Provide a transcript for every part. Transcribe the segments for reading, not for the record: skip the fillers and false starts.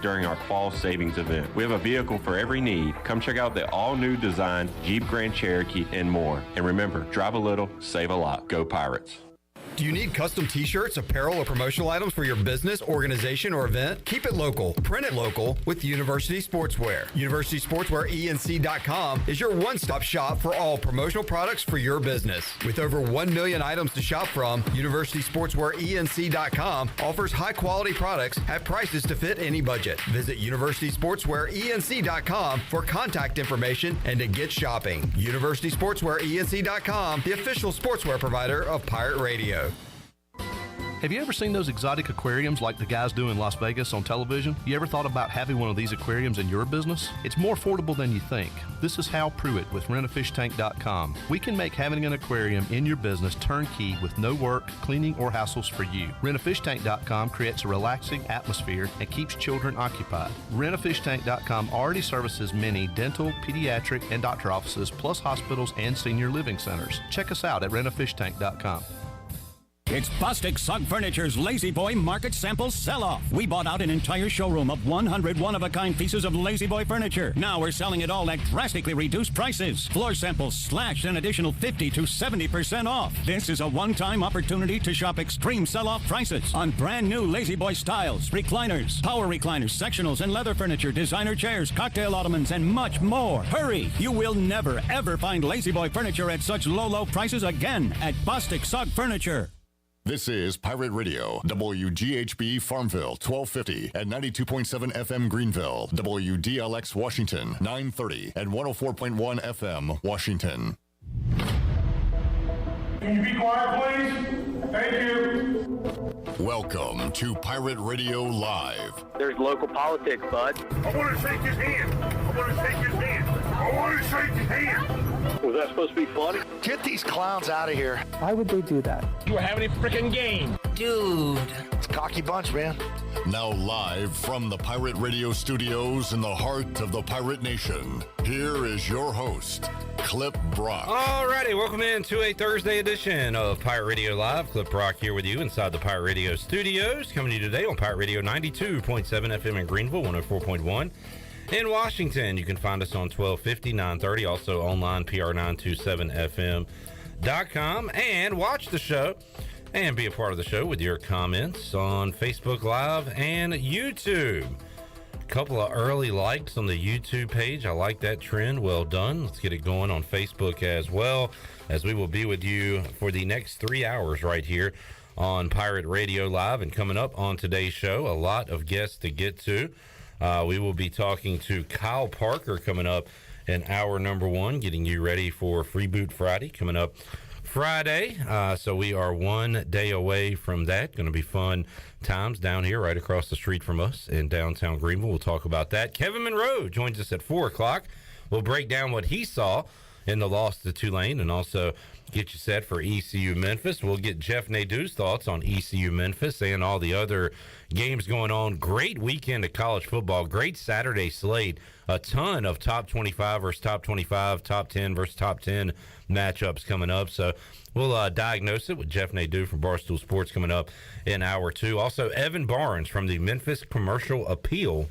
during our fall savings event. We have a vehicle for every need. Come check out the all-new design Jeep Grand Cherokee and more. And remember, drive a little, save a lot. Go Pirates. Do you need custom t-shirts, apparel, or promotional items for your business, organization, or event? Keep it local. Print it local with University Sportswear. University Sportswear ENC.com is your one-stop shop for all promotional products for your business. With over 1 million items to shop from, University Sportswear ENC.com offers high-quality products at prices to fit any budget. Visit University Sportswear ENC.com for contact information and to get shopping. University Sportswear ENC.com, the official sportswear provider of Pirate Radio. Have you ever seen those exotic aquariums like the guys do in Las Vegas on television? You ever thought about having one of these aquariums in your business? It's more affordable than you think. This is Hal Pruitt with rentafishtank.com. We can make having an aquarium in your business turnkey with no work, cleaning, or hassles for you. Rentafishtank.com creates a relaxing atmosphere and keeps children occupied. Rentafishtank.com already services many dental, pediatric, and doctor offices, plus hospitals and senior living centers. Check us out at rentafishtank.com. It's Bostic Sugg Furniture's Lazy Boy Market Sample Sell-Off. We bought out an entire showroom of 100 one-of-a-kind pieces of Lazy Boy furniture. Now we're selling it all at drastically reduced prices. Floor samples slashed an additional 50 to 70% off. This is a one-time opportunity to shop extreme sell-off prices on brand new Lazy Boy styles, recliners, power recliners, sectionals, and leather furniture, designer chairs, cocktail ottomans, and much more. Hurry! You will never, ever find Lazy Boy furniture at such low prices again at Bostic Sugg Furniture. This is Pirate Radio, WGHB Farmville, 1250 and 92.7 FM Greenville, WDLX Washington, 930 and 104.1 FM Washington. Can you be quiet, please? Thank you. Welcome to Pirate Radio Live. There's local politics, bud. I want to shake his hand. I want to shake his hand. I want to shake his hand. Was that supposed to be funny? Get these clowns out of here. Why would they do that? You were having a freaking game. Dude. It's a cocky bunch, man. Now live from the Pirate Radio studios in the heart of the Pirate Nation, here is your host, Clip Brock. Alrighty, welcome in to a Thursday edition of Pirate Radio Live. Clip Brock here with you inside the Pirate Radio studios, coming to you today on Pirate Radio 92.7 FM in Greenville, 104.1 in Washington. You can find us on 1250, 930, also online, PR927FM.com, and watch the show and be a part of the show with your comments on Facebook Live and YouTube. A couple of early likes on the YouTube page. I like that trend. Well done. Let's get it going on Facebook as well, as we will be with you for the next 3 hours right here on Pirate Radio Live. And coming up on today's show, a lot of guests to get to. We will be talking to Kyle Parker coming up in hour number 1, getting you ready for Free Boot Friday coming up Friday. So we are 1 day away from that. Going to be fun times down here right across the street from us in downtown Greenville. We'll talk about that. Kevin Monroe joins us at 4 o'clock. We'll break down what he saw in the loss to Tulane and also get you set for ECU Memphis. We'll get Jeff Nadu's thoughts on ECU Memphis and all the other games going on. Great weekend of college football. Great Saturday slate. A ton of top 25 versus top 25, top 10 versus top 10 matchups coming up. So we'll diagnose it with Jeff Nadu from Barstool Sports coming up in hour 2. Also, Evan Barnes from the Memphis Commercial Appeal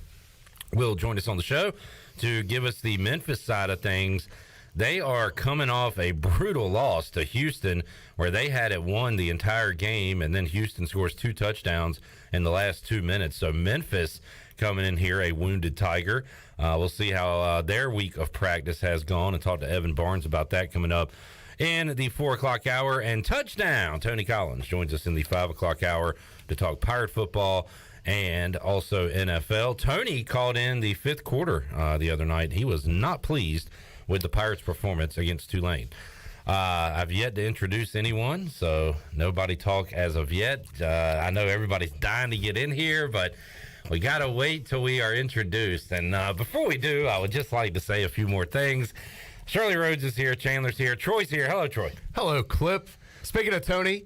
will join us on the show to give us the Memphis side of things. They are coming off a brutal loss to Houston, where they had it won the entire game, and then Houston scores 2 touchdowns in the last 2 minutes. So Memphis coming in here, a wounded Tiger. We'll see how their week of practice has gone and talk to Evan Barnes about that coming up in the 4 o'clock hour. And touchdown, Tony Collins joins us in the 5 o'clock hour to talk Pirate football and also NFL. Tony called in the 5th quarter the other night. He was not pleased with the Pirates' performance against Tulane. I've yet to introduce anyone, so nobody talk as of yet. I know everybody's dying to get in here, but we got to wait till we are introduced. And before we do, I would just like to say a few more things. Shirley Rhodes is here. Chandler's here. Troy's here. Hello, Troy. Hello, Clip. Speaking of Tony,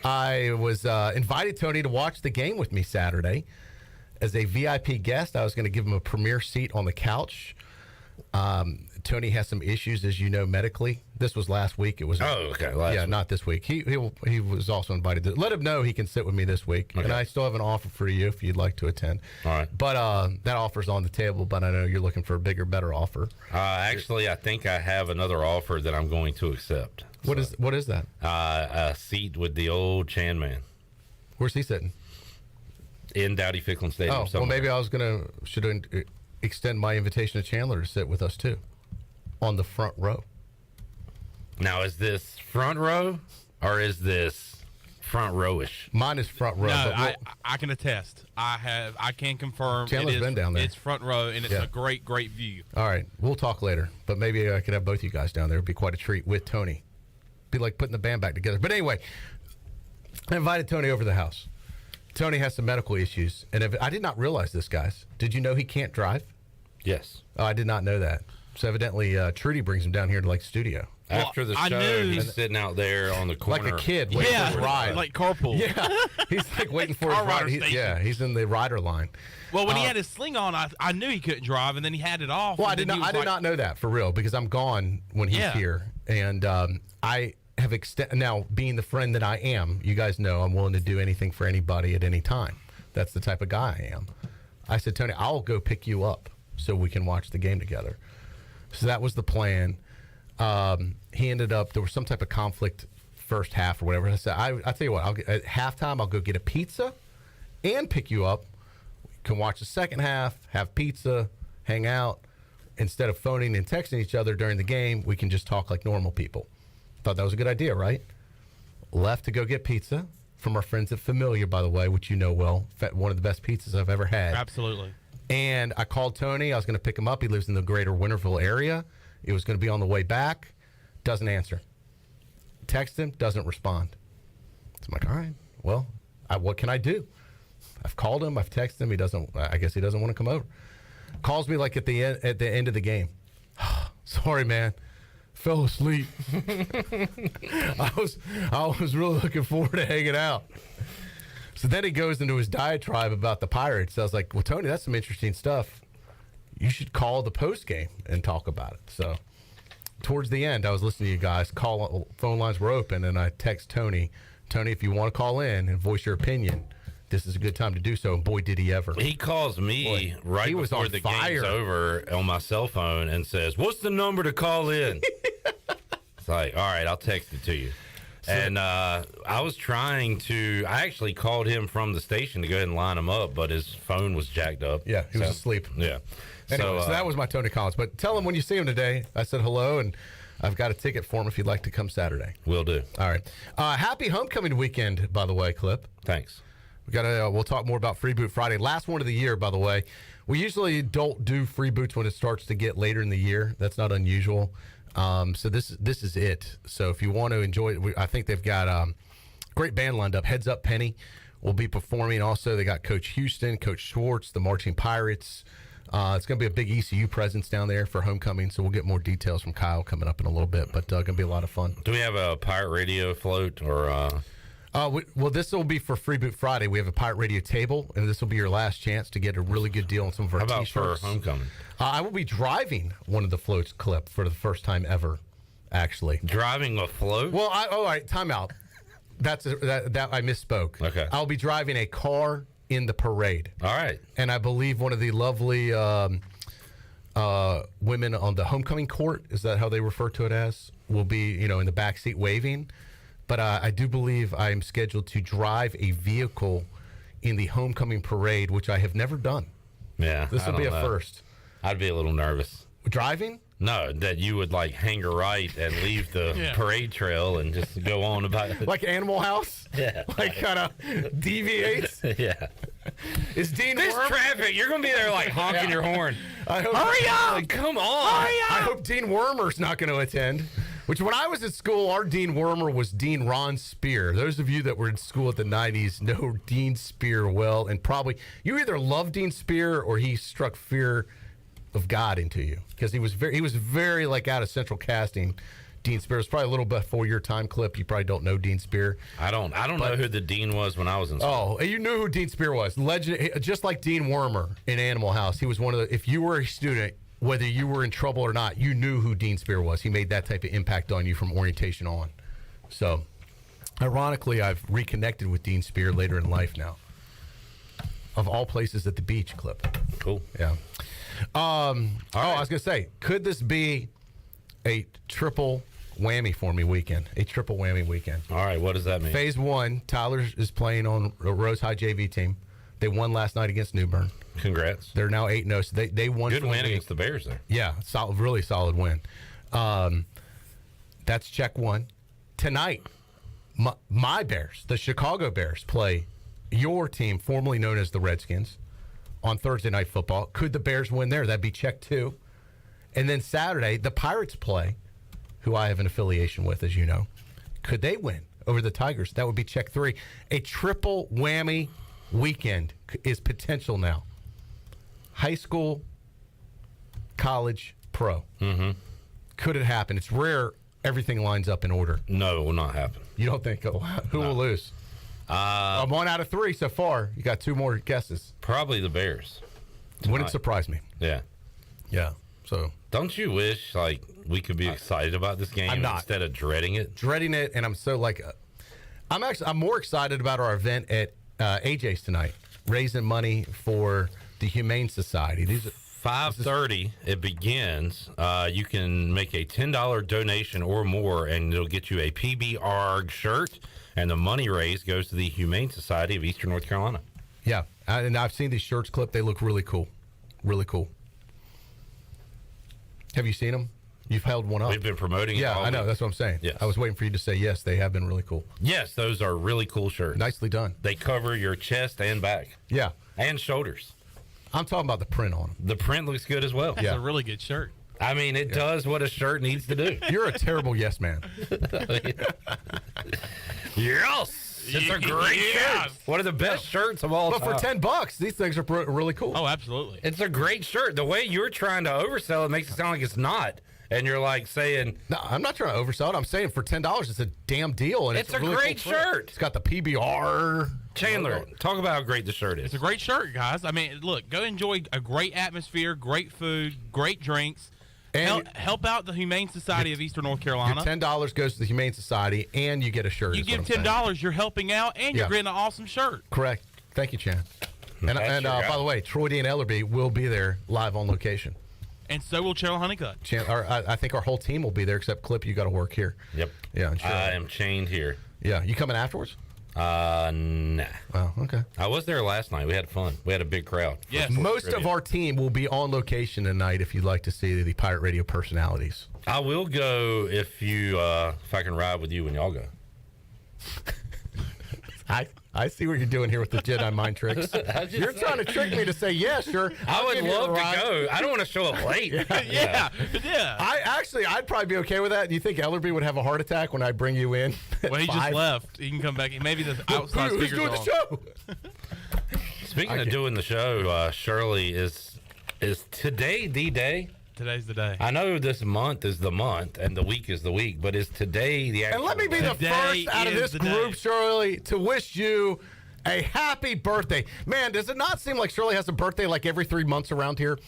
I was invited Tony to watch the game with me Saturday. As a VIP guest, I was going to give him a premier seat on the couch. Tony has some issues, as you know, medically. This was last week. It was okay. Not this week. He was also invited to let him know he can sit with me this week. Okay. And I still have an offer for you if you'd like to attend. All right. But that offer's on the table, but I know you're looking for a bigger, better offer. Actually, I think I have another offer that I'm going to accept. What is that? A seat with the old Chan man. Where's he sitting? In Dowdy Ficklin Stadium. Oh, well, maybe I should extend my invitation to Chandler to sit with us too, on the front row. Now, is this front row or is this front rowish? Mine is front row. No, I can attest. I can confirm. Chandler's been down there. It's front row, and it's a great view. All right, we'll talk later, but maybe I could have both you guys down there. It'd be quite a treat with Tony. Be like putting the band back together. But anyway, I invited Tony over to the house. Tony has some medical issues, and I did not realize this, guys. Did you know he can't drive? Yes. Oh, I did not know that. So evidently, Trudy brings him down here to the studio. After the show, he's sitting out there on the corner. Like a kid waiting for his ride. Like carpool. Yeah, he's like waiting for his ride. He's in the rider line. Well, when he had his sling on, I knew he couldn't drive, and then he had it off. Well, I did not know that, for real, because I'm gone when he's here. And I have now, being the friend that I am, you guys know I'm willing to do anything for anybody at any time. That's the type of guy I am. I said, Tony, I'll go pick you up so we can watch the game together. So that was the plan. He ended up, there was some type of conflict first half or whatever. I said, I'll tell you what, at halftime, I'll go get a pizza and pick you up. We can watch the second half, have pizza, hang out. Instead of phoning and texting each other during the game, we can just talk like normal people. Thought that was a good idea, right? Left to go get pizza from our friends at Familiar, by the way, which you know well. One of the best pizzas I've ever had. Absolutely. And I called Tony. I was going to pick him up. He lives in the greater Winterville area. It was going to be on the way back. Doesn't answer. Text him. Doesn't respond. So I'm like, all right, well, what can I do? I've called him. I've texted him. He doesn't. I guess he doesn't want to come over. Calls me like at the end of the game. Sorry, man. Fell asleep. I was really looking forward to hanging out. So then he goes into his diatribe about the Pirates. I was like, well, Tony, that's some interesting stuff. You should call the post game and talk about it. So towards the end, I was listening to you guys. Phone lines were open, and I text Tony, if you want to call in and voice your opinion, this is a good time to do so. And boy, did he ever. He calls me right before the game's over on my cell phone and says, what's the number to call in? It's like, all right, I'll text it to you. And I actually called him from the station to go ahead and line him up, but his phone was jacked up. Yeah, he was asleep. Yeah. Anyway, so that was my Tony Collins. But tell him when you see him today, I said hello, and I've got a ticket for him if you'd like to come Saturday. Will do. All right. Happy homecoming weekend, by the way, Clip. Thanks. We'll talk more about Free Boot Friday. Last one of the year, by the way. We usually don't do free boots when it starts to get later in the year. That's not unusual. So this is it. So if you want to enjoy it, I think they've got great band lined up. Heads Up Penny will be performing. Also, they got Coach Houston, Coach Schwartz, the Marching Pirates. It's going to be a big ECU presence down there for homecoming, so we'll get more details from Kyle coming up in a little bit, but going to be a lot of fun. Do we have a Pirate Radio float or... Well, this will be for Free Boot Friday. We have a Pirate Radio table, and this will be your last chance to get a really good deal on some of our T-shirts. How about T-shirts. for homecoming? I will be driving one of the floats, Clip, for the first time ever, actually. Driving a float? Well, all right, time out. That I misspoke. Okay. I'll be driving a car in the parade. All right. And I believe one of the lovely women on the homecoming court, is that how they refer to it as, will be, in the back seat waving. But I do believe I am scheduled to drive a vehicle in the homecoming parade, which I have never done. Yeah. This will be a first. I'd be a little nervous. Driving? No, that you would hang a right and leave the parade trail and just go on about it. Like Animal House? Yeah. Kind of deviates? Yeah. Is Dean This Worm? traffic, you're going to be there honking your horn. I hope, hurry up! Come on! Hurry up! I hope Dean Wormer's not going to attend. Which, when I was at school, our Dean Wormer was Dean Ron Spear. Those of you that were in school at the 90s know Dean Spear well, and probably you either love Dean Spear or he struck fear of God into you, because he was very out of central casting. Dean Spear was probably a little before your time, Clip. You probably don't know Dean Spear. I don't know who the dean was when I was in school. Oh, you knew who Dean Spear was. Legend, just like Dean Wormer in Animal House. He was one of the. If you were a student, whether you were in trouble or not, you knew who Dean Spear was. He made that type of impact on you from orientation on. So, ironically, I've reconnected with Dean Spear later in life now. Of all places at the beach, Clip. Cool. Yeah. I was going to say, could this be a triple whammy for me weekend? A triple whammy weekend. All right, what does that mean? Phase 1, Tyler is playing on a Rose High JV team. They won last night against New Bern. Congrats. They're now 8-0. So they won. Good win against the Bears there. Yeah, solid, really solid win. That's check 1. Tonight, my Bears, the Chicago Bears, play your team, formerly known as the Redskins, on Thursday Night Football. Could the Bears win there? That'd be check 2. And then Saturday, the Pirates play, who I have an affiliation with, as you know. Could they win over the Tigers? That would be check 3. A triple whammy weekend is potential now. High school, college, pro. Mm-hmm. Could it happen? It's rare everything lines up in order. No, it will not happen. You don't think who will lose? 1 out of 3 so far. You got 2 more guesses. Probably the Bears. Wouldn't surprise me. Yeah. Yeah. So don't you wish like we could be excited about this game instead of dreading it? Dreading it, and I'm so like, I'm more excited about our event at AJ's tonight, raising money for the Humane Society. These are 5:30 it begins. You can make a $10 donation or more, and it'll get you a PBR shirt, and the money raised goes to the Humane Society of Eastern North Carolina. Yeah, and I've seen these shirts, Clip. They look really cool. Really cool. Have you seen them? You've held one up. We've been promoting it. Yeah, all I know. week. That's what I'm saying. Yes. I was waiting for you to say yes. They have been really cool. Yes, those are really cool shirts. Nicely done. They cover your chest and back. Yeah. And shoulders. I'm talking about the print on them. The print looks good as well. That's a really good shirt. I mean, it does what a shirt needs to do. You're a terrible yes man. Yes. It's a great shirt. One of the best shirts of all time. But for $10, these things are really cool. Oh, absolutely. It's a great shirt. The way you're trying to oversell it makes it sound like it's not. And you're like saying... No, I'm not trying to oversell it. I'm saying for $10, it's a damn deal. And It's a really great cool print. shirt. It's got the PBR. Chandler, talk about how great the shirt is. It's a great shirt, guys. I mean, look, go enjoy a great atmosphere, great food, great drinks. And help out the Humane Society of Eastern North Carolina. Your $10 goes to the Humane Society, and you get a shirt. You give $10, you're helping out, and you're getting an awesome shirt. Correct. Thank you, Chan. And by the way, Troy D and Ellerby will be there live on location. And so will Cheryl Honeycutt. I think our whole team will be there, except Clip. You got to work here. Yep. Yeah. Sure. I am chained here. Yeah. You coming afterwards? Nah. Oh, okay. I was there last night. We had fun. We had a big crowd. Yes. Most of our team will be on location tonight if you'd like to see the Pirate Radio personalities. I will go if I can ride with you when y'all go. I see what you're doing here with the Jedi mind tricks. You're trying to trick me to say yes, sure. I would love to go. I don't want to show up late. Yeah. I'd probably be okay with that. Do you think Ellerby would have a heart attack when I bring you in? Well, he just left. He can come back. Maybe the outside Who's speakers doing on. the show? Speaking of doing the show, Shirley, is today the day? Today's the day. I know this month is the month and the week is the week, but is today the actual And let me be the first out of this group, Shirley, to wish you a happy birthday. Man, does it not seem like Shirley has a birthday like every 3 months around here?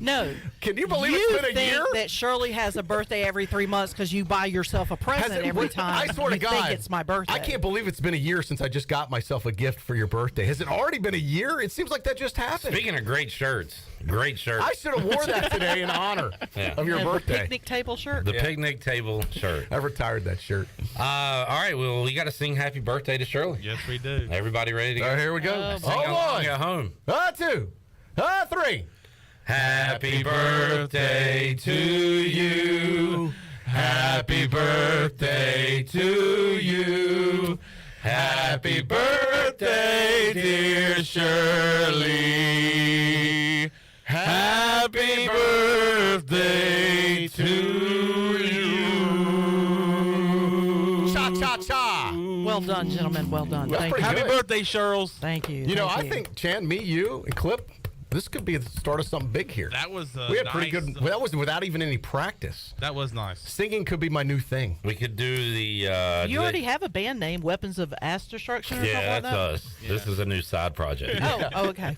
No. Can you believe it's been a year? You think that Shirley has a birthday every 3 months because you buy yourself a present every time. I swear to God, think it's my birthday. I can't believe it's been a year since I just got myself a gift for your birthday. Has it already been a year? It seems like that just happened. Speaking of great shirts, great shirt. I should have wore that today in honor of your birthday. The picnic table shirt. The picnic table shirt. I retired that shirt. All right, well, we got to sing happy birthday to Shirley. Yes, we do. Everybody ready to go? All right, here we go. Sing along at home. 2, 3. Happy birthday to you. Happy birthday to you. Happy birthday, dear Shirley. Happy birthday to you. Cha-cha-cha. Well done, gentlemen. Well done. That's Thank pretty you. Happy birthday, Shirls. Thank you. You know, Thank I think, Chan, me, you, and Clip, This could be the start of something big here. That was we had nice. pretty good. That was without even any practice. That was nice. Singing could be my new thing. We could do the. You already have a band name, Weapons of Astrostructure. Or Yeah, something like that's that? us. Yeah. This is a new side project. Okay.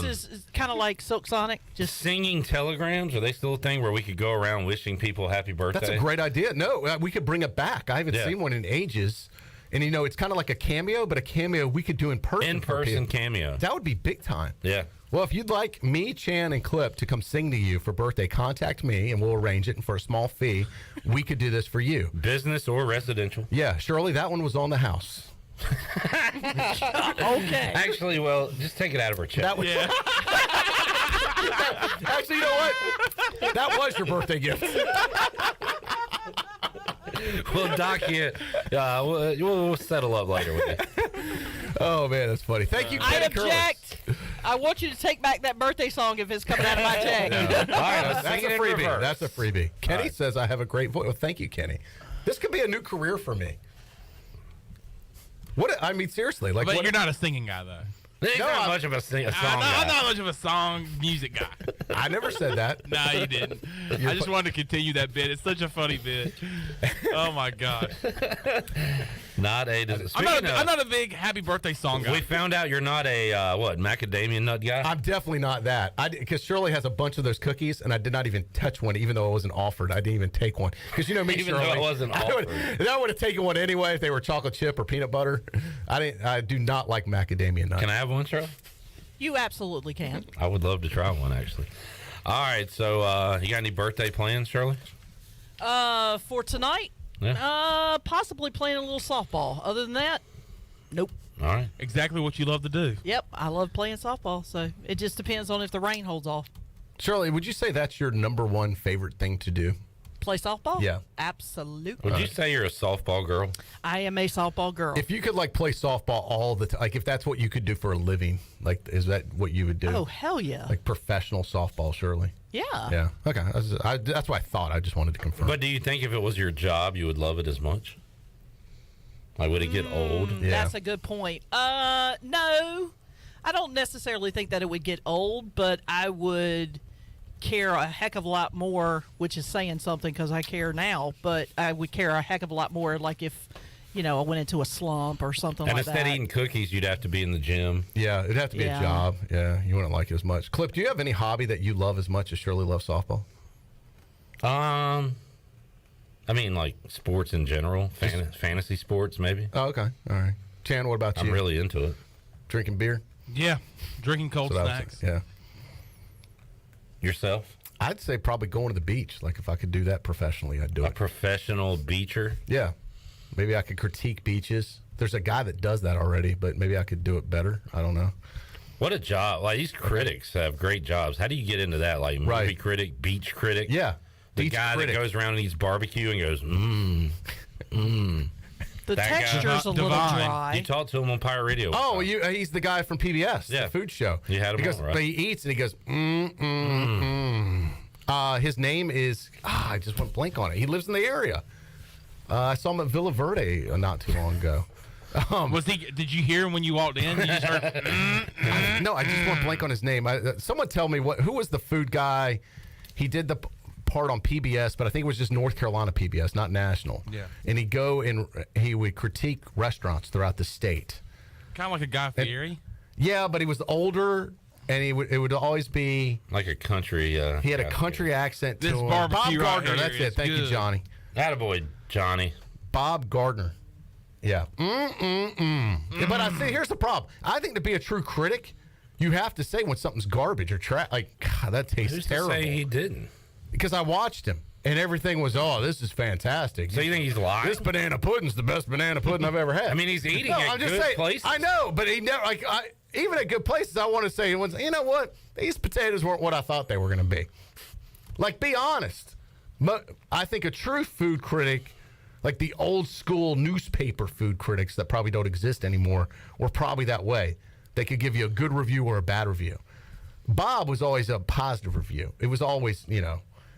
This is kind of like Silk Sonic. Just singing telegrams. Are they still a thing where we could go around wishing people happy birthday? That's a great idea. No, we could bring it back. I haven't seen one in ages. And, it's kind of like a cameo, but a cameo we could do in person. In-person cameo. That would be big time. Yeah. Well, if you'd like me, Chan, and Clip to come sing to you for birthday, contact me, and we'll arrange it. And for a small fee, we could do this for you. Business or residential. Yeah, Shirley, that one was on the house. Okay. Actually, well, just take it out of her check. That was, Actually, you know what? That was your birthday gift. We'll dock you. We'll settle up later with you. Oh, man, that's funny. Thank you, Kenny I object. I want you to take back that birthday song if it's coming out of my check. All right, that's a freebie. That's a freebie. Kenny says I have a great voice. Well, thank you, Kenny. This could be a new career for me. I mean, seriously. But you're not a singing guy, though. He's not much of a song guy. I'm not much of a song music guy. I never said that. No, you didn't. I just wanted to continue that bit. It's such a funny bit. Oh, my God. I'm not a big happy birthday song guy. We found out you're not a, macadamia nut guy? I'm definitely not that. Because Shirley has a bunch of those cookies, and I did not even touch one, even though it wasn't offered. I didn't even take one. Because you know me, even Shirley. though it wasn't offered. I would have taken one anyway if they were chocolate chip or peanut butter. I do not like macadamia nuts. Can I have one, Shirley? You absolutely can. I would love to try one, actually. All right, so you got any birthday plans, Shirley? For tonight? Yeah. Possibly playing a little softball. Other than that, nope. All right. Exactly what you love to do. Yep, I love playing softball, so it just depends on if the rain holds off. Shirley, would you say that's your number one favorite thing to do? Play softball? Yeah. Absolutely. Would you say you're a softball girl? I am a softball girl. If you could play softball all the time, if that's what you could do for a living, is that what you would do? Oh, hell yeah. Like professional softball, Shirley? Yeah. Yeah. Okay. That's what I thought. I just wanted to confirm. But do you think if it was your job, you would love it as much? Would it get old? Yeah. That's a good point. No. I don't necessarily think that it would get old, but I would care a heck of a lot more, which is saying something because I care now, but I would care a heck of a lot more if, I went into a slump or something like that. And instead of eating cookies, you'd have to be in the gym. Yeah, it'd have to be a job. Yeah, you wouldn't like it as much. Clip, do you have any hobby that you love as much as Shirley loves softball? I mean, like sports in general, fantasy sports maybe. Oh, okay. All right. Chan, what about you? I'm really into it. Drinking beer? Yeah, drinking cold snacks. Yeah. Yourself? I'd say probably going to the beach. Like if I could do that professionally, I'd do it. A professional beacher? Yeah. Maybe I could critique beaches. There's a guy that does that already, but maybe I could do it better. I don't know. What a job. These critics have great jobs. How do you get into that? Movie critic, beach critic? Yeah. The guy that goes around and eats barbecue and goes, mmm. The texture's a little dry. You talked to him on Pirate Radio. Oh, he's the guy from PBS, the food show. You had him on, right? But he eats and he goes, his name is, I just went blank on it. He lives in the area. I saw him at Villa Verde not too long ago. Did you hear him when you walked in? You just heard, No, I just went blank on his name. Someone tell me who was the food guy? He did the part on PBS, but I think it was just North Carolina PBS, not national. Yeah. And he'd go and he would critique restaurants throughout the state. kind of like a Guy Fieri. Yeah, but he was older, and it would always be like a country. He had a country accent to This him. barbecue Bob Gardner, right that's here it. is Thank you, good. Johnny. Attaboy, Johnny. Bob Gardner. Yeah. But I see, here's the problem. I think to be a true critic, you have to say when something's garbage or trash. Like, God, that tastes Who's terrible. to say he didn't? Because I watched him, and everything was, this is fantastic. So you think he's lying? This banana pudding's the best banana pudding I've ever had. I mean, he's eating at good places. I know, but he never, even at good places, I want to say, you know what? These potatoes weren't what I thought they were going to be. Like, be honest. But I think a true food critic, like the old school newspaper food critics that probably don't exist anymore, were probably that way. They could give you a good review or a bad review. Bob was always a positive review. It was always,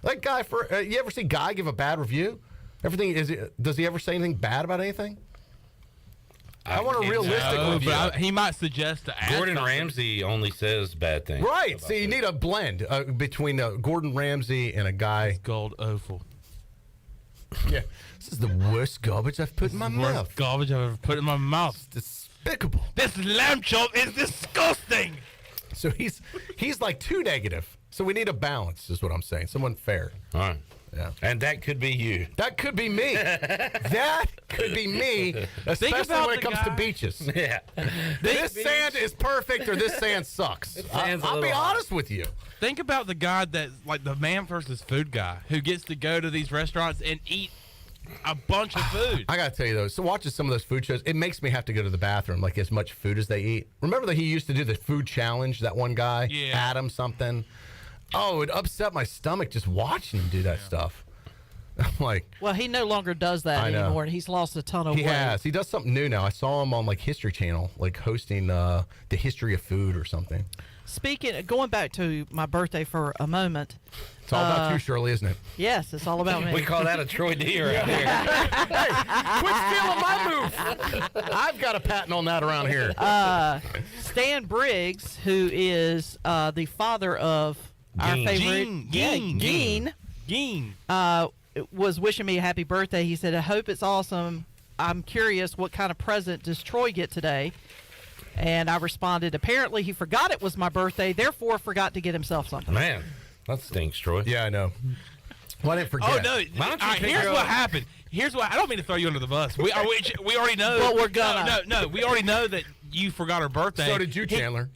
like Guy. You ever see Guy give a bad review? Does he ever say anything bad about anything? I want a realistic review. But he might suggest to add Gordon something. Ramsay only says bad things. Right. So you need a blend between Gordon Ramsay and a guy. Gold Oval. Yeah. This is the worst garbage I've put in my mouth. Garbage I've ever put in my mouth. It's despicable. This lamb chop is disgusting. So he's like too negative. So we need a balance, is what I'm saying. Someone fair. All right. Yeah. And that could be you. That could be me. That could be me, especially when it comes to beaches. Yeah. This sand is perfect or this sand sucks. I'll be honest with you. Think about the guy that's like the man versus food guy who gets to go to these restaurants and eat a bunch of food. I gotta tell you though, so watching some of those food shows, it makes me have to go to the bathroom, like as much food as they eat. Remember that he used to do the food challenge, that one guy? Yeah. Adam something. Oh, it upset my stomach just watching him do that stuff. I'm like, Well, he no longer does that I know. anymore, and he's lost a ton of he weight. has. He does something new now. I saw him on like History Channel, like hosting the history of food or something. Going back to my birthday for a moment. It's all about you, Shirley, isn't it? Yes, it's all about me. We call that a Troy D right here. Quit stealing my move. I've got a patent on that around here. Stan Briggs, who is the father of our favorite Geen. was wishing me a happy birthday. He said, I hope it's awesome. I'm curious, what kind of present does Troy get today? And I responded, apparently he forgot it was my birthday, therefore forgot to get himself something. Man, that stinks, Troy. Yeah, I know. Well, I didn't forget. Oh, no. Why don't you All right, figure here's out- what happened. Here's what I don't mean to throw you under the bus. We already know. Well, we're gonna. No. We already know that you forgot her birthday. So did you, Chandler.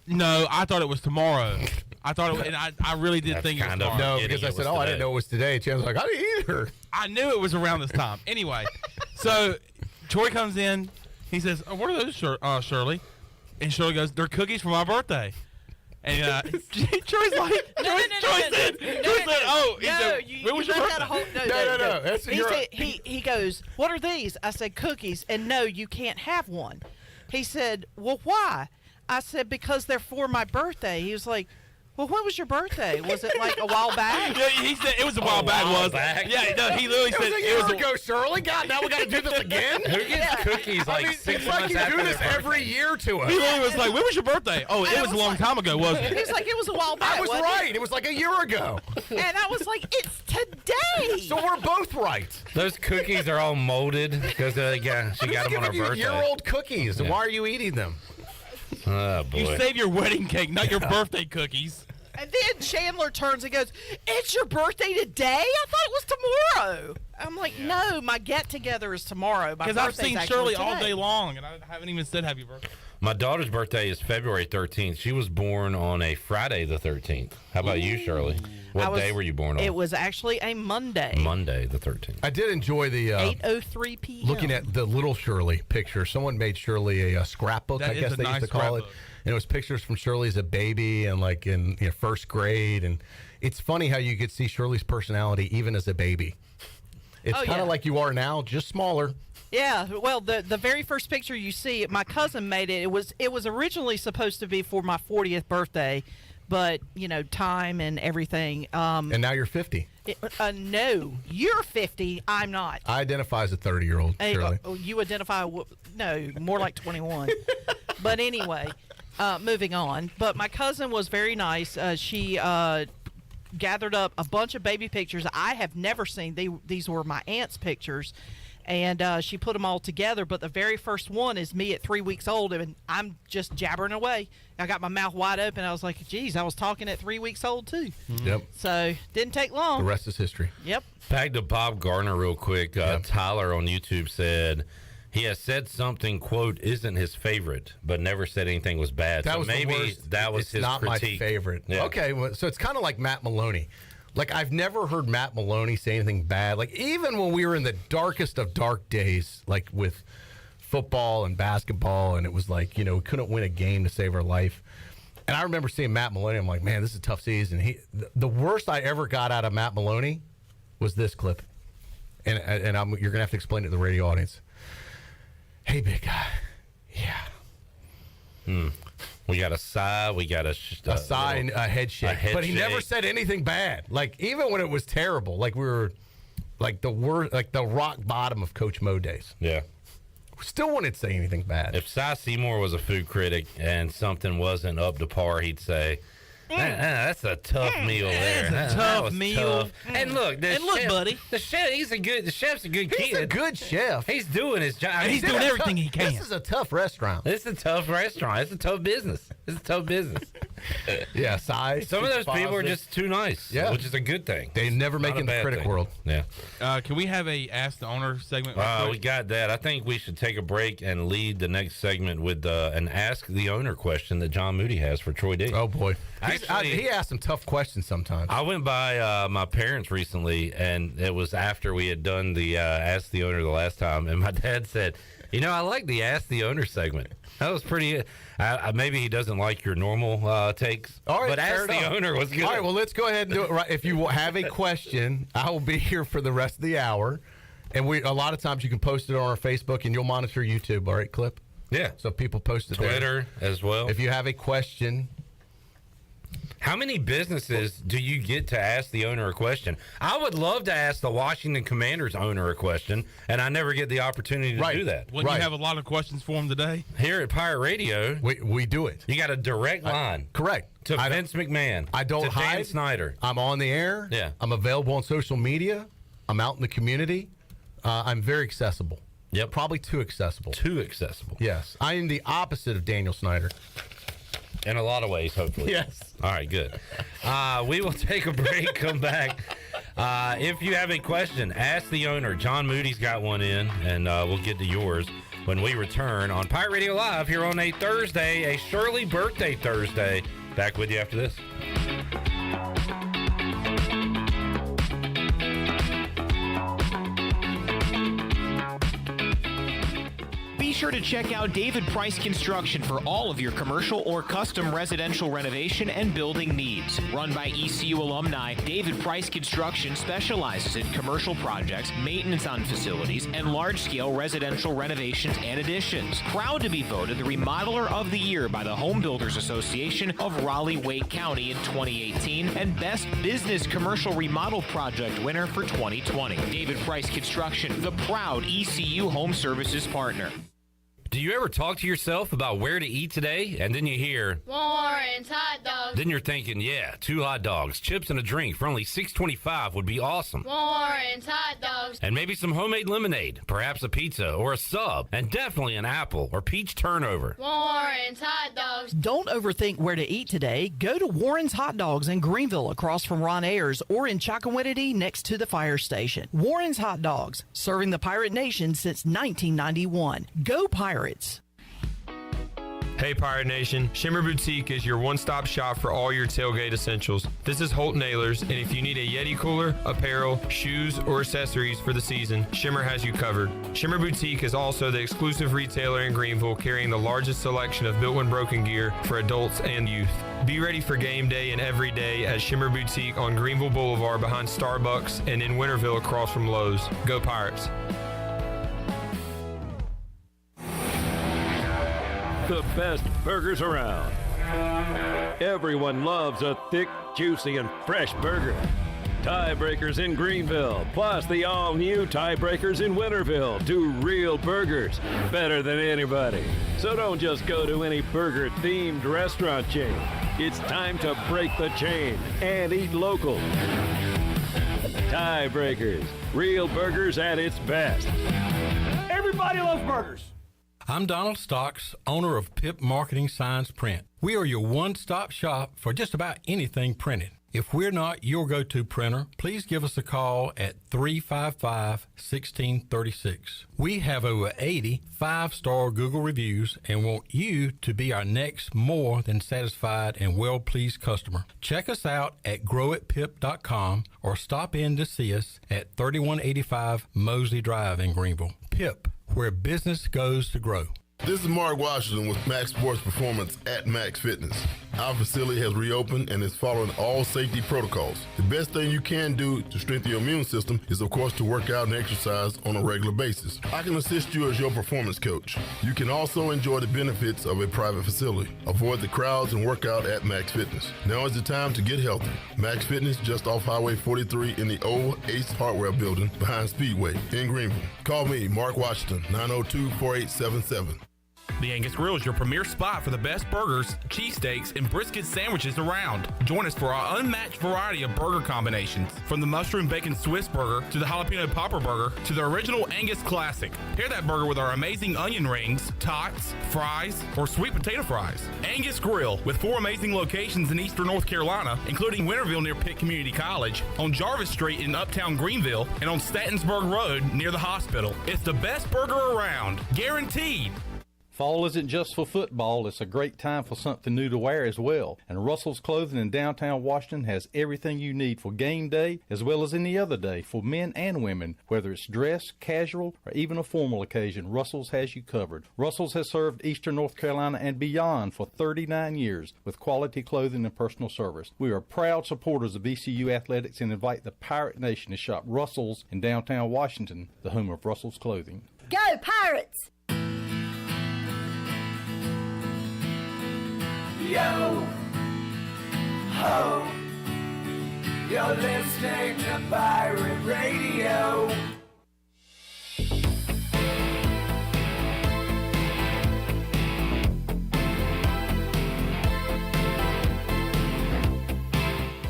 No, I thought it was tomorrow. I thought it was, and I really did think it was kind of- tomorrow. No, because I said, I didn't know it was today. Chandler's like, I didn't either. I knew it was around this time. Anyway, so Troy comes in. He says, oh, what are those, Shirley? And Shirley goes, they're cookies for my birthday. And Troy's like, Troy said, oh, he said, when was your birthday? No. That's He goes, what are these? I said, cookies. And no, you can't have one. He said, well, why? I said, because they're for my birthday. He was like, well, when was your birthday? Was it like a while back? Yeah, he said it was a while back. Yeah, no, he literally said it was a year ago, Shirley. God, now we got to do this again? Who gets cookies like 6 it's like months you after do this their birthday? every year to us. He literally was like, when was your birthday? Oh, it was a long time ago, wasn't it? He's like, it was a while back. I was wasn't right. It was like a year ago. And I was like, it's today. So we're both right. Those cookies are all molded because she got them on her birthday. Year-old cookies. Yeah. Why are you eating them? Oh, boy. You save your wedding cake, not your birthday cookies. And then Chandler turns and goes, it's your birthday today? I thought it was tomorrow. I'm like, no, my get-together is tomorrow. Because I've seen Shirley all day long, and I haven't even said happy birthday. My daughter's birthday is February 13th. She was born on a Friday the 13th. How about you, Shirley? What day were you born on? It was actually a Monday. Monday the 13th. I did enjoy the 8:03 p.m. looking at the little Shirley picture. Someone made Shirley a scrapbook, That I is guess a they nice used to call it. scrapbook. And it was pictures from Shirley as a baby and like in first grade. And it's funny how you could see Shirley's personality even as a baby. It's kind of like you are now, just smaller. Yeah, well, the very first picture you see, my cousin made it. It was originally supposed to be for my 40th birthday, but time and everything. And now you're 50. No, you're 50. I'm not. I identify as a 30-year-old, Shirley. You identify? No, more like 21. But anyway, moving on. But my cousin was very nice. She gathered up a bunch of baby pictures I have never seen. These were my aunt's pictures. And she put them all together, but the very first one is me at 3 weeks old, and I'm just jabbering away. I got my mouth wide open. I was like, geez, I was talking at 3 weeks old, too. Yep. So, didn't take long. The rest is history. Yep. Back to Bob Gardner real quick. Tyler on YouTube said he has said something, quote, isn't his favorite, but never said anything was bad. That so was maybe the worst. that was it's his not critique. my favorite. Yeah. Okay, well, so it's kind of like Matt Maloney. Like, I've never heard Matt Maloney say anything bad. Like, even when we were in the darkest of dark days, like with football and basketball, and it was like, we couldn't win a game to save our life. And I remember seeing Matt Maloney. I'm like, man, this is a tough season. The worst I ever got out of Matt Maloney was this clip. And you're going to have to explain it to the radio audience. Hey, big guy. Yeah. We got a sigh. We got a sigh and a head shake. But he never said anything bad. Like, even when it was terrible, like we were like the rock bottom of Coach Mo days. Yeah. Still wouldn't say anything bad. If Cy Seymour was a food critic and something wasn't up to par, he'd say, that's a tough meal there. That's a tough meal. Tough. And look, chef, buddy. the chef's a good kid. He's a good chef. He's doing his job. And he's doing everything he can. This is a tough restaurant. It's a tough restaurant. It's a tough business. Yeah, size. Some of those people are just too nice, which is a good thing. They never make it in the critic world. Yeah. Can we have a Ask the Owner segment? We got that. I think we should take a break and lead the next segment with an Ask the Owner question that John Moody has for Troy D. Oh, boy. Actually, he asks some tough questions sometimes. I went by my parents recently, and it was after we had done the Ask the Owner the last time, and my dad said, I like the Ask the Owner segment. That was pretty. Maybe he doesn't like your normal takes, all right, but Ask the Owner was good. All right, well, let's go ahead and do it right. If you have a question, I will be here for the rest of the hour, and a lot of times you can post it on our Facebook, and you'll monitor YouTube. All right, Clip? Yeah. So people post it Twitter there. as well. If you have a question. How many businesses do you get to ask the owner a question? I would love to ask the Washington Commanders owner a question, and I never get the opportunity to do that. Wouldn't you have a lot of questions for him today? Here at Pirate Radio, we do it. You got a direct line. Correct. To Vince McMahon. I don't to hide. Dan Snyder. I'm on the air. Yeah. I'm available on social media. I'm out in the community. I'm very accessible. Yep. Probably too accessible. Too accessible. Yes. I am the opposite of Daniel Snyder. In a lot of ways, hopefully. Yes. All right, good. We will take a break, come back. If you have a question, ask the owner. John Moody's got one in, and we'll get to yours when we return on Pirate Radio Live here on a Thursday, a Shirley birthday Thursday. Back with you after this. Be sure to check out David Price Construction for all of your commercial or custom residential renovation and building needs. Run by ECU alumni, David Price Construction specializes in commercial projects, maintenance on facilities, and large-scale residential renovations and additions. Proud to be voted the Remodeler of the Year by the Home Builders Association of Raleigh-Wake County in 2018 and Best Business Commercial Remodel Project winner for 2020. David Price Construction, the proud ECU Home Services partner. Do you ever talk to yourself about where to eat today, and then you hear Warren's Hot Dogs? Then you're thinking, yeah, 2 hot dogs, chips, and a drink for only $6.25 would be awesome. Warren's Hot Dogs. And maybe some homemade lemonade, perhaps a pizza or a sub, and definitely an apple or peach turnover. Warren's Hot Dogs. Don't overthink where to eat today. Go to Warren's Hot Dogs in Greenville across from Ron Ayers or in Chocowinity next to the fire station. Warren's Hot Dogs, serving the Pirate Nation since 1991. Go Pirates! Hey Pirate Nation, Shimmer Boutique is your one-stop shop for all your tailgate essentials. This is Holt Nailers, and if you need a Yeti cooler, apparel, shoes, or accessories for the season, Shimmer has you covered. Shimmer Boutique is also the exclusive retailer in Greenville carrying the largest selection of built-in broken gear for adults and youth. Be ready for game day and every day at Shimmer Boutique on Greenville Boulevard behind Starbucks and in Winterville across from Lowe's. Go Pirates! The best burgers around. Everyone loves a thick, juicy, and fresh burger. Tiebreakers in Greenville, plus the all-new Tiebreakers in Winterville do real burgers better than anybody. So don't just go to any burger-themed restaurant chain. It's time to break the chain and eat local. Tiebreakers, real burgers at its best. Everybody loves burgers. I'm Donald Stocks, owner of PIP Marketing Signs Print. We are your one-stop shop for just about anything printed. If we're not your go-to printer, please give us a call at 355-1636. We have over 80 5-star Google reviews and want you to be our next more than satisfied and well-pleased customer. Check us out at growatpip.com or stop in to see us at 3185 Mosley Drive in Greenville. PIP, where business goes to grow. This is Mark Washington with Max Sports Performance at Max Fitness. Our facility has reopened and is following all safety protocols. The best thing you can do to strengthen your immune system is, of course, to work out and exercise on a regular basis. I can assist you as your performance coach. You can also enjoy the benefits of a private facility. Avoid the crowds and work out at Max Fitness. Now is the time to get healthy. Max Fitness, just off Highway 43 in the old Ace Hardware building behind Speedway in Greenville. Call me, Mark Washington, 902-4877. The Angus Grill is your premier spot for the best burgers, cheesesteaks, and brisket sandwiches around. Join us for our unmatched variety of burger combinations, from the mushroom bacon Swiss burger to the jalapeno popper burger to the original Angus classic. Pair that burger with our amazing onion rings, tots, fries, or sweet potato fries. Angus Grill, with 4 amazing locations in eastern North Carolina, including Winterville near Pitt Community College, on Jarvis Street in Uptown Greenville, and on Statensburg Road near the hospital. It's the best burger around, guaranteed. Fall isn't just for football, it's a great time for something new to wear as well. And Russell's Clothing in downtown Washington has everything you need for game day as well as any other day for men and women. Whether it's dress, casual, or even a formal occasion, Russell's has you covered. Russell's has served eastern North Carolina and beyond for 39 years with quality clothing and personal service. We are proud supporters of ECU athletics and invite the Pirate Nation to shop Russell's in downtown Washington, the home of Russell's Clothing. Go Pirates! Yo, ho, you're listening to Pirate Radio.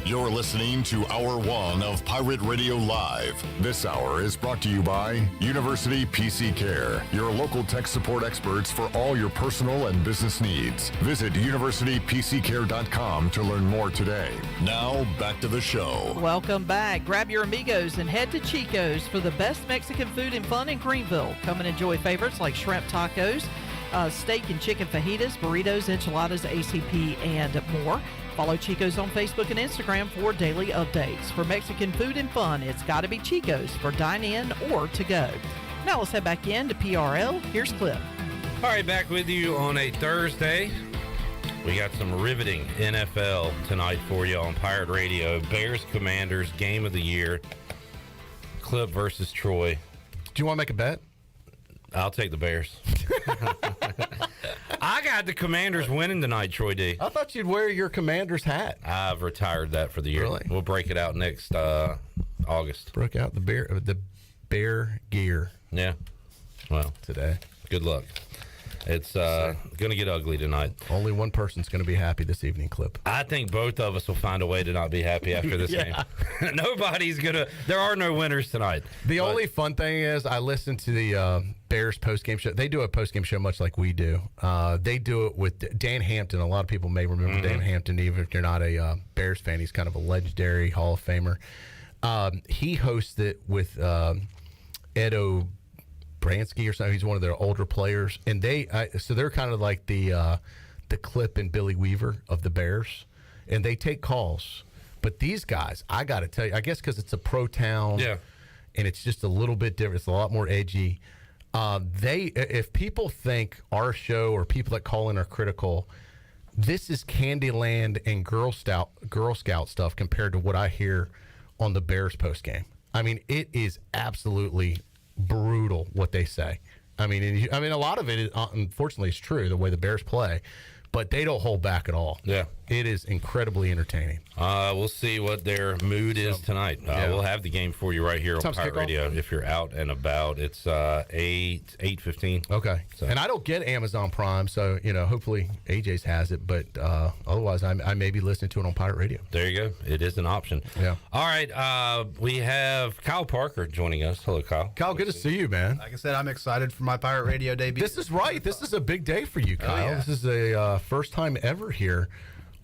You're listening to Hour 1 of Pirate Radio Live. This hour is brought to you by University PC Care, your local tech support experts for all your personal and business needs. Visit universitypccare.com to learn more today. Now, back to the show. Welcome back. Grab your amigos and head to Chico's for the best Mexican food and fun in Greenville. Come and enjoy favorites like shrimp tacos, steak and chicken fajitas, burritos, enchiladas, ACP, and more. Follow Chico's on Facebook and Instagram for daily updates. For Mexican food and fun, it's got to be Chico's for dine-in or to go. Now let's head back in to PRL. Here's Clip. All right, back with you on a Thursday. We got some riveting NFL tonight for you on Pirate Radio. Bears Commanders game of the year. Clip versus Troy. Do you want to make a bet? I'll take the Bears. I got the Commanders winning tonight, Troy D. I thought you'd wear your Commanders hat. I've retired that for the year. Really? We'll break it out next August. Broke out the bear gear. Yeah. Well, today. Good luck. It's going to get ugly tonight. Only one person's going to be happy this evening, Clip. I think both of us will find a way to not be happy after this game. Nobody's going to. There are no winners tonight. The only fun thing is I listened to the Bears postgame show. They do a postgame show much like we do. They do it with Dan Hampton. A lot of people may remember Dan Hampton, even if you're not a Bears fan. He's kind of a legendary Hall of Famer. He hosts it with Edo Bransky or something. He's one of their older players, and so they're kind of like the Clip and Billy Weaver of the Bears, and they take calls. But these guys, I got to tell you, I guess because it's a pro town, and it's just a little bit different. It's a lot more edgy. If people think our show or people that call in are critical, this is Candyland and Girl Scout stuff compared to what I hear on the Bears post game. I mean, it is absolutely brutal what they say. I mean, a lot of it is, unfortunately, is true the way the Bears play, but they don't hold back at all. Yeah, it is incredibly entertaining. We'll see what their mood is tonight. We'll have the game for you right here on Pirate Radio if you're out and about. It's 8:15. Okay, and I don't get Amazon Prime, so hopefully AJ's has it, but otherwise I may be listening to it on Pirate Radio. There you go. It is an option. Yeah. All right, we have Kyle Parker joining us. Hello, Kyle. Kyle, good to see you, man. Like I said, I'm excited for my Pirate Radio debut. This is right. This is a big day for you, Kyle. Oh, yeah. This is a first time ever here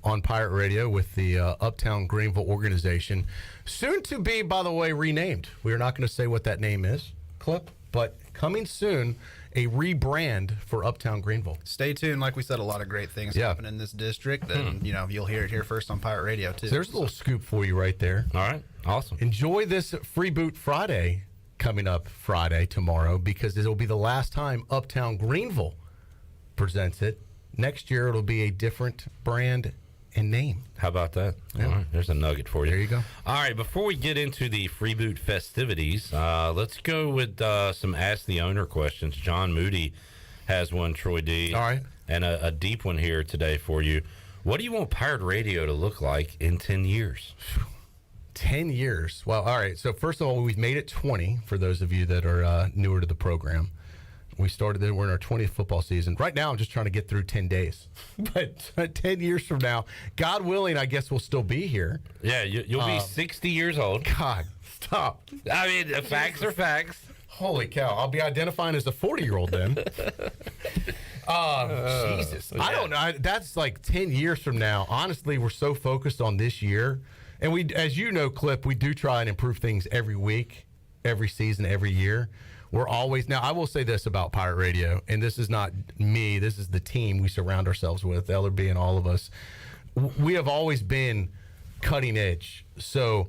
on Pirate Radio with the Uptown Greenville organization. Soon to be, by the way, renamed. We are not going to say what that name is, Clip, but coming soon, a rebrand for Uptown Greenville. Stay tuned. Like we said, a lot of great things happen in this district, and you'll hear it here first on Pirate Radio too. So there's a little scoop for you right there. All right, awesome. Enjoy this Free Boot Friday coming up Friday tomorrow, because it will be the last time Uptown Greenville presents it. Next year it'll be a different brand and name. How about that? Yeah. All right, there's a nugget for you. There you go. All right, before we get into the Freeboot festivities, let's go with some Ask the Owner questions. John Moody has one, Troy D. All right. And a deep one here today for you. What do you want Pirate Radio to look like in 10 years? 10 years. Well, all right. So first of all, we've made it 20 for those of you that are newer to the program. We started we're in our 20th football season. Right now, I'm just trying to get through 10 days. But 10 years from now, God willing, I guess we'll still be here. Yeah, you'll be 60 years old. God, stop. I mean, facts are facts. Holy cow. I'll be identifying as a 40-year-old then. Jesus. I don't know. That's like 10 years from now. Honestly, we're so focused on this year. And we, as you know, Clip, we do try and improve things every week, every season, every year. We're always, now I will say this about Pirate Radio, and this is not me, this is the team we surround ourselves with, Ellerby and all of us. We have always been cutting edge. So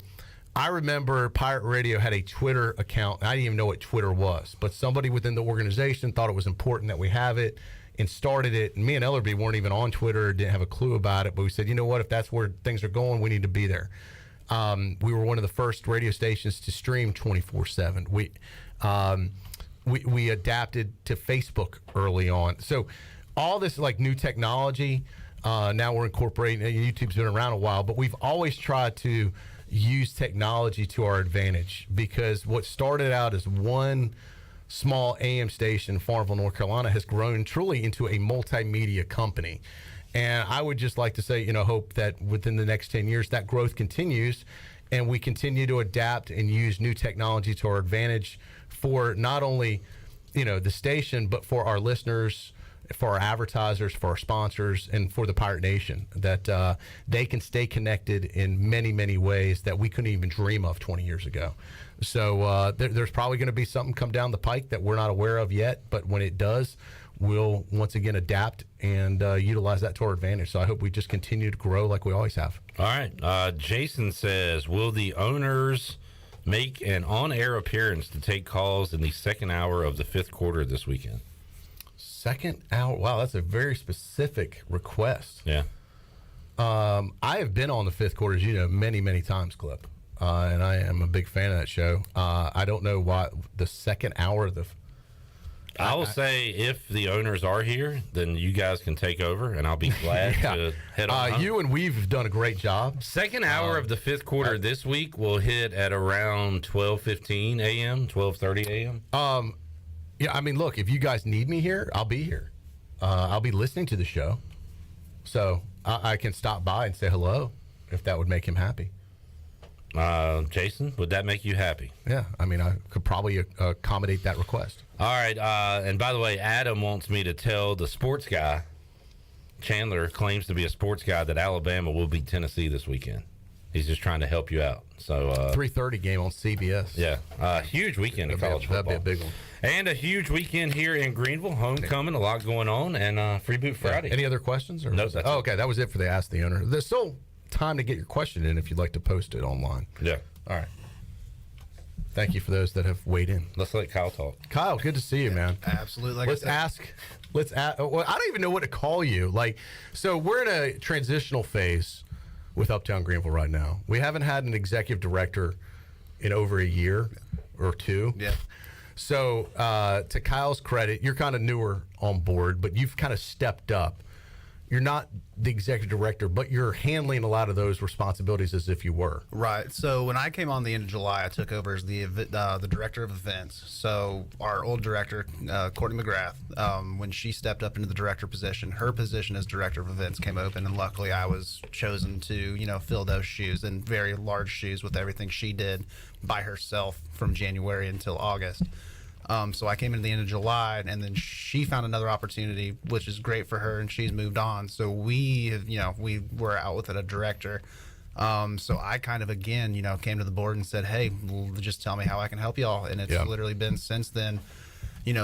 I remember Pirate Radio had a Twitter account. I didn't even know what Twitter was, but somebody within the organization thought it was important that we have it and started it. And me and Ellerby weren't even on Twitter, didn't have a clue about it, but we said, you know what, if that's where things are going, we need to be there. We were one of the first radio stations to stream 24/7. We adapted to Facebook early on. So all this like new technology, now we're incorporating, YouTube's been around a while, but we've always tried to use technology to our advantage, because what started out as one small AM station in Farmville, North Carolina, has grown truly into a multimedia company. And I would just like to say, hope that within the next 10 years, that growth continues and we continue to adapt and use new technology to our advantage for not only, the station, but for our listeners, for our advertisers, for our sponsors, and for the Pirate Nation, that they can stay connected in many, many ways that we couldn't even dream of 20 years ago. So there's probably going to be something come down the pike that we're not aware of yet, but when it does, we'll once again adapt and utilize that to our advantage. So I hope we just continue to grow like we always have. All right. Jason says, will the owners make an on-air appearance to take calls in the second hour of the fifth quarter this weekend? Second hour? Wow, that's a very specific request. Yeah. I have been on the fifth quarters, many, many times, Clip. And I am a big fan of that show. I don't know why the second hour of the... I will say if the owners are here, then you guys can take over, and I'll be glad to head on. You and we've done a great job. Second hour of the fifth quarter this week will hit at around 12:15 a.m., 12:30 a.m. Yeah, I mean, look, if you guys need me here, I'll be here. I'll be listening to the show. So I can stop by and say hello if that would make him happy. Jason, would that make you happy? Yeah, I mean, I could probably accommodate that request. All right, and by the way, Adam wants me to tell the sports guy, Chandler claims to be a sports guy, that Alabama will beat Tennessee this weekend. He's just trying to help you out. So 3:30 game on CBS. Yeah, huge weekend of college football. That'd be a big one. And a huge weekend here in Greenville, homecoming, a lot going on, and Freeboot Friday. Any other questions? No, that's okay. That was it for the Ask the Owner. There's still time to get your question in if you'd like to post it online. Yeah. All right. Thank you for those that have weighed in. Let's let Kyle talk. Kyle, good to see you, man. Absolutely. Let's ask. Well, I don't even know what to call you. So we're in a transitional phase with Uptown Greenville right now. We haven't had an executive director in over a year or two. Yeah. So to Kyle's credit, you're kind of newer on board, but you've kind of stepped up. You're not the executive director, but you're handling a lot of those responsibilities as if you were. Right. So when I came on the end of July, I took over as the director of events. So our old director, Courtney McGrath, when she stepped up into the director position, her position as director of events came open, and luckily I was chosen to, fill those shoes, and very large shoes with everything she did by herself from January until August. So I came in at the end of July, and then she found another opportunity, which is great for her, and she's moved on. So we were out with a director. So I kind of, again, came to the board and said, hey, just tell me how I can help y'all. And it's literally been since then,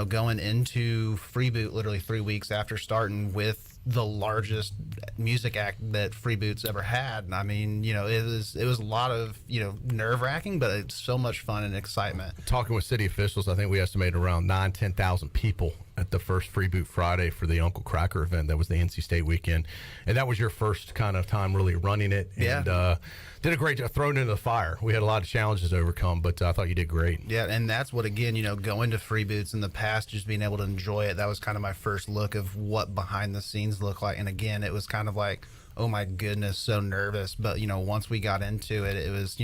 going into Freeboot literally 3 weeks after starting with the largest music act that Freeboot's ever had. I mean, it was a lot of, nerve-wracking, but it's so much fun and excitement. Talking with city officials, I think we estimated around 9,000-10,000 people at the first Free Boot Friday for the Uncle Cracker event. That was the NC State weekend. And that was your first kind of time really running it. And did a great job, thrown into the fire. We had a lot of challenges to overcome, but I thought you did great. Yeah, and that's what, again, going to Free Boots in the past, just being able to enjoy it, that was kind of my first look of what behind the scenes look like. And again, it was kind of like, oh my goodness, so nervous. But, once we got into it, it was,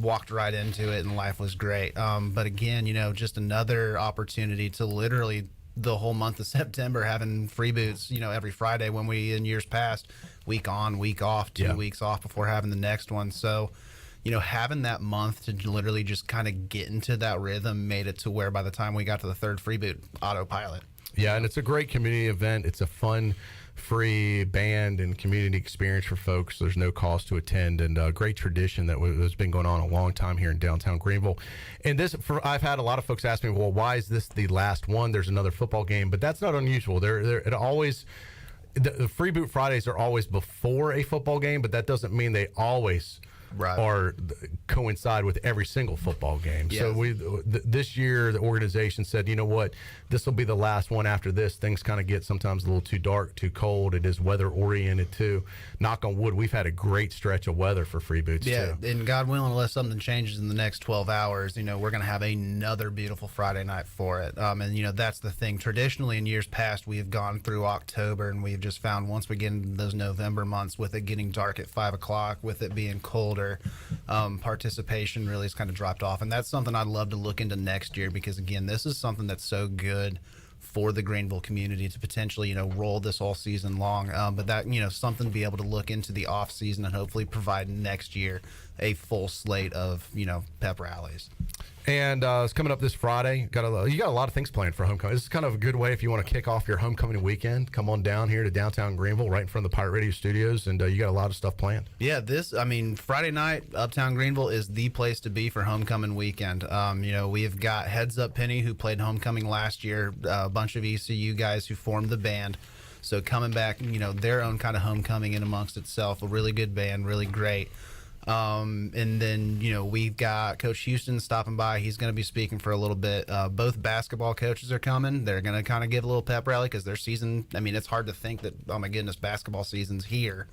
walked right into it and life was great. But again, just another opportunity to literally the whole month of September having Free Boots, every Friday, when we in years past, week on, week off, 2 weeks off before having the next one. So, having that month to literally just kind of get into that rhythm made it to where by the time we got to the third Free Boot, autopilot. Yeah, and it's a great community event. It's a fun, free band and community experience for folks. There's no cost to attend, and a great tradition that has been going on a long time here in downtown Greenville. And I've had a lot of folks ask me, well, why is this the last one? There's another football game, but that's not unusual. The Free Boot Fridays are always before a football game, but that doesn't mean they always coincide with every single football game. Yes. So this year the organization said, you know what, this will be the last one. After this, things kind of get sometimes a little too dark, too cold. It is weather oriented too. Knock on wood, we've had a great stretch of weather for Free Boots too. And God willing, unless something changes in the next 12 hours, we're going to have another beautiful Friday night for it. And that's the thing. Traditionally in years past, we have gone through October, and we've just found once we get into those November months, with it getting dark at 5 o'clock, with it being colder, participation really has kind of dropped off. And that's something I'd love to look into next year, because again, this is something that's so good for the Greenville community to potentially, roll this all season long. But that, something to be able to look into the off season and hopefully provide next year a full slate of, pep rallies. And it's coming up this Friday. You got a lot of things planned for homecoming. This is kind of a good way if you want to kick off your homecoming weekend. Come on down here to downtown Greenville, right in front of the Pirate Radio Studios, and you got a lot of stuff planned. Yeah, Friday night, Uptown Greenville is the place to be for homecoming weekend. We've got Heads Up Penny, who played homecoming last year, a bunch of ECU guys who formed the band. So coming back, their own kind of homecoming in amongst itself, a really good band, really great. And then, we've got Coach Houston stopping by. He's going to be speaking for a little bit. Both basketball coaches are coming. They're going to kind of give a little pep rally because their season, it's hard to think that, oh my goodness, basketball season's here.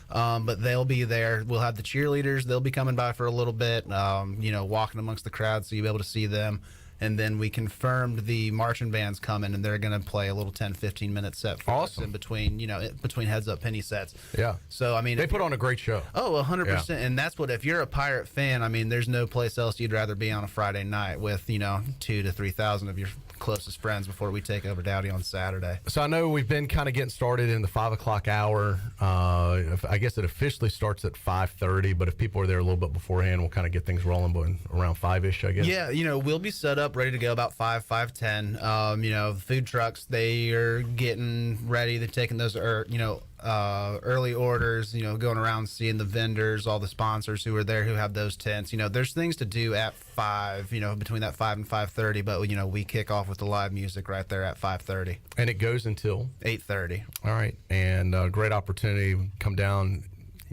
But they'll be there. We'll have the cheerleaders. They'll be coming by for a little bit, walking amongst the crowd, so you'll be able to see them. And then we confirmed the marching band's coming, and they're going to play a little 10, 15-minute set for us in between, between Heads Up Penny sets. Yeah. So, they put on a great show. Oh, 100%. Yeah. And that's what, if you're a Pirate fan, there's no place else you'd rather be on a Friday night with, 2,000 to 3,000 of your closest friends before we take over Dowdy on Saturday. So I know we've been kind of getting started in the 5 o'clock hour. I guess it officially starts at 5:30, but if people are there a little bit beforehand, we'll kind of get things rolling around 5-ish, I guess. Yeah, we'll be set up, ready to go about 5:10. The food trucks, they are getting ready. They're taking those, early orders, going around seeing the vendors, all the sponsors who are there who have those tents. There's things to do at 5, between that 5 and 5:30, but, we kick off with the live music right there at 5:30. And it goes until? 8:30. All right. And great opportunity. Come down,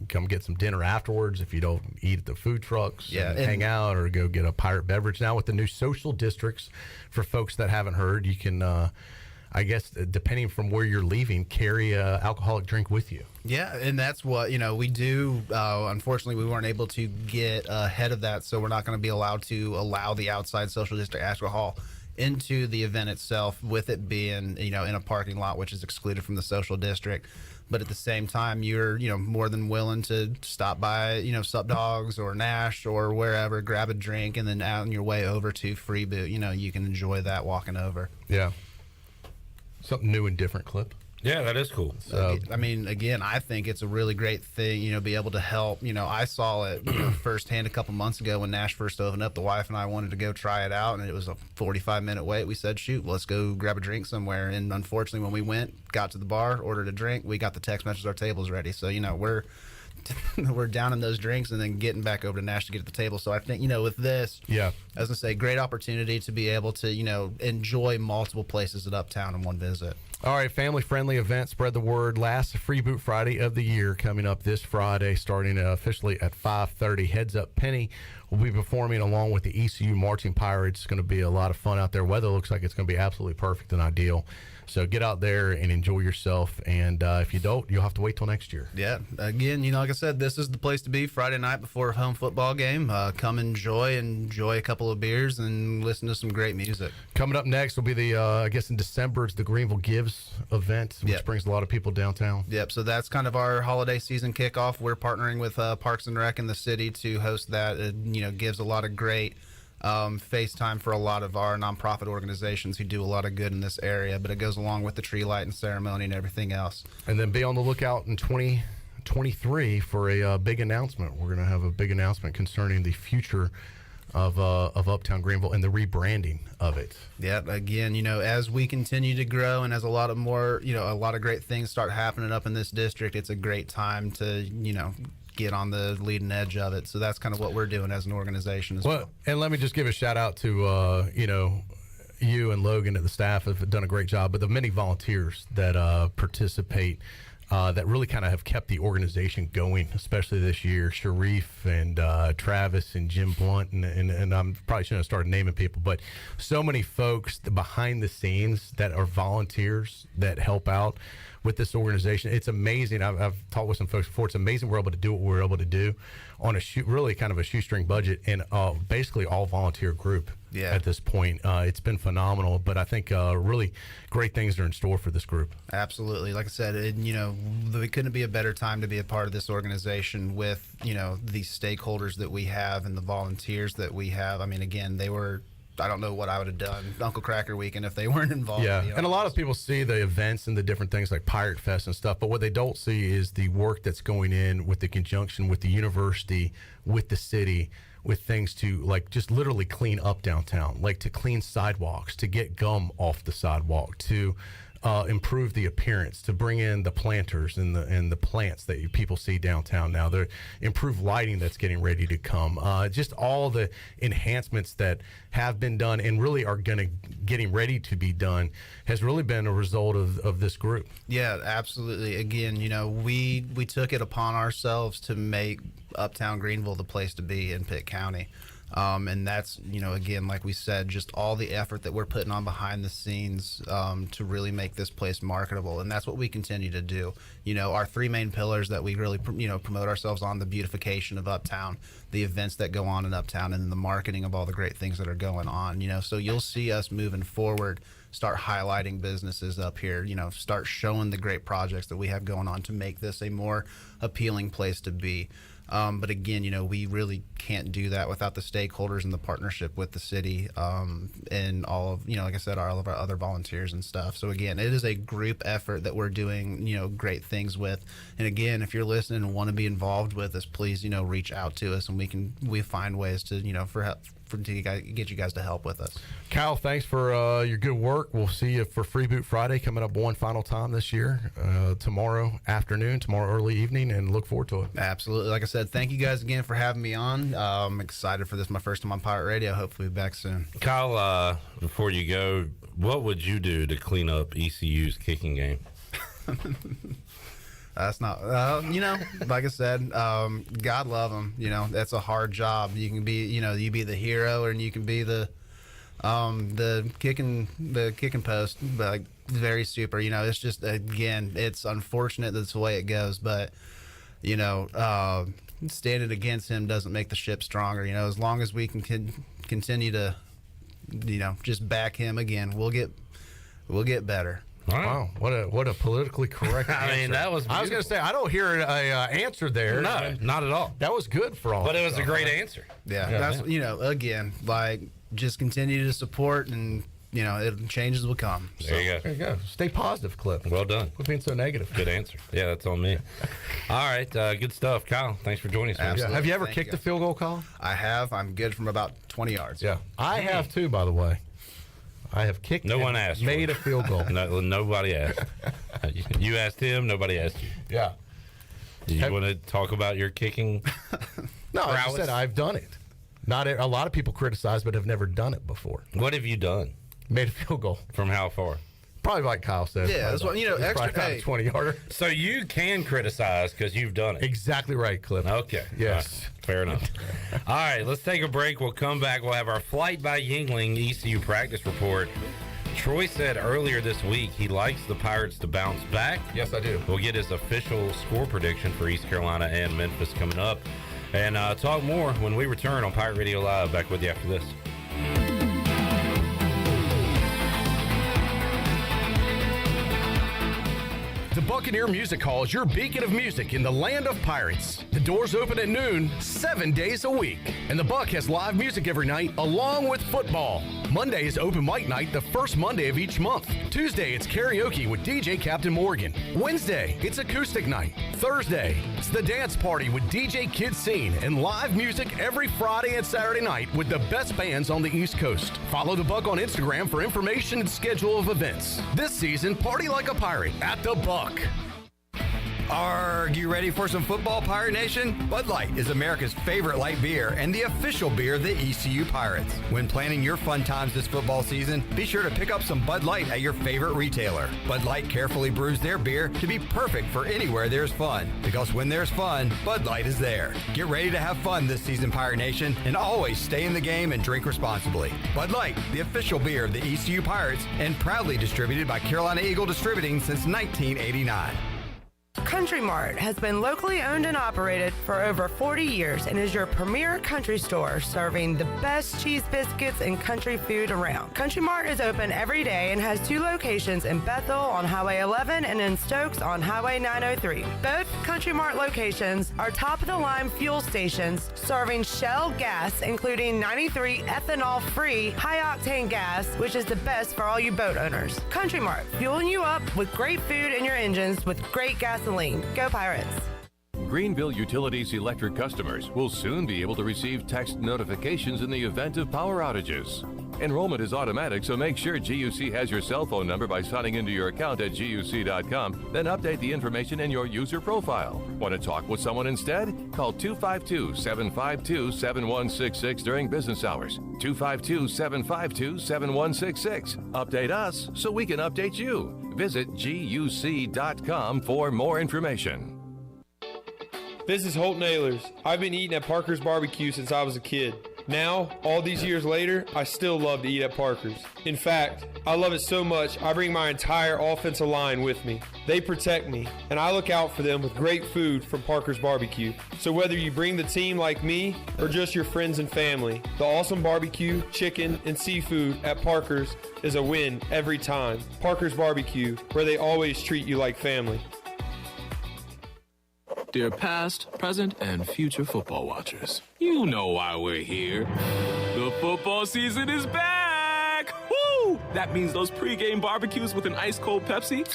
come get some dinner afterwards if you don't eat at the food trucks. Yeah, and hang out or go get a pirate beverage. Now with the new social districts, for folks that haven't heard, you can, I guess, depending from where you're leaving, carry a alcoholic drink with you. Yeah, and that's what, we do. Unfortunately, we weren't able to get ahead of that, so we're not going to be allowed to allow the outside social district alcohol into the event itself, with it being, in a parking lot, which is excluded from the social district. But at the same time, you're, more than willing to stop by, Sup Dogs or Nash or wherever, grab a drink, and then out on your way over to Free Boot, you can enjoy that walking over. Yeah. Something new and different, Clip. Yeah, that is cool. So, again, I think it's a really great thing, be able to help. I saw it firsthand a couple months ago when Nash first opened up. The wife and I wanted to go try it out, and it was a 45-minute wait. We said, shoot, let's go grab a drink somewhere. And unfortunately, when we went, got to the bar, ordered a drink, we got the text message, our table's ready. So, we're down in those drinks and then getting back over to Nash to get at the table. So I think, with this, I was going to say, great opportunity to be able to, enjoy multiple places at Uptown in one visit. All right, family-friendly event. Spread the word. Last Free Boot Friday of the year coming up this Friday, starting officially at 5:30. Heads Up Penny will be performing along with the ECU Marching Pirates. It's going to be a lot of fun out there. Weather looks like it's going to be absolutely perfect and ideal. So get out there and enjoy yourself. And if you don't, you'll have to wait till next year. Yeah. Again, like I said, this is the place to be Friday night before a home football game. Come enjoy a couple of beers and listen to some great music. Coming up next will be the, I guess in December, it's the Greenville Gives event, which brings a lot of people downtown. Yep. So that's kind of our holiday season kickoff. We're partnering with Parks and Rec in the city to host that. It gives a lot of great FaceTime for a lot of our nonprofit organizations who do a lot of good in this area, but it goes along with the tree lighting ceremony and everything else. And then be on the lookout in 2023 for a big announcement. We're going to have a big announcement concerning the future of Uptown Greenville and the rebranding of it. Yeah, again, as we continue to grow and as a lot of great things start happening up in this district, it's a great time to, get on the leading edge of it. So that's kind of what we're doing as an organization as well. And let me just give a shout out to you and Logan and the staff have done a great job, but the many volunteers that participate that really kind of have kept the organization going, especially this year. Sharif and Travis and Jim Blunt, and I'm probably shouldn't have started naming people, but so many folks behind the scenes that are volunteers that help out with this organization. It's amazing. I've talked with some folks before. It's amazing we're able to do what we're able to do on really kind of a shoestring budget and basically all volunteer group at this point. It's been phenomenal, but I think really great things are in store for this group. Absolutely. Like I said, there couldn't be a better time to be a part of this organization with, the stakeholders that we have and the volunteers that we have. I mean, again, I don't know what I would have done Uncle Cracker Weekend if they weren't involved. Yeah, and a lot of people see the events and the different things like Pirate Fest and stuff, but what they don't see is the work that's going in with the conjunction with the university, with the city, with things to like just literally clean up downtown, like to clean sidewalks, to get gum off the sidewalk, to improve the appearance, to bring in the planters and the plants that people see downtown now. The improved lighting that's getting ready to come. Just all the enhancements that have been done and really are getting ready to be done has really been a result of this group. Yeah, absolutely. Again, we took it upon ourselves to make Uptown Greenville the place to be in Pitt County. And that's, again, like we said, just all the effort that we're putting on behind the scenes to really make this place marketable. And that's what we continue to do. Our three main pillars that we really, promote ourselves on: the beautification of Uptown, the events that go on in Uptown, and the marketing of all the great things that are going on. So you'll see us moving forward, start highlighting businesses up here, start showing the great projects that we have going on to make this a more appealing place to be. But again, we really can't do that without the stakeholders and the partnership with the city and all of, like I said, all of our other volunteers and stuff. So again, it is a group effort that we're doing, great things with. And again, if you're listening and want to be involved with us, please, reach out to us and we find ways to, to get you guys to help with us. Kyle, thanks for your good work. We'll see you for Free Boot Friday coming up one final time this year, tomorrow afternoon, tomorrow early evening, and look forward to it. Absolutely. Like I said, thank you guys again for having me on. I'm excited for this, my first time on Pirate Radio. Hopefully be back soon. Kyle, before you go, what would you do to clean up ECU's kicking game? That's not, like I said, God love them. That's a hard job. You can be, you be the hero, and you can be the kicking post, but like very super. It's just, again, it's unfortunate that's the way it goes, but standing against him doesn't make the ship stronger. As long as we can continue to, just back him again, we'll get better. Wow, what a politically correct answer. I mean, that was beautiful. I was going to say, I don't hear an answer there. No, not at all. That was good for all. But it was a great answer. Yeah, that's, again, like, just continue to support, and, changes will come. So. There you go. There you go. Stay positive, Cliff. Well done. Quit being so negative. Good answer. Yeah, that's on me. All right, good stuff. Kyle, thanks for joining us. Absolutely. Have you ever kicked a field goal, Kyle? I have. I'm good from about 20 yards. Yeah. I have, too, by the way. I have kicked. No one asked. Made a field goal. No, nobody asked. You asked him. Nobody asked you. Yeah. Do you want to talk about your kicking? No, I just said I've done it. Not a lot of people criticize, but have never done it before. What have you done? Made a field goal. From how far? Probably like Kyle said. Yeah, that's what It's extra. probably not a 20-yarder. So you can criticize because you've done it. Exactly right, Cliff. Okay. Yes. All right. Fair enough. All right, let's take a break. We'll come back. We'll have our Flight by Yingling ECU practice report. Troy said earlier this week he likes the Pirates to bounce back. Yes, I do. We'll get his official score prediction for East Carolina and Memphis coming up. And talk more when we return on Pirate Radio Live. Back with you after this. The Buccaneer Music Hall is your beacon of music in the land of pirates. The doors open at noon, 7 days a week. And the Buck has live music every night, along with football. Monday is open mic night, the first Monday of each month. Tuesday, it's karaoke with DJ Captain Morgan. Wednesday, it's acoustic night. Thursday, it's the dance party with DJ Kid Scene and live music every Friday and Saturday night with the best bands on the East Coast. Follow the Buck on Instagram for information and schedule of events. This season, party like a pirate at the Buck. Are you ready for some football, Pirate Nation? Bud Light is America's favorite light beer and the official beer of the ECU Pirates. When planning your fun times this football season, be sure to pick up some Bud Light at your favorite retailer. Bud Light carefully brews their beer to be perfect for anywhere there's fun. Because when there's fun, Bud Light is there. Get ready to have fun this season, Pirate Nation, and always stay in the game and drink responsibly. Bud Light, the official beer of the ECU Pirates, and proudly distributed by Carolina Eagle Distributing since 1989. Country Mart has been locally owned and operated for over 40 years and is your premier country store serving the best cheese biscuits and country food around. Country Mart is open every day and has 2 locations in Bethel on Highway 11 and in Stokes on Highway 903. Both Country Mart locations are top-of-the-line fuel stations serving Shell gas, including 93 ethanol-free high-octane gas, which is the best for all you boat owners. Country Mart, fueling you up with great food in your engines with great gasoline. Go Pirates! Greenville Utilities electric customers will soon be able to receive text notifications in the event of power outages. Enrollment is automatic, so make sure GUC has your cell phone number by signing into your account at GUC.com, then update the information in your user profile. Want to talk with someone instead? Call 252-752-7166 during business hours. 252-752-7166. Update us so we can update you. Visit GUC.com for more information. This is Holt Nailers. I've been eating at Parker's Barbecue since I was a kid. Now, all these years later, I still love to eat at Parker's. In fact, I love it so much, I bring my entire offensive line with me. They protect me, and I look out for them with great food from Parker's Barbecue. So whether you bring the team like me or just your friends and family, the awesome barbecue, chicken, and seafood at Parker's is a win every time. Parker's Barbecue, where they always treat you like family. Dear past, present, and future football watchers, you know why we're here. The football season is back! Woo! That means those pregame barbecues with an ice-cold Pepsi?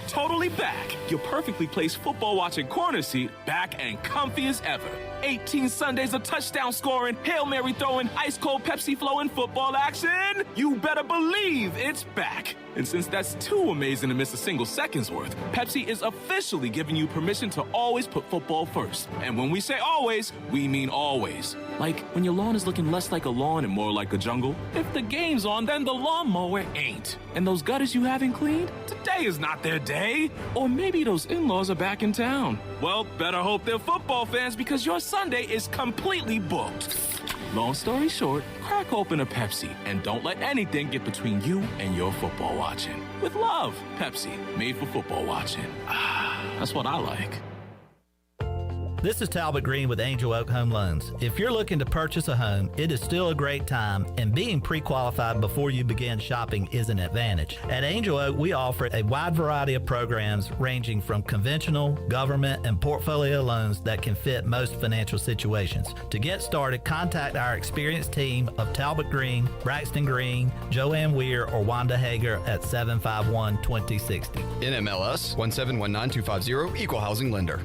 Totally back. Your perfectly placed football watching corner seat back and comfy as ever. 18 Sundays of touchdown scoring, Hail Mary throwing, ice-cold Pepsi flowing football action. You better believe it's back. And since that's too amazing to miss a single second's worth, Pepsi is officially giving you permission to always put football first. And when we say always, we mean always. Like when your lawn is looking less like a lawn and more like a jungle. If the game's on, then the lawnmower ain't. And those gutters you haven't cleaned, today is not their day. Or maybe those in-laws are back in town. Well, better hope they're football fans because your Sunday is completely booked. Long story short, crack open a Pepsi and don't let anything get between you and your football watching. With love, Pepsi, made for football watching. That's what I like. This is Talbot Green with Angel Oak Home Loans. If you're looking to purchase a home, it is still a great time, and being pre-qualified before you begin shopping is an advantage. At Angel Oak, we offer a wide variety of programs ranging from conventional, government, and portfolio loans that can fit most financial situations. To get started, contact our experienced team of Talbot Green, Braxton Green, Joanne Weir, or Wanda Hager at 751-2060. NMLS 1719250, Equal Housing Lender.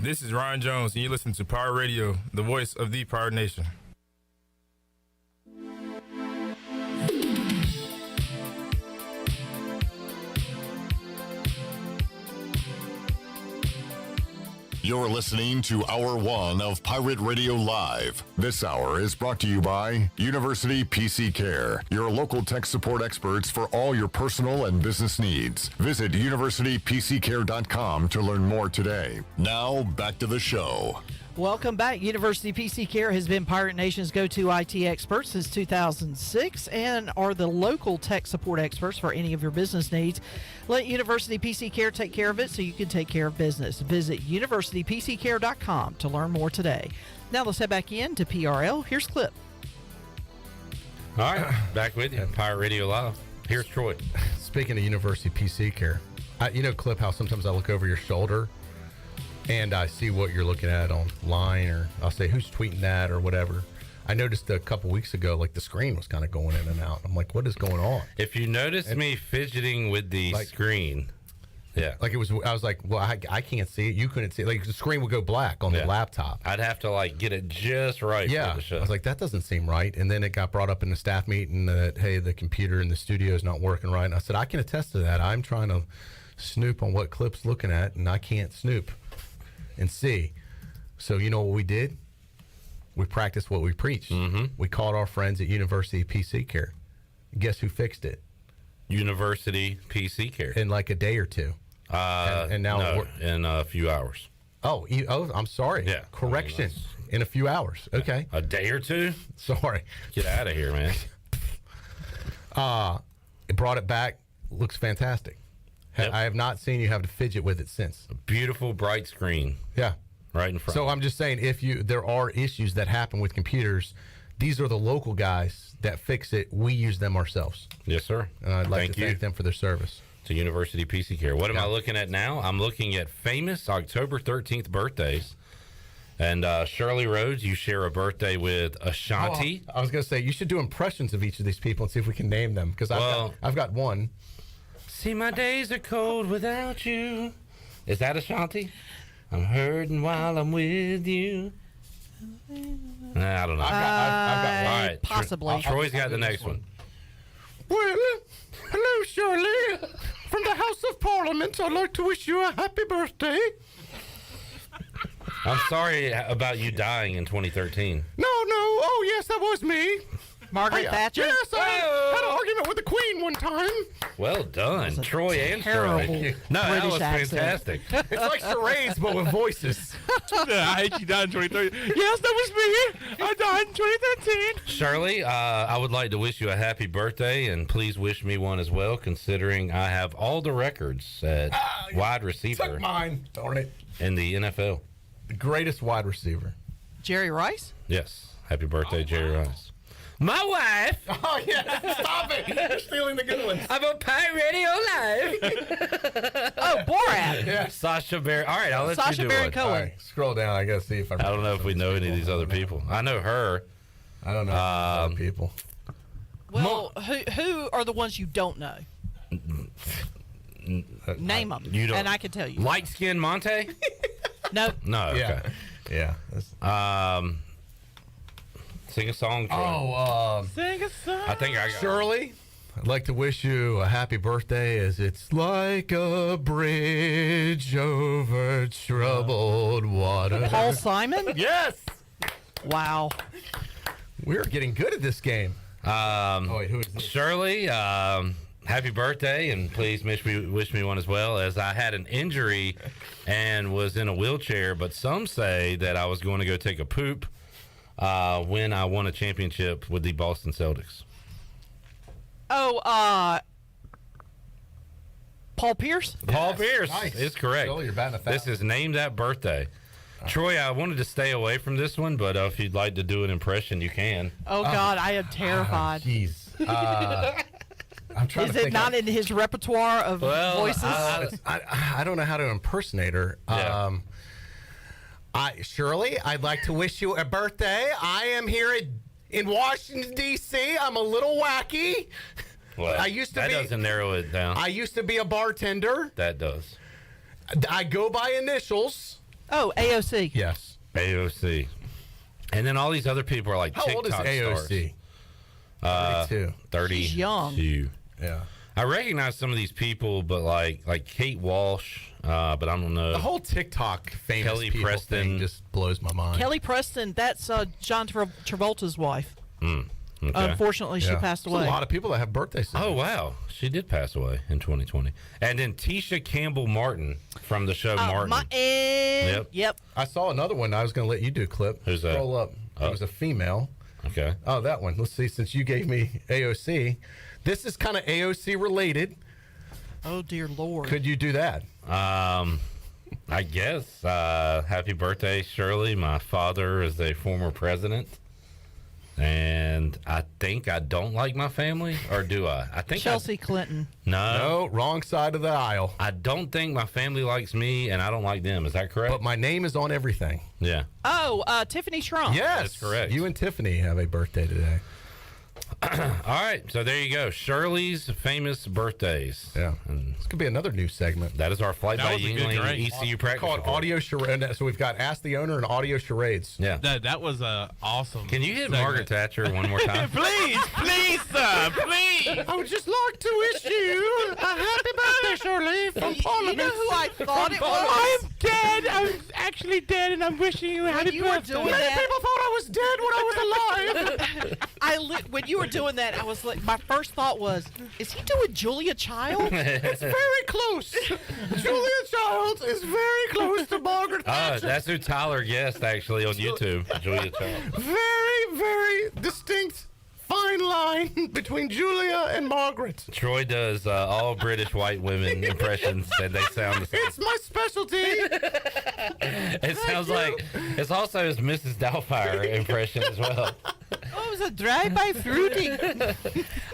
This is Ryan Jones, and you listen to Pirate Radio, the voice of the Pirate Nation. You're listening to Hour 1 of Pirate Radio Live. This hour is brought to you by University PC Care, your local tech support experts for all your personal and business needs. Visit universitypccare.com to learn more today. Now, back to the show. Welcome back. University PC Care has been Pirate Nation's go-to IT expert since 2006 and are the local tech support experts for any of your business needs. Let University PC Care take care of it so you can take care of business. Visit universitypccare.com to learn more today. Now let's head back in to PRL. Here's Clip. All right, back with you. Pirate Radio Live. Here's Troy. Speaking of University PC Care, Clip, how sometimes I look over your shoulder and I see what you're looking at online, or I'll say, who's tweeting that or whatever. I noticed a couple weeks ago, like the screen was kind of going in and out. I'm like, what is going on? If you notice me fidgeting with the screen, yeah. Like I was like, well, I can't see it. You couldn't see it. Like the screen would go black on the laptop. I'd have to get it just right for the show. I was like, that doesn't seem right. And then it got brought up in the staff meeting that, hey, the computer in the studio is not working right. And I said, I can attest to that. I'm trying to snoop on what Clip's looking at, and I can't snoop and see. So you know what we did? We practiced what we preached. Mm-hmm. We called our friends at University PC Care. Guess who fixed it? University PC Care. In like a day or two. And now in a few hours. Oh, I'm sorry. Yeah. Correction. In a few hours. Okay. A day or two? Sorry. Get out of here, man. It brought it back. Looks fantastic. Yep. I have not seen you have to fidget with it since. A beautiful, bright screen. Yeah. Right in front. So I'm just saying, there are issues that happen with computers, these are the local guys that fix it. We use them ourselves. Yes, sir. And I'd like to thank them for their service. To University PC Care. What am I looking at now? I'm looking at famous October 13th birthdays. And Shirley Rhodes, you share a birthday with Ashanti. I was going to say, you should do impressions of each of these people and see if we can name them. Because I've got one. See, my days are cold without you. Is that Ashanti? I'm hurting while I'm with you. I don't know. I've got all right. Possibly. Troy's got the next one. Well, hello, Shirley. From the House of Parliament, I'd like to wish you a happy birthday. I'm sorry about you dying in 2013. No. Oh, yes, that was me. Margaret Thatcher? Yes, I had an argument with the Queen one time. Well done, Troy and Shirley. No, that was fantastic. It's like charades, but with voices. I hate you died in 2013. Yes, that was me. I died in 2013. Shirley, I would like to wish you a happy birthday, and please wish me one as well, considering I have all the records at wide receiver. Took mine. Darn it. In the NFL. The greatest wide receiver. Jerry Rice? Yes. Happy birthday, Jerry Rice. My wife. Oh, yeah. Stop it. You're stealing the good ones. I'm on Pirate Radio Live. Oh, Borat. Yeah. Sasha Baron. All right, I'll let Sasha you do Baron it. Cohen. Right, scroll down. I got to see if I don't know if we know any of these other people. I know her. I don't know other people. Well, who are the ones you don't know? Name them, and I can tell you. Light Skin Monte? Nope. No. Okay. Yeah. Sing a song, Troy. Sing a song. I think I got Shirley, I'd like to wish you a happy birthday, as it's like a bridge over troubled water. Paul Simon? Yes. Wow. We're getting good at this game. Wait, who is this? Shirley, happy birthday, and please wish me one as well, as I had an injury and was in a wheelchair, but some say that I was going to go take a poop when I won a championship with the Boston Celtics. Oh, Paul Pierce? Paul Pierce nice. is correct. Shirley, you're batting 1,000. This is named that birthday. Troy, I wanted to stay away from this one, but if you'd like to do an impression, you can. Oh, God, I am terrified. Jeez. I'm trying Is to it think not in his repertoire of voices? I don't know how to impersonate her. Yeah. Shirley, I'd like to wish you a birthday. I am here in Washington, D.C. I'm a little wacky. Well, that doesn't narrow it down. I used to be a bartender. That does. I go by initials. Oh, AOC. Yes. AOC. And then all these other people are like How TikTok old is AOC? stars. 32. 32. She's young. Yeah. I recognize some of these people, but like Kate Walsh, but I don't know. The whole TikTok famous Kelly people Preston thing just blows my mind. Kelly Preston, that's John Travolta's wife. Okay. Unfortunately, she passed away. There's a lot of people that have birthdays. Oh, wow. She did pass away in 2020. And then Tisha Campbell Martin from the show Martin. Yep. I saw another one. I was going to let you do, Clip. Who's that? Scroll up. It was a female. Okay. Oh, that one. Let's see. Since you gave me AOC, this is kind of AOC related. Oh, dear Lord. Could you do that? I guess. Happy birthday, Shirley. My father is a former president. And I think I don't like my family, or do I? I think Chelsea Clinton. No, wrong side of the aisle. I don't think my family likes me, and I don't like them. Is that correct? But my name is on everything. Yeah. Oh, Tiffany Trump. Yes, that's correct. You and Tiffany have a birthday today. All right, so there you go. Shirley's famous birthdays. Yeah, this could be another new segment. That is our Flight by Yingling ECU practice called report. audio charade. So we've got Ask the Owner and audio charades. Yeah, that was awesome. Can you hit segment. Margaret Thatcher one more time? please, sir, please. I would just like to wish you a happy birthday, Shirley, from Parliament. You know who I thought it was? I'm dead. I'm actually dead, and I'm wishing you a happy birthday. Doing Many that, people thought I was dead when I was alive. when you were doing that, I was like, my first thought was, is he doing Julia Child? It's very close. Julia Childs is very close to Margaret Thatcher. That's who Tyler guessed, actually, on YouTube. Julia Child. Very, very distinct fine line between Julia and Margaret. Troy does all British white women impressions, and they sound the same. It's my specialty. It sounds like it's also his Mrs. Doubtfire impression as well. Oh, it was a drive-by fruity.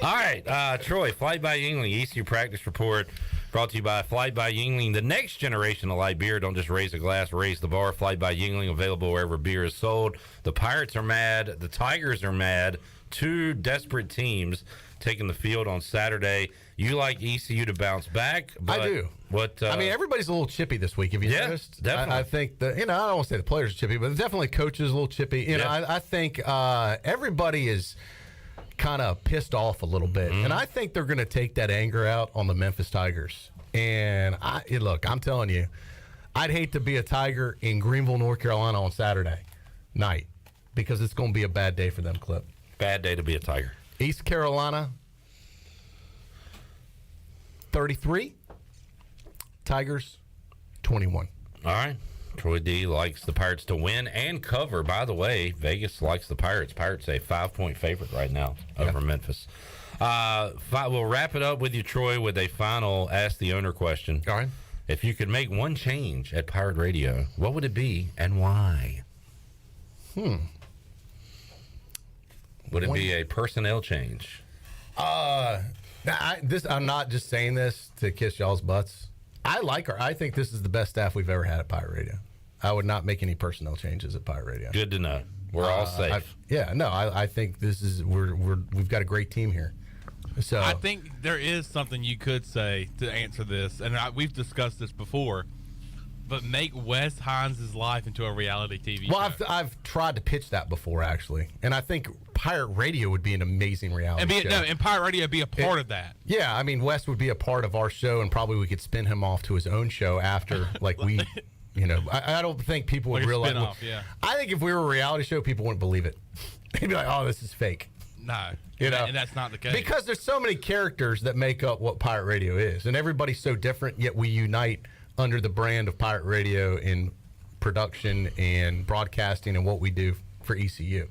All right, Troy, Flight by Yingling, ECU practice report brought to you by Flight by Yingling, the next generation of light beer. Don't just raise a glass, raise the bar. Flight by Yingling, available wherever beer is sold. The Pirates are mad. The Tigers are mad. Two desperate teams taking the field on Saturday. You like ECU to bounce back? But I do. What? I mean, everybody's a little chippy this week. Have you noticed? Definitely. I think that, I don't want to say the players are chippy, but definitely coaches a little chippy. You know, I think everybody is kind of pissed off a little bit, and I think they're going to take that anger out on the Memphis Tigers. And look, I'm telling you, I'd hate to be a Tiger in Greenville, North Carolina on Saturday night because it's going to be a bad day for them, Clip. Bad day to be a Tiger. East Carolina, 33. Tigers, 21. All right. Troy D likes the Pirates to win and cover. By the way, Vegas likes the Pirates. Pirates a 5-point favorite right now over Memphis. We'll wrap it up with you, Troy, with a final Ask the Owner question. All right. If you could make one change at Pirate Radio, what would it be and why? Would it be a personnel change? I'm not just saying this to kiss y'all's butts. I think this is the best staff we've ever had at Pirate Radio. I would not make any personnel changes at Pirate Radio. Good to know. We're all safe. I think this is we've got a great team here. So I think there is something you could say to answer this, and we've discussed this before. But make Wes Hines' life into a reality TV show. Well, I've tried to pitch that before, actually, and I think Pirate Radio would be an amazing reality show. And Pirate Radio would be a part of that. Yeah, I mean, Wes would be a part of our show, and probably we could spin him off to his own show after, like we, I don't think people would realize. Spin-off, yeah. I think if we were a reality show, people wouldn't believe it. They'd be like, "Oh, this is fake." No, and that's not the case. Because there's so many characters that make up what Pirate Radio is, and everybody's so different, yet we unite under the brand of Pirate Radio in production and broadcasting and what we do for ECU.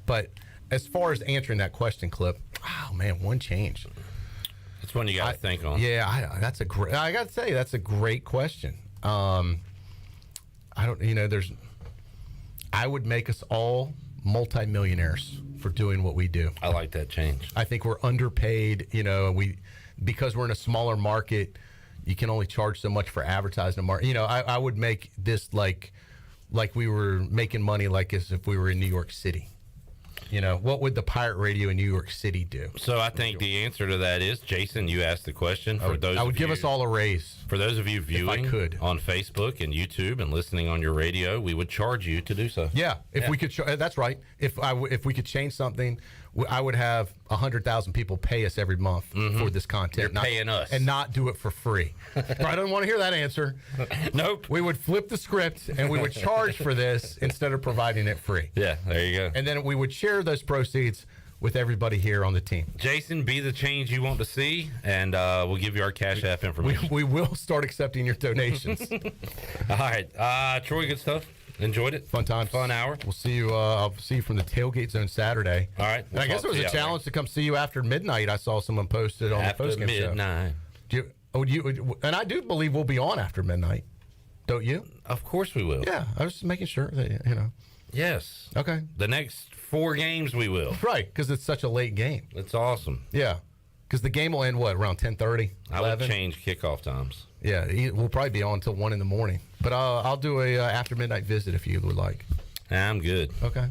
But as far as answering that question, Clip, oh man, one change. That's one you got to think on. Yeah, I got to say that's a great question. I would make us all multimillionaires for doing what we do. I like that change. I think we're underpaid. Because we're in a smaller market, you can only charge so much for advertising. I would make this like we were making money, like as if we were in New York City. What would the Pirate Radio in New York City do? So I think the answer to that is, Jason, you asked the question. I would give us all a raise. For those of you viewing on Facebook and YouTube and listening on your radio, we would charge you to do so. Yeah, if we could. That's right. If we could change something, I would have 100,000 people pay us every month for this content. They're paying us. And not do it for free. I don't want to hear that answer. Nope. We would flip the script and we would charge for this instead of providing it free. Yeah, there you go. And then we would share those proceeds with everybody here on the team. Jason, be the change you want to see, and we'll give you our Cash App information. We will start accepting your donations. All right. Troy, good stuff. Enjoyed it. Fun time. Fun hour. We'll see you. I'll see you from the tailgate zone Saturday. All right. And I guess it was a challenge to come see you after midnight. I saw someone posted on after the postgame midnight. show. And I do believe we'll be on after midnight. Don't you? Of course we will. Yeah. I was just making sure that, Yes. Okay. The next 4 games we will. Right, because it's such a late game. It's awesome. Yeah. Because the game will end, around 10:30? I would change kickoff times. Yeah, we'll probably be on until 1 in the morning. But I'll do a after midnight visit if you would like. I'm good. Okay.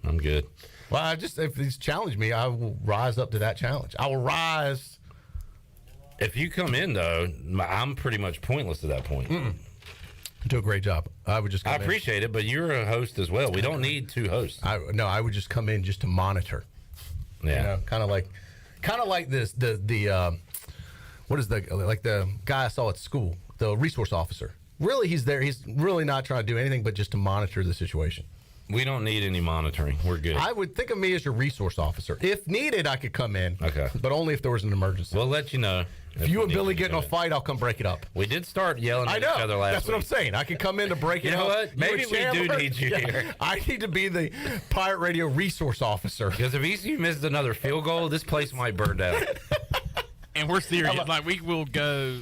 I'm good. Well, if these challenge me, I will rise up to that challenge. I will rise. If you come in, though, I'm pretty much pointless at that point. You do a great job. I would just come I appreciate it, but you're a host as well. We don't need 2 hosts. I would just come in just to monitor. Yeah. Kind of like this, what is the guy I saw at school, the resource officer. Really, he's there. He's really not trying to do anything but just to monitor the situation. We don't need any monitoring. We're good. I would think of me as your resource officer. If needed, I could come in. Okay. But only if there was an emergency. We'll let you know. If you and Billy get in a fight, I'll come break it up. We did start yelling at each other last week. That's what I'm saying. I could come in to break it up. You know what? Maybe we do need you here. I need to be the Pirate Radio resource officer. Because if ECU misses another field goal, this place might burn down. And we're serious. We will go,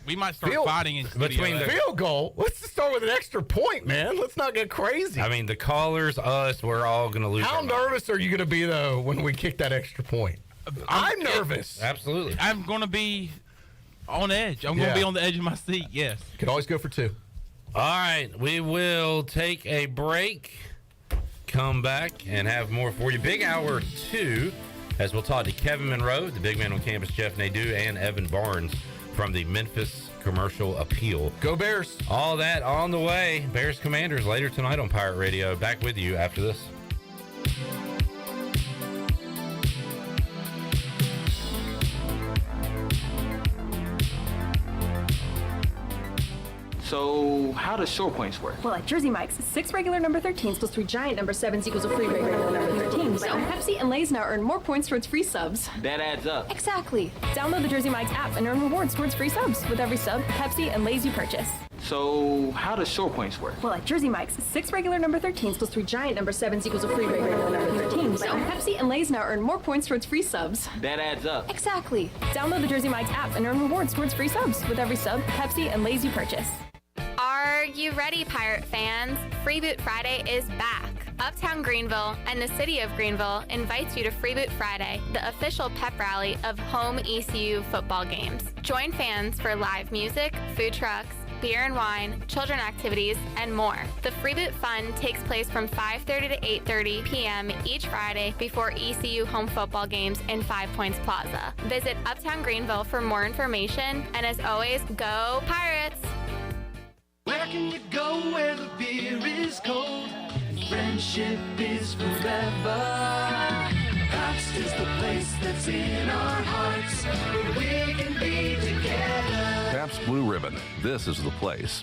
we might start fighting in between the field goal. Let's start with an extra point, man. Let's not get crazy. I mean, the callers, us, we're all going to lose. How nervous are you going to be, though, when we kick that extra point? I'm nervous. Absolutely. I'm going to be on edge. I'm going to be on the edge of my seat, yes. Could always go for 2. All right. We will take a break, come back, and have more for you. Big hour 2, as we'll talk to Kevin Monroe, the big man on campus, Jeff Nadu, and Evan Barnes from the Memphis Commercial Appeal. Go Bears. All that on the way. Bears Commanders later tonight on Pirate Radio. Back with you after this. So how does short points work? Well, at Jersey Mike's, 6 regular number 13s plus 3 giant number 7s equals a free regular number 13. So Pepsi and Lay's now earn more points towards free subs. That adds up. Exactly. Download the Jersey Mike's app and earn rewards towards free subs with every sub, Pepsi, and Lay's you purchase. So how does short points work? Well, at Jersey Mike's, 6 regular number 13s plus 3 giant number 7s equals a free regular number 13. So Pepsi and Lay's now earn more points towards free subs. That adds up. Exactly. Download the Jersey Mike's app and earn rewards towards free subs with every sub, Pepsi, and Lay's you purchase. Are you ready, Pirate fans? Freeboot Friday is back. Uptown Greenville and the City of Greenville invites you to Freeboot Friday, the official pep rally of home ECU football games. Join fans for live music, food trucks, beer and wine, children activities, and more. The Freeboot Fun takes place from 5:30 to 8:30 p.m. each Friday before ECU home football games in 5 Points Plaza. Visit Uptown Greenville for more information, and as always, go Pirates! Where can you go where the beer is cold and friendship is forever? Pabst is the place that's in our hearts where we can be together. Pabst Blue Ribbon. This is the place.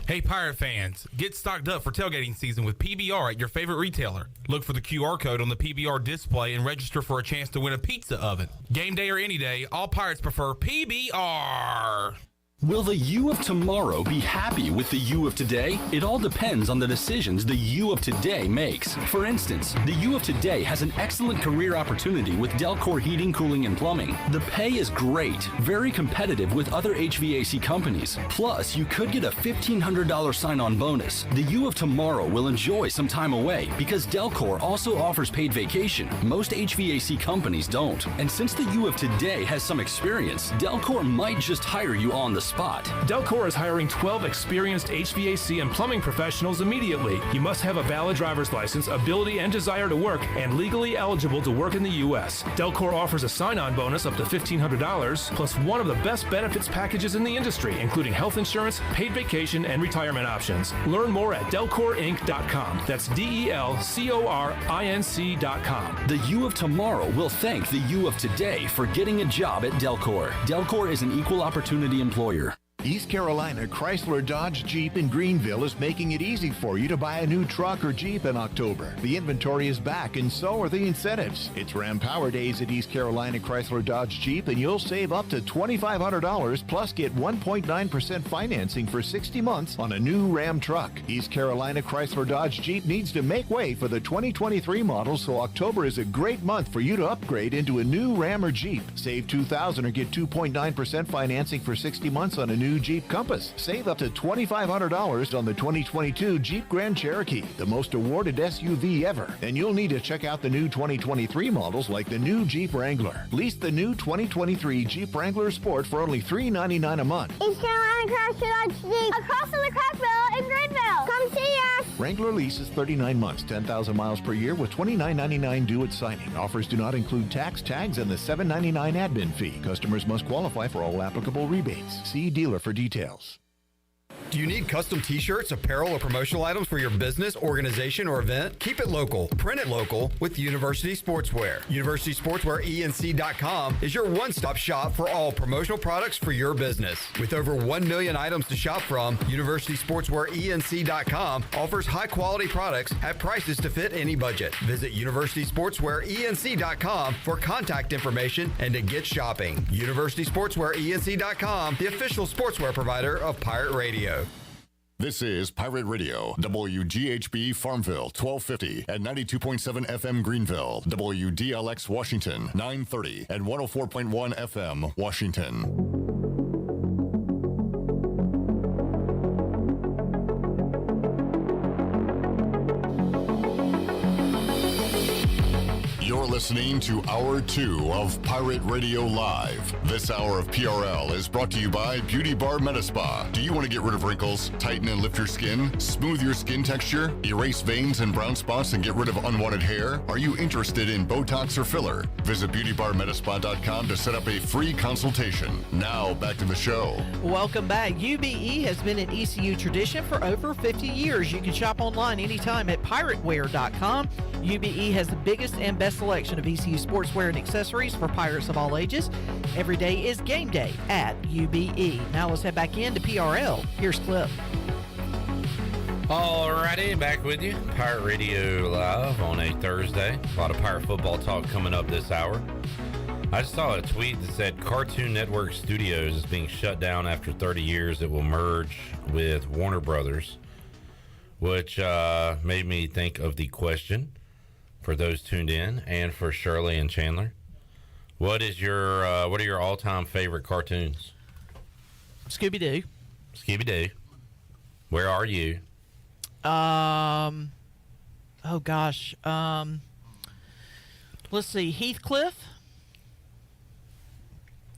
Hey, Pirate fans, get stocked up for tailgating season with PBR at your favorite retailer. Look for the QR code on the PBR display and register for a chance to win a pizza oven. Game day or any day, all Pirates prefer PBR. Will the you of tomorrow be happy with the you of today? It all depends on the decisions the you of today makes. For instance, the you of today has an excellent career opportunity with Delcor Heating, Cooling, and Plumbing. The pay is great, very competitive with other HVAC companies. Plus, you could get a $1,500 sign-on bonus. The you of tomorrow will enjoy some time away because Delcor also offers paid vacation. Most HVAC companies don't. And since the you of today has some experience, Delcor might just hire you on the spot. Delcor is hiring 12 experienced HVAC and plumbing professionals immediately. You must have a valid driver's license, ability and desire to work, and legally eligible to work in the U.S. Delcor offers a sign-on bonus up to $1,500, plus one of the best benefits packages in the industry, including health insurance, paid vacation, and retirement options. Learn more at delcorinc.com. That's DELCORINC.com. The you of tomorrow will thank the you of today for getting a job at Delcor. Delcor is an equal opportunity employer. East Carolina Chrysler Dodge Jeep in Greenville is making it easy for you to buy a new truck or Jeep in October. The inventory is back and so are the incentives. It's Ram Power Days at East Carolina Chrysler Dodge Jeep and you'll save up to $2,500 plus get 1.9% financing for 60 months on a new Ram truck. East Carolina Chrysler Dodge Jeep needs to make way for the 2023 model, so October is a great month for you to upgrade into a new Ram or Jeep. Save $2,000 or get 2.9% financing for 60 months on a new Jeep Compass. Save up to $2,500 on the 2022 Jeep Grand Cherokee, the most awarded SUV ever. And you'll need to check out the new 2023 models like the new Jeep Wrangler. Lease the new 2023 Jeep Wrangler Sport for only $399 a month. East Carolina Chrysler Dodge Jeep across from the Crackville in Greenville. Come see us. Wrangler lease is 39 months, 10,000 miles per year with $29.99 due at signing. Offers do not include tax, tags, and the $7.99 admin fee. Customers must qualify for all applicable rebates. See dealer for details. Do you need custom t-shirts, apparel, or promotional items for your business, organization, or event? Keep it local. Print it local with University Sportswear. UniversitySportswearENC.com is your one-stop shop for all promotional products for your business. With over 1 million items to shop from, UniversitySportswearENC.com offers high-quality products at prices to fit any budget. Visit UniversitySportswearENC.com for contact information and to get shopping. UniversitySportswearENC.com, the official sportswear provider of Pirate Radio. This is Pirate Radio, WGHB Farmville, 1250 and 92.7 FM Greenville, WDLX Washington, 930 and 104.1 FM Washington. You're listening to Hour 2 of Pirate Radio Live. This hour of PRL is brought to you by Beauty Bar Metaspa. Do you want to get rid of wrinkles, tighten and lift your skin, smooth your skin texture, erase veins and brown spots, and get rid of unwanted hair? Are you interested in Botox or filler? Visit beautybarmetaspa.com to set up a free consultation. Now, back to the show. Welcome back. UBE has been an ECU tradition for over 50 years. You can shop online anytime at pirateware.com. UBE has the biggest and best selection of ECU sportswear and accessories for pirates of all ages. Every day is game day at UBE. Now let's head back into PRL. Here's Clip. Alrighty, back with you. Pirate Radio Live on a Thursday. A lot of pirate football talk coming up this hour. I just saw a tweet that said Cartoon Network Studios is being shut down after 30 years. It will merge with Warner Brothers, which made me think of the question for those tuned in, and for Shirley and Chandler. What are your all-time favorite cartoons? Scooby-Doo. Scooby-Doo. Where are you? Oh gosh. Let's see. Heathcliff.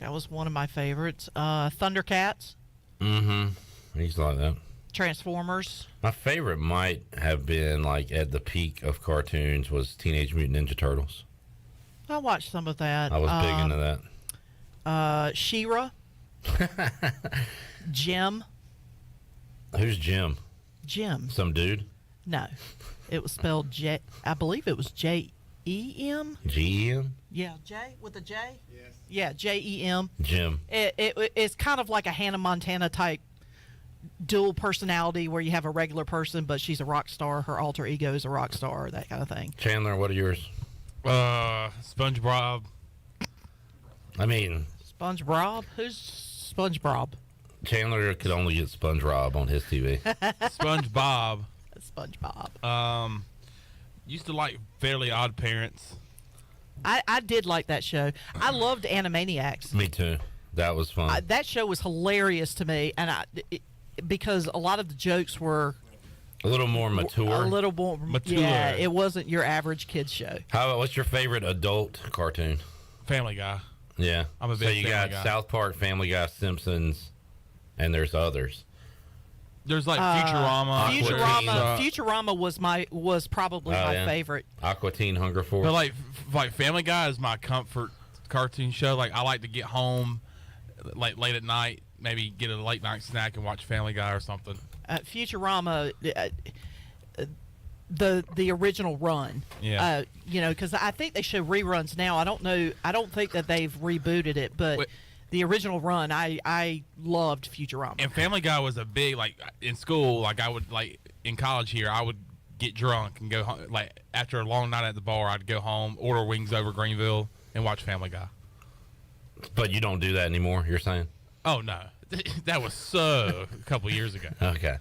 That was one of my favorites. Thundercats. Mm-hmm. He's like that. Transformers. My favorite might have been, like, at the peak of cartoons was Teenage Mutant Ninja Turtles. I watched some of that. I was big into that. She-Ra. Jim. Who's Jim? Jim. Some dude? No. It was spelled J. I believe it was J-E-M. G-E-M? Yeah, J with a J? Yes. Yeah, J-E-M. Jim. It's kind of like a Hannah Montana type dual personality where you have a regular person, but she's a rock star. Her alter ego is a rock star, that kind of thing. Chandler, what are yours? SpongeBob. I mean... SpongeBob? Who's SpongeBob? Chandler could only get SpongeBob on his TV. SpongeBob. SpongeBob. Used to like Fairly Odd Parents. I did like that show. I loved Animaniacs. Me too. That was fun. That show was hilarious to me, and because a lot of the jokes were a little more mature. A little more mature. Yeah, it wasn't your average kids show. How about, what's your favorite adult cartoon? Family Guy. Yeah. I'm a big So you got Guy. South Park, Family Guy, Simpsons. and there's others. There's like Futurama. Futurama was probably my favorite. Aqua Teen Hunger Force. But like Family Guy is my comfort cartoon show. Like I like to get home like late at night, maybe get a late night snack and watch Family Guy or something. Futurama, the original run. Yeah. Because I think they show reruns now. I don't know. I don't think that they've rebooted it, but the original run, I loved Futurama. And Family Guy was a big, like, in school, like, I would, like, in college here, I would get drunk and go home. Like, after a long night at the bar, I'd go home, order wings over Greenville, and watch Family Guy. But you don't do that anymore, you're saying? Oh, no. That was a couple years ago. Okay.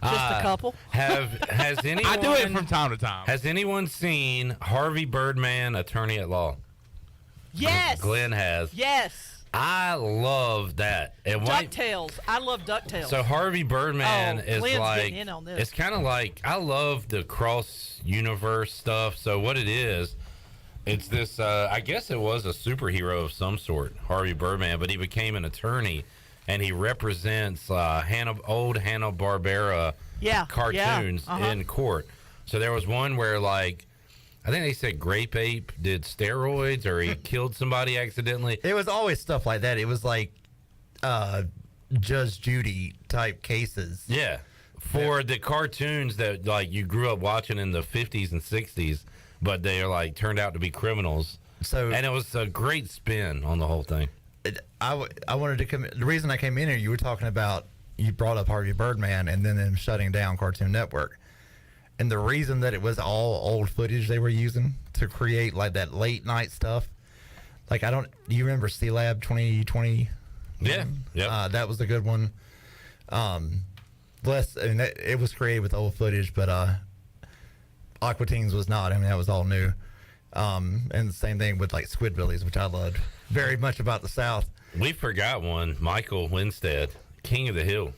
Just a couple? Has anyone... I do it from time to time. Has anyone seen Harvey Birdman, Attorney at Law? Yes! Glenn has. Yes! I love that. DuckTales. I love DuckTales. So Harvey Birdman is Glenn's like, getting in on this. it's kind of like, I love the cross universe stuff. So what it is, it's this, I guess it was a superhero of some sort, Harvey Birdman, but he became an attorney and he represents old Hanna-Barbera cartoons in court. So there was one where like, I think they said Grape Ape did steroids or he killed somebody accidentally. It was always stuff like that. It was like Judge Judy type cases. Yeah. For the cartoons that like you grew up watching in the 50s and 60s, but they are like turned out to be criminals. And it was a great spin on the whole thing. I wanted to come. The reason I came in here, you were talking about, you brought up Harvey Birdman and then them shutting down Cartoon Network. And the reason that it was all old footage they were using to create like that late night stuff, like do you remember C-Lab 2020? Yeah, that was a good one. It was created with old footage, but Aqua Teens was not. I mean, that was all new. And the same thing with like Squidbillies, which I loved very much about the South. We forgot one, Michael Winstead, King of the Hill.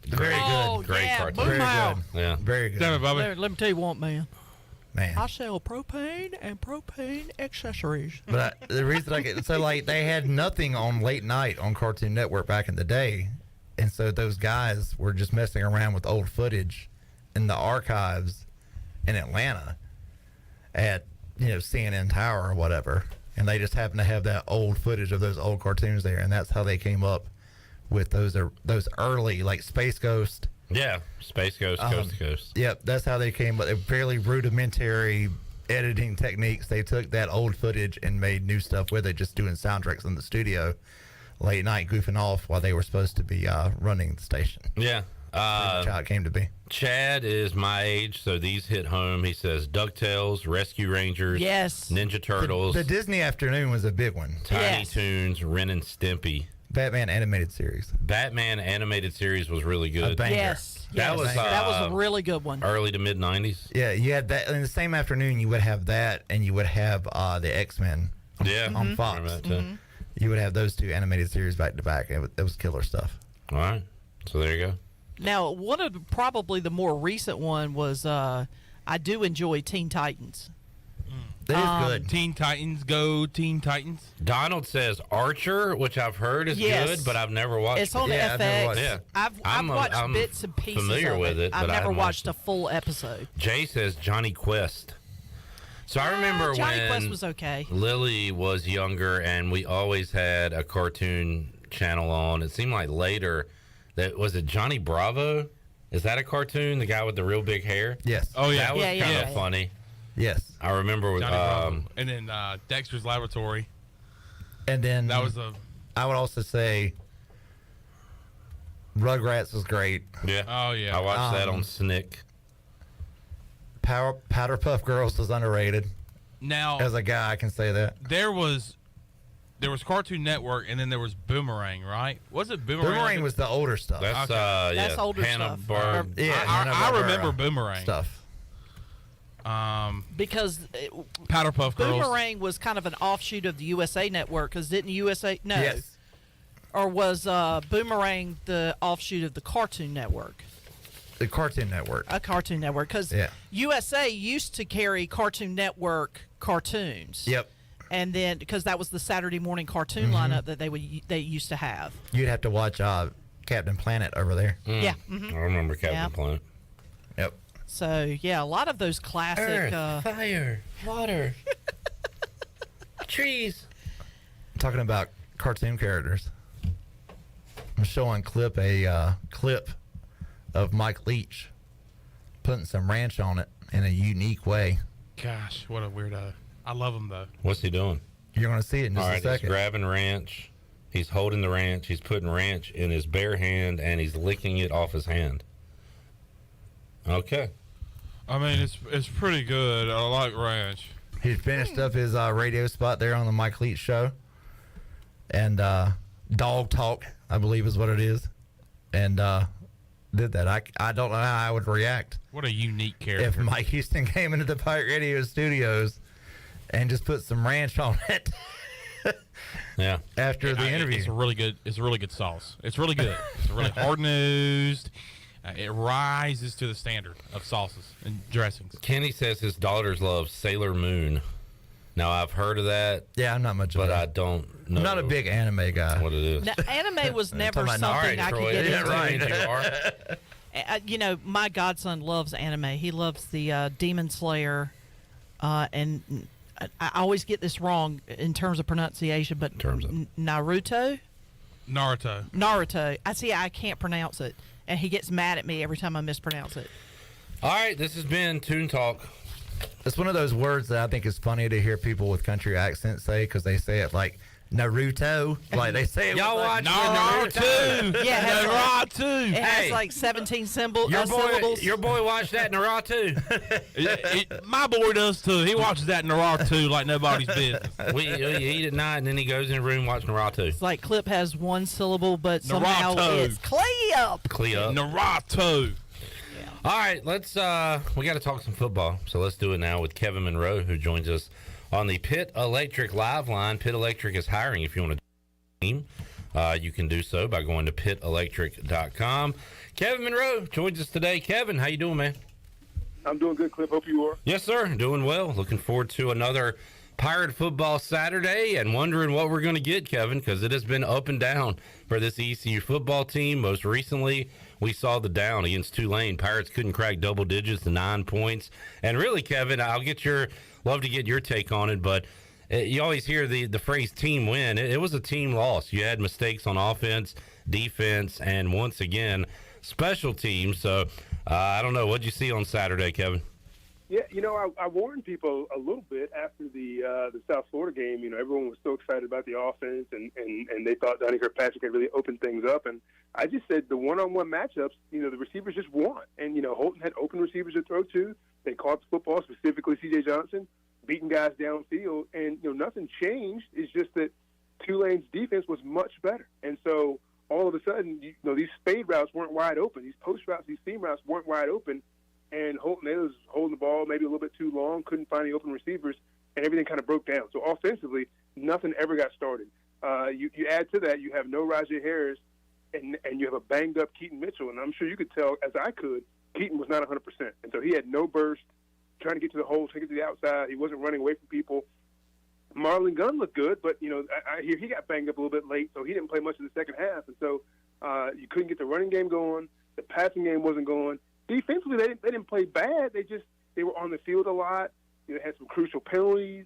Very good. Great cartoon. Very good. Yeah. Very good. Let me tell you what, man. I sell propane and propane accessories. But the reason they had nothing on late night on Cartoon Network back in the day, and so those guys were just messing around with old footage in the archives in Atlanta at CNN Tower or whatever, and they just happened to have that old footage of those old cartoons there, and that's how they came up with those early like Space Ghost. Yeah, Space Ghost, Coast to Coast. Yep, that's how they came up. They're fairly rudimentary editing techniques. They took that old footage and made new stuff with it, just doing soundtracks in the studio late night, goofing off while they were supposed to be running the station. Yeah. That's how it came to be. Chad is my age, so these hit home. He says DuckTales, Rescue Rangers, yes, Ninja Turtles. The Disney Afternoon was a big one. Tiny Toons, Ren and Stimpy. Batman animated series. Batman animated series was really good. Yes. That was a really good one. Early to mid 90s. Yeah, you had that in the same afternoon. You would have that, and you would have the X-Men. On Fox. Mm-hmm. You would have those two animated series back to back. It was killer stuff. All right, so there you go. Now, one of probably the more recent one was I do enjoy Teen Titans. That is good. Teen Titans, go Teen Titans. Donald says Archer, which I've heard is good, but I've never watched. It's on FX. I've watched bits and pieces familiar of with it, I've but never I watched a full episode. Jay says Johnny Quest. So I remember Johnny when Quest was okay. Lily was younger, and we always had a cartoon channel on. It seemed like later that was it Johnny Bravo. Is that a cartoon? The guy with the real big hair? Yes. Oh yeah, that was kind of funny. Yes, I remember. And then Dexter's Laboratory. And then that was I would also say Rugrats was great. Yeah. Oh yeah. I watched that on Snick. Powderpuff Girls was underrated. Now, as a guy, I can say that there was Cartoon Network, and then there was Boomerang, right? Was it Boomerang? Boomerang was the older stuff. That's that's older Hanna stuff. I remember Boomerang stuff. Because Powderpuff Girls. Boomerang was kind of an offshoot of the USA Network, because didn't USA Yes. Or was Boomerang the offshoot of the Cartoon Network? The Cartoon Network. A Cartoon Network, because USA used to carry Cartoon Network cartoons. Yep. And then because that was the Saturday morning cartoon lineup that they used to have. You'd have to watch Captain Planet over there. Yeah. I remember Captain Yep. Planet. Yep. So yeah, a lot of those classic. Fire, water, trees. Talking about cartoon characters. I'm showing a clip of Mike Leach putting some ranch on it in a unique way. Gosh, what a weirdo. I love him, though. What's he doing? You're going to see it in just All a right, second. he's grabbing ranch. He's holding the ranch. He's putting ranch in his bare hand, and he's licking it off his hand. Okay. I mean, it's pretty good. I like ranch. He finished up his radio spot there on the Mike Leach show. And dog talk, I believe is what it is. And did that. I don't know how I would react. What a unique character. If Mike Houston came into the Pirate Radio studios and just put some ranch on it. Yeah. After the interview. It's a really good sauce. It's really good. It's really hard-nosed. It rises to the standard of sauces and dressings. Kenny says his daughters love Sailor Moon. Now, I've heard of that. Yeah, I'm not much of but that. I don't know. I'm not a big anime guy. What it is. Now, anime was never Talking something about- I could Troy, get yeah, into. right. You are. You know, my godson loves anime. He loves the Demon Slayer, and I always get this wrong in terms of pronunciation, but Naruto. I can't pronounce it, and he gets mad at me every time I mispronounce it. All right, this has been Toon Talk. It's one of those words that I think is funny to hear people with country accents say because they say it like Naruto. Like they say it. Y'all with, like, watch Naruto? Yeah, Naruto. It has Hey. like 17 syllables. Your boy watched that Naruto. My boy does too. He watches that Naruto like nobody's business. We eat at night, and then he goes in the room and watch Naruto. It's like Clip has one syllable, but somehow it's Clip. Naruto. All right, let's we got to talk some football. So let's do it now with Kevin Monroe, who joins us on the Pitt Electric live line. Pitt Electric is hiring. If you want to team, you can do so by going to pittelectric.com. Kevin Monroe joins us today. Kevin, how you doing, man? I'm doing good, Cliff. Hope you are. Yes, sir. Doing well. Looking forward to another Pirate football Saturday and wondering what we're going to get, Kevin, because it has been up and down for this ECU football team. Most recently, we saw the down against Tulane. Pirates couldn't crack double digits to 9 points. And really, Kevin, love to get your take on it, but you always hear the phrase team win. It was a team loss. You had mistakes on offense, defense, and once again, special teams. So I don't know. What'd you see on Saturday, Kevin? Yeah, I warned people a little bit after the South Florida game. Everyone was so excited about the offense, and they thought Donnie Kirkpatrick had really opened things up. And I just said the one-on-one matchups, the receivers just won. And, Holton had open receivers to throw to. They caught the football, specifically C.J. Johnson, beating guys downfield. And, nothing changed. It's just that Tulane's defense was much better. And so all of a sudden, these fade routes weren't wide open. These post routes, these seam routes weren't wide open. And Holton was holding the ball maybe a little bit too long, couldn't find the open receivers, and everything kind of broke down. So offensively, nothing ever got started. You add to that, you have no Rajay Harris, and you have a banged-up Keaton Mitchell. And I'm sure you could tell, as I could, Keaton was not 100%. And so he had no burst, trying to get to the hole, trying to get to the outside. He wasn't running away from people. Marlon Gunn looked good, but, I hear he got banged up a little bit late, so he didn't play much of the second half. And so you couldn't get the running game going. The passing game wasn't going. Defensively, they didn't play bad. They were on the field a lot. They had some crucial penalties,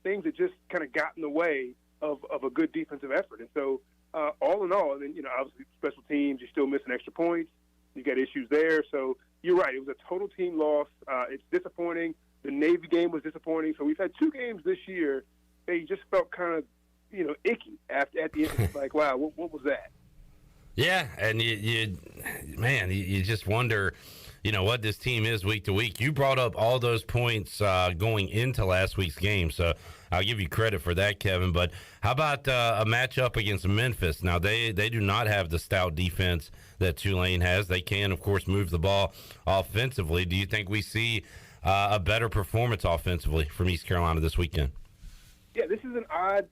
things that just kind of got in the way of a good defensive effort. And so, all in all, and then obviously special teams, you're still missing extra points. You got issues there. So you're right. It was a total team loss. It's disappointing. The Navy game was disappointing. So we've had two games this year. They just felt kind of icky at the end. It's like, wow, what was that? Yeah, and you just wonder, what this team is week to week. You brought up all those points going into last week's game, so I'll give you credit for that, Kevin. But how about a matchup against Memphis? Now, they do not have the stout defense that Tulane has. They can, of course, move the ball offensively. Do you think we see a better performance offensively from East Carolina this weekend? Yeah, this is an odd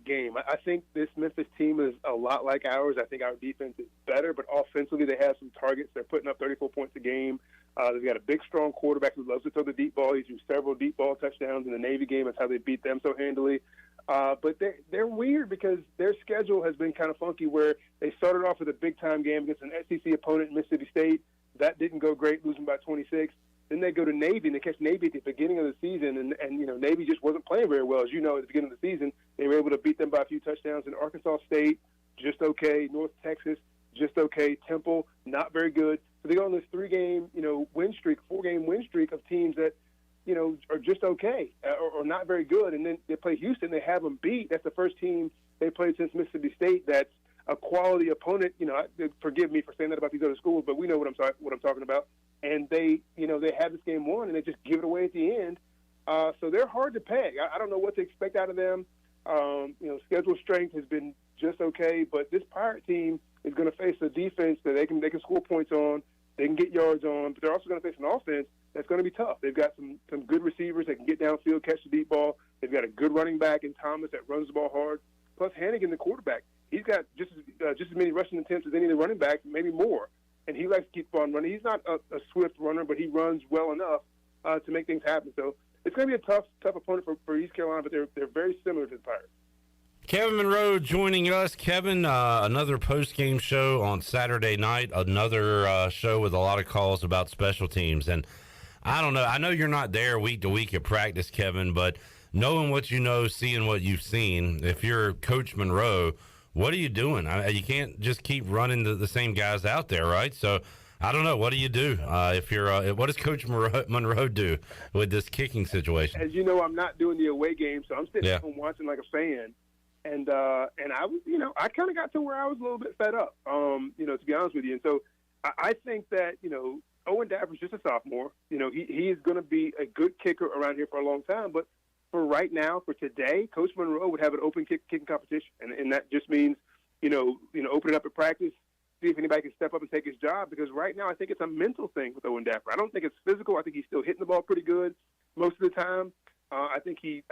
game. I think this Memphis team is a lot like ours. I think our defense is better, but offensively they have some targets. They're putting up 34 points a game. They've got a big, strong quarterback who loves to throw the deep ball. He threw several deep ball touchdowns in the Navy game. That's how they beat them so handily. But they're weird because their schedule has been kind of funky where they started off with a big-time game against an SEC opponent in Mississippi State. That didn't go great, losing by 26. Then they go to Navy, and they catch Navy at the beginning of the season, and Navy just wasn't playing very well. As you know, at the beginning of the season, they were able to beat them by a few touchdowns. In Arkansas State, just okay. North Texas, just okay. Temple, not very good. So they go on this 4-game win streak of teams that, are just okay or not very good. And then they play Houston. They have them beat. That's the first team they played since Mississippi State that's a quality opponent. Forgive me for saying that about these other schools, but we know what I'm talking about. And they have this game won, and they just give it away at the end. So they're hard to peg. I don't know what to expect out of them. Schedule strength has been just okay, but this Pirate team is going to face a defense that they can score points on, they can get yards on, but they're also going to face an offense that's going to be tough. They've got some good receivers that can get downfield, catch the deep ball. They've got a good running back in Thomas that runs the ball hard. Plus Hannigan, the quarterback, he's got just as many rushing attempts as any of the running backs, maybe more. And he likes to keep on running. He's not a swift runner, but he runs well enough to make things happen. So it's going to be a tough opponent for East Carolina, but they're very similar to the Pirates. Kevin Monroe joining us. Kevin, another post-game show on Saturday night, another show with a lot of calls about special teams. And I don't know. I know you're not there week to week at practice, Kevin, but knowing what you know, seeing what you've seen, if you're Coach Monroe, what are you doing? You can't just keep running the same guys out there, right? So I don't know. What do you do if you're? What does Coach Monroe do with this kicking situation? As you know, I'm not doing the away game, so I'm sitting at home watching like a fan. And I was, I kind of got to where I was a little bit fed up, to be honest with you. And so I think that, Owen Dapper's just a sophomore. He is going to be a good kicker around here for a long time. But for right now, for today, Coach Monroe would have an open kicking competition. And that just means, open it up at practice, see if anybody can step up and take his job. Because right now I think it's a mental thing with Owen Dapper. I don't think it's physical. I think he's still hitting the ball pretty good most of the time. I think he's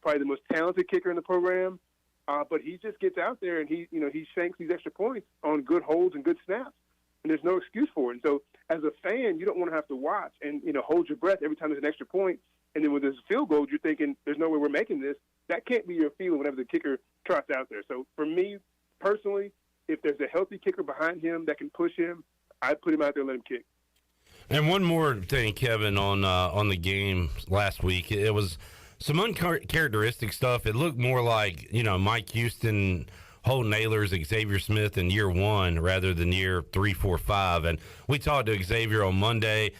probably the most talented kicker in the program. But he just gets out there and he shanks these extra points on good holds and good snaps. And there's no excuse for it. And so as a fan, you don't want to have to watch and, hold your breath every time there's an extra point. And then when there's a field goal, you're thinking, there's no way we're making this. That can't be your feeling whenever the kicker trots out there. So for me, personally, if there's a healthy kicker behind him that can push him, I'd put him out there and let him kick. And one more thing, Kevin, on the game last week, it was some uncharacteristic stuff. It looked more like, Mike Houston, Holton Ahlers, Xavier Smith in year one rather than year 3, 4, 5. And we talked to Xavier on Monday.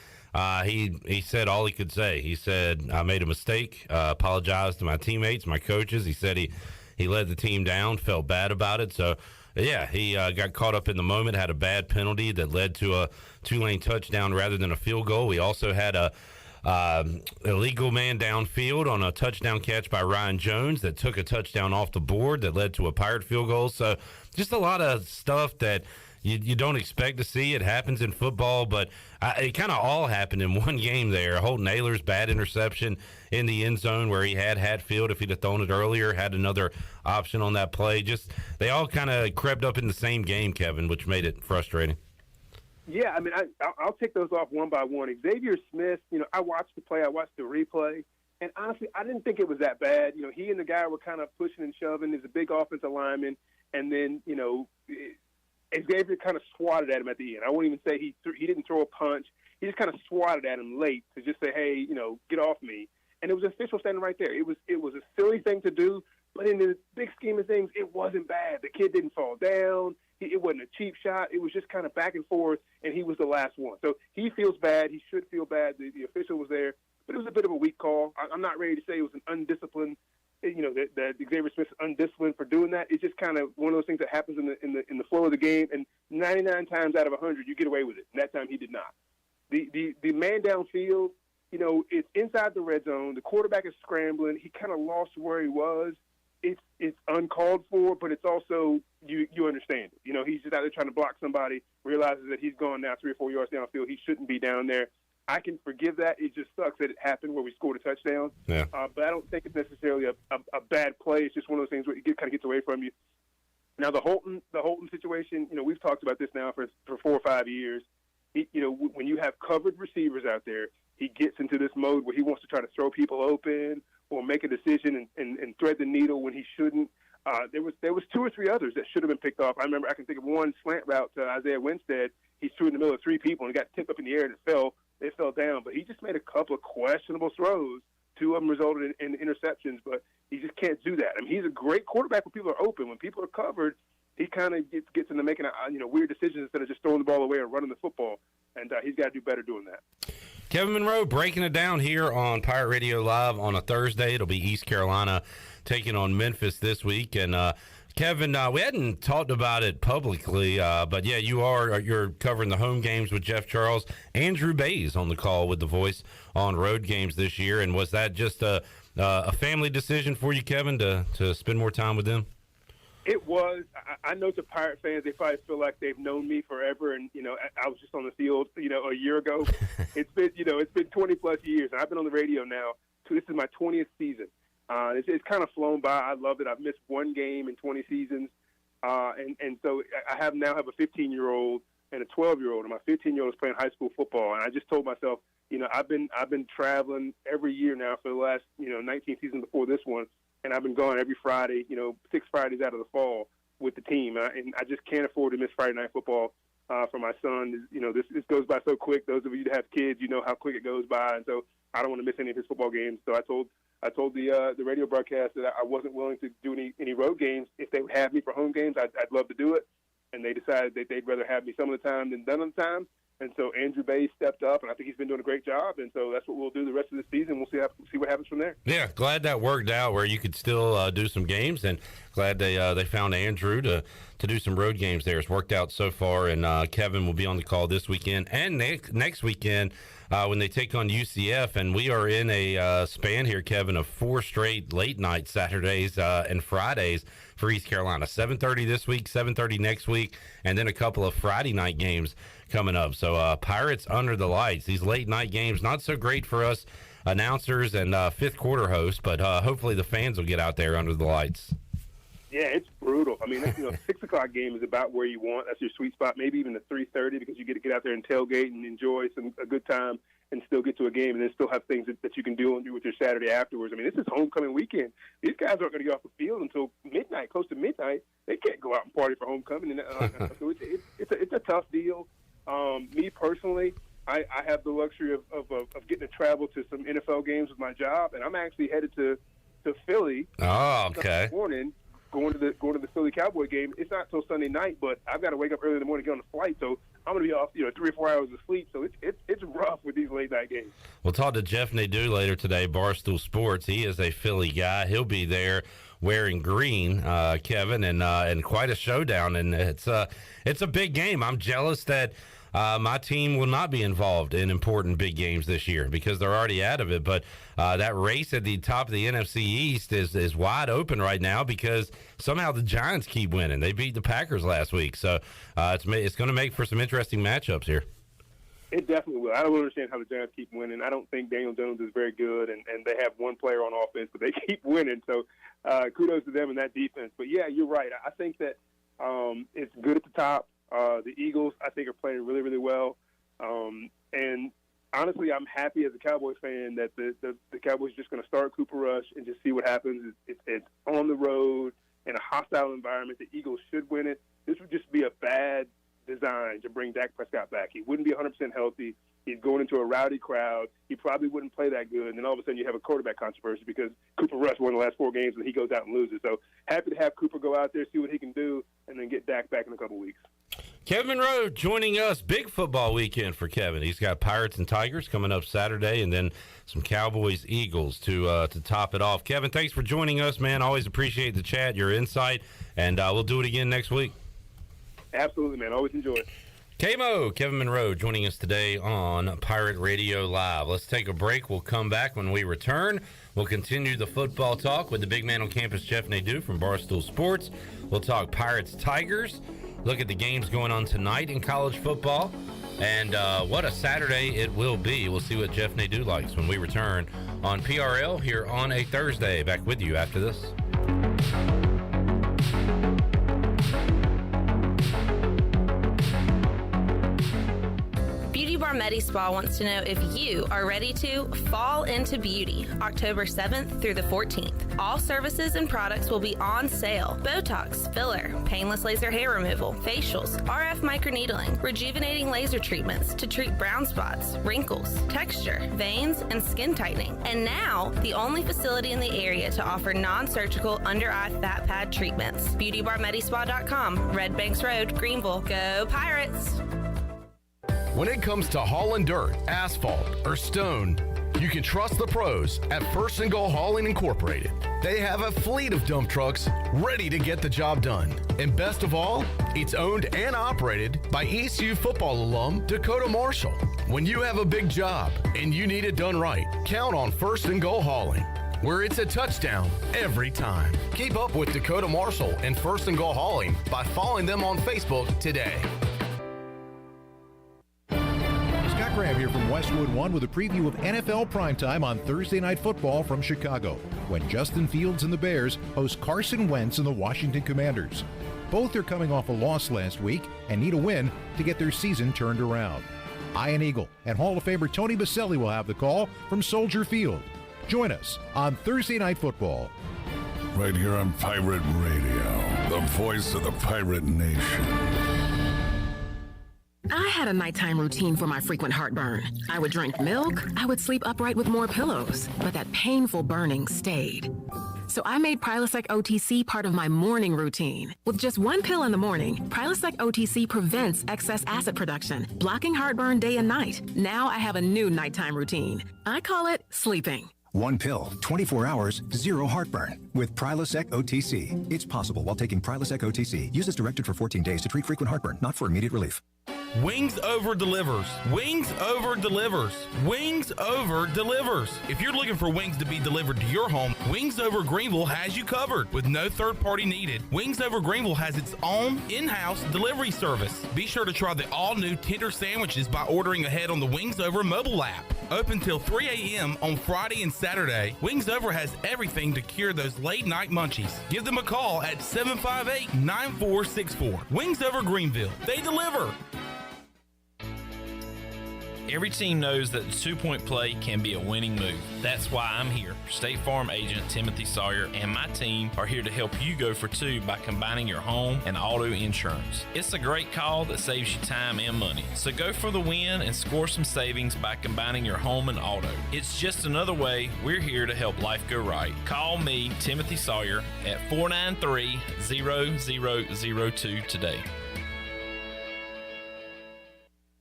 He said all he could say. He said, I made a mistake, apologized to my teammates, my coaches. He said he let the team down, felt bad about it. So, yeah, he got caught up in the moment, had a bad penalty that led to a Tulane touchdown rather than a field goal. We also had a illegal man downfield on a touchdown catch by Ryan Jones that took a touchdown off the board that led to a Pirate field goal. So just a lot of stuff that you don't expect to see. It happens in football, but it kind of all happened in one game there. Holton Ahlers' bad interception in the end zone where he had Hatfield, if he'd have thrown it earlier, had another option on that play. Just they all kind of crept up in the same game, Kevin, which made it frustrating. Yeah, I mean, I'll take those off one by one. Xavier Smith, I watched the play, I watched the replay, and honestly, I didn't think it was that bad. He and the guy were kind of pushing and shoving. There's a big offensive lineman, and then, Xavier kind of swatted at him at the end. I won't even say he didn't throw a punch. He just kind of swatted at him late to just say, hey, get off me. And it was official standing right there. It was a silly thing to do, but in the big scheme of things, it wasn't bad. The kid didn't fall down. It wasn't a cheap shot. It was just kind of back and forth, and he was the last one. So he feels bad. He should feel bad. The official was there, but it was a bit of a weak call. I'm not ready to say it was an undisciplined, that Xavier Smith's undisciplined for doing that. It's just kind of one of those things that happens in the flow of the game, and 99 times out of 100, you get away with it. And that time he did not. The man downfield, it's inside the red zone. The quarterback is scrambling. He kind of lost where he was. It's uncalled for, but it's also you understand it. He's just out there trying to block somebody, realizes that he's gone now 3 or 4 yards downfield. He shouldn't be down there. I can forgive that. It just sucks that it happened where we scored a touchdown. Yeah. But I don't think it's necessarily a bad play. It's just one of those things where it kind of gets away from you. Now the Holton situation, we've talked about this now for 4 or 5 years. When you have covered receivers out there, he gets into this mode where he wants to try to throw people open, or make a decision and thread the needle when he shouldn't. There was 2 or 3 others that should have been picked off. I can think of one slant route to Isaiah Winstead. He threw in the middle of 3 people and it got tipped up in the air and it fell down. But he just made a couple of questionable throws. 2 of them resulted in interceptions, but he just can't do that. I mean, he's a great quarterback when people are open. When people are covered, he kind of gets into making weird decisions instead of just throwing the ball away and running the football. And he's got to do better doing that. Kevin Monroe breaking it down here on Pirate Radio Live on a Thursday. It'll be East Carolina taking on Memphis this week. And Kevin, we hadn't talked about it publicly, but yeah, you're covering the home games with Jeff Charles. Andrew Bays on the call with the voice on road games this year. And was that just a family decision for you, Kevin, to spend more time with them? It was. I know to Pirate fans, they probably feel like they've known me forever, and I was just on the field, a year ago. It's been 20 plus years, and I've been on the radio now. So this is my 20th season. It's kind of flown by. I love it. I've missed 1 game in 20 seasons, and so I now have a 15-year-old and a 12-year-old, and my 15-year-old is playing high school football. And I just told myself, I've been traveling every year now for the last 19 seasons before this one. And I've been gone every Friday, 6 Fridays out of the fall with the team. And I just can't afford to miss Friday night football for my son. This goes by so quick. Those of you that have kids, you know how quick it goes by. And so I don't want to miss any of his football games. So I told the radio broadcast that I wasn't willing to do any road games. If they would have me for home games, I'd love to do it. And they decided that they'd rather have me some of the time than none of the time. And so Andrew Bays stepped up, and I think he's been doing a great job. And so that's what we'll do the rest of the season. We'll see what happens from there. Yeah, glad that worked out where you could still do some games, and glad they found Andrew to do some road games there. It's worked out so far, and Kevin will be on the call this weekend and next weekend when they take on UCF. And we are in a span here, Kevin, of 4 straight late night Saturdays and Fridays for East Carolina. 7:30 this week, 7:30 next week, and then a couple of Friday night games coming up. So Pirates under the lights. These late night games, not so great for us announcers and fifth quarter hosts, but hopefully the fans will get out there under the lights. Yeah, it's brutal. I mean, 6 o'clock game is about where you want. That's your sweet spot. Maybe even a 3:30 because you get to get out there and tailgate and enjoy a good time and still get to a game and then still have things that you can do with your Saturday afterwards. I mean, this is homecoming weekend. These guys aren't going to get off the field until midnight, close to midnight. They can't go out and party for homecoming. So it's a tough deal. Me personally, I have the luxury of getting to travel to some NFL games with my job, and I'm actually headed to Philly. Oh, okay. Sunday morning, going to the Philly Cowboy game. It's not till Sunday night, but I've got to wake up early in the morning to get on the flight, so I'm going to be off 3 or 4 hours of sleep. So it's rough with these late night games. We'll talk to Jeff Nadu later today, Barstool Sports. He is a Philly guy. He'll be there wearing green, Kevin, and quite a showdown. And it's a big game. I'm jealous that my team will not be involved in important big games this year because they're already out of it. But that race at the top of the NFC East is wide open right now because somehow the Giants keep winning. They beat the Packers last week. So it's going to make for some interesting matchups here. It definitely will. I don't understand how the Giants keep winning. I don't think Daniel Jones is very good, and they have one player on offense, but they keep winning. So kudos to them in that defense. But, yeah, you're right. I think that it's good at the top. The Eagles, I think, are playing really, really well. And honestly, I'm happy as a Cowboys fan that the Cowboys are just going to start Cooper Rush and just see what happens. It's on the road in a hostile environment. The Eagles should win it. This would just be a bad design to bring Dak Prescott back. He wouldn't be 100% healthy. He's going into a rowdy crowd. He probably wouldn't play that good. And then all of a sudden you have a quarterback controversy because Cooper Rush won the last 4 games and he goes out and loses. So happy to have Cooper go out there, see what he can do, and then get Dak back in a couple weeks. Kevin Monroe joining us. Big football weekend for Kevin. He's got Pirates and Tigers coming up Saturday, and then some Cowboys Eagles to top it off. Kevin, thanks for joining us, man. Always appreciate the chat, your insight, and we'll do it again next week. Absolutely, man. Always enjoy it. KMO, Kevin Monroe, joining us today on Pirate Radio Live. Let's take a break. We'll come back when we return. We'll continue the football talk with the big man on campus, Jeff Nadu from Barstool Sports. We'll talk Pirates Tigers. Look at the games going on tonight in college football. And what a Saturday it will be. We'll see what Jeff Nadu likes when we return on PRL here on a Thursday. Back with you after this. Beauty Bar Medi Spa wants to know if you are ready to fall into beauty October 7th through the 14th. All services and products will be on sale. Botox, filler, painless laser hair removal, facials, RF microneedling, rejuvenating laser treatments to treat brown spots, wrinkles, texture, veins, and skin tightening. And now, the only facility in the area to offer non-surgical under-eye fat pad treatments. BeautyBarMedispa.com, Red Banks Road, Greenville. Go Pirates! When it comes to hauling dirt, asphalt, or stone, you can trust the pros at First and Goal Hauling Incorporated. They have a fleet of dump trucks ready to get the job done. And best of all, it's owned and operated by ECU football alum Dakota Marshall. When you have a big job and you need it done right, count on First and Goal Hauling, where it's a touchdown every time. Keep up with Dakota Marshall and First and Goal Hauling by following them on Facebook today. Scott Graham here from Westwood One with a preview of NFL Primetime on Thursday Night Football from Chicago, when Justin Fields and the Bears host Carson Wentz and the Washington Commanders. Both are coming off a loss last week and need a win to get their season turned around. Ian Eagle and Hall of Famer Tony Baselli will have the call from Soldier Field. Join us on Thursday Night Football. Right here on Pirate Radio, the voice of the Pirate Nation. I had a nighttime routine for my frequent heartburn. I would drink milk, I would sleep upright with more pillows, but that painful burning stayed. So I made Prilosec OTC part of my morning routine. With just one pill in the morning, Prilosec OTC prevents excess acid production, blocking heartburn day and night. Now I have a new nighttime routine. I call it sleeping. One pill, 24 hours, zero heartburn. With Prilosec OTC. It's possible while taking Prilosec OTC. Use as directed for 14 days to treat frequent heartburn, not for immediate relief. Wings Over delivers. Wings Over delivers. Wings Over delivers. If you're looking for wings to be delivered to your home, Wings Over Greenville has you covered with no third party needed. Wings Over Greenville has its own in-house delivery service. Be sure to try the all-new tender sandwiches by ordering ahead on the Wings Over mobile app. Open till 3 a.m. on Friday and Saturday. Wings Over has everything to cure those late night munchies. Give them a call at 758-9464. Wings Over Greenville. They deliver. Every team knows that the two-point play can be a winning move. That's why I'm here. State Farm agent Timothy Sawyer and my team are here to help you go for two by combining your home and auto insurance. It's a great call that saves you time and money. So go for the win and score some savings by combining your home and auto. It's just another way we're here to help life go right. Call me, Timothy Sawyer, at 493-0002 today.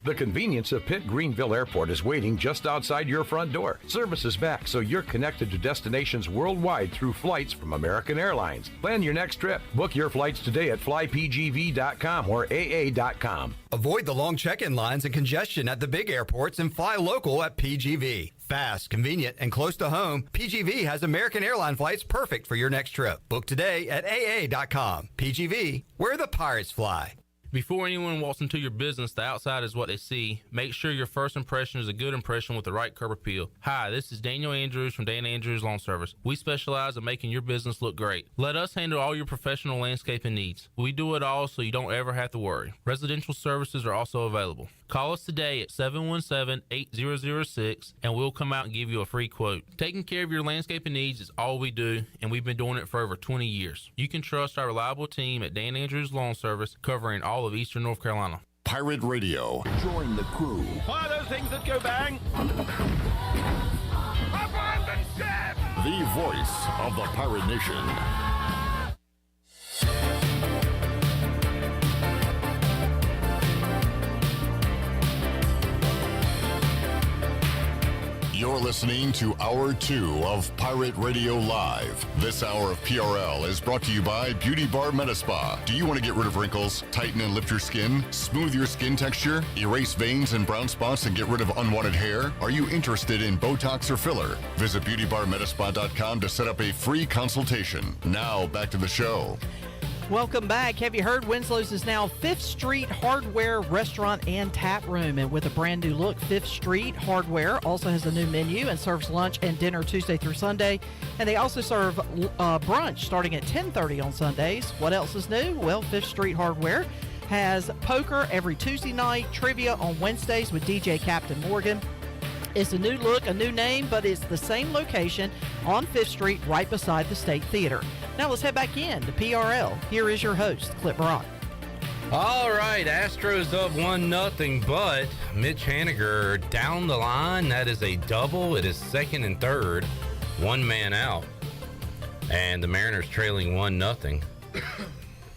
The convenience of Pitt Greenville Airport is waiting just outside your front door. Service is back, so you're connected to destinations worldwide through flights from American Airlines. Plan your next trip. Book your flights today at flypgv.com or aa.com. Avoid the long check-in lines and congestion at the big airports and fly local at PGV. Fast, convenient, and close to home, PGV has American Airline flights perfect for your next trip. Book today at aa.com. PGV, where the pirates fly. Before anyone walks into your business, the outside is what they see. Make sure your first impression is a good impression with the right curb appeal. Hi, this is Daniel Andrews from Dan Andrews Lawn Service. We specialize in making your business look great. Let us handle all your professional landscaping needs. We do it all so you don't ever have to worry. Residential services are also available. Call us today at 717-8006 and we'll come out and give you a free quote. Taking care of your landscaping needs is all we do, and we've been doing it for over 20 years. You can trust our reliable team at Dan Andrews Lawn Service, covering all of Eastern North Carolina. Pirate Radio. Join the crew. Fire those things that go bang. Abandon ship! The voice of the Pirate Nation. You're listening to Hour 2 of Pirate Radio Live. This hour of PRL is brought to you by Beauty Bar Metaspa. Do you want to get rid of wrinkles, tighten and lift your skin, smooth your skin texture, erase veins and brown spots, and get rid of unwanted hair? Are you interested in Botox or filler? Visit beautybarmetaspa.com to set up a free consultation. Now, back to the show. Welcome back. Have you heard Winslow's is now 5th Street Hardware Restaurant and Tap Room, and with a brand new look, 5th Street Hardware also has a new menu and serves lunch and dinner Tuesday through Sunday, and they also serve brunch starting at 10:30 on Sundays. What else is new? Well, 5th Street Hardware has poker every Tuesday night, trivia on Wednesdays with DJ Captain Morgan. It's a new look, a new name, but it's the same location on 5th Street right beside the State Theater. Now let's head back in to PRL. Here is your host, Clip Brock. All right, Astros up 1-0, but Mitch Haniger down the line. That is a double. It is second and third, one man out. And the Mariners trailing 1-0.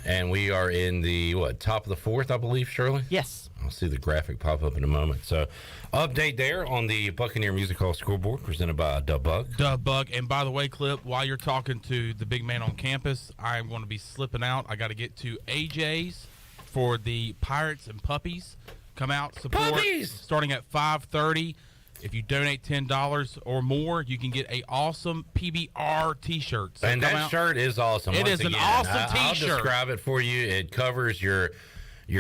And we are in the, top of the fourth, I believe, Shirley? Yes. I'll see the graphic pop up in a moment. So, update there on the Buccaneer Music Hall scoreboard presented by Dub Bug. Dub Bug. And by the way, Clip, while you're talking to the big man on campus, I am going to be slipping out. I got to get to AJ's for the Pirates and Puppies. Come out, support. Puppies! Starting at 5:30. If you donate $10 or more, you can get a awesome PBR T-shirt. So and that shirt is awesome. It is an awesome I'll T-shirt. describe it for you. It covers your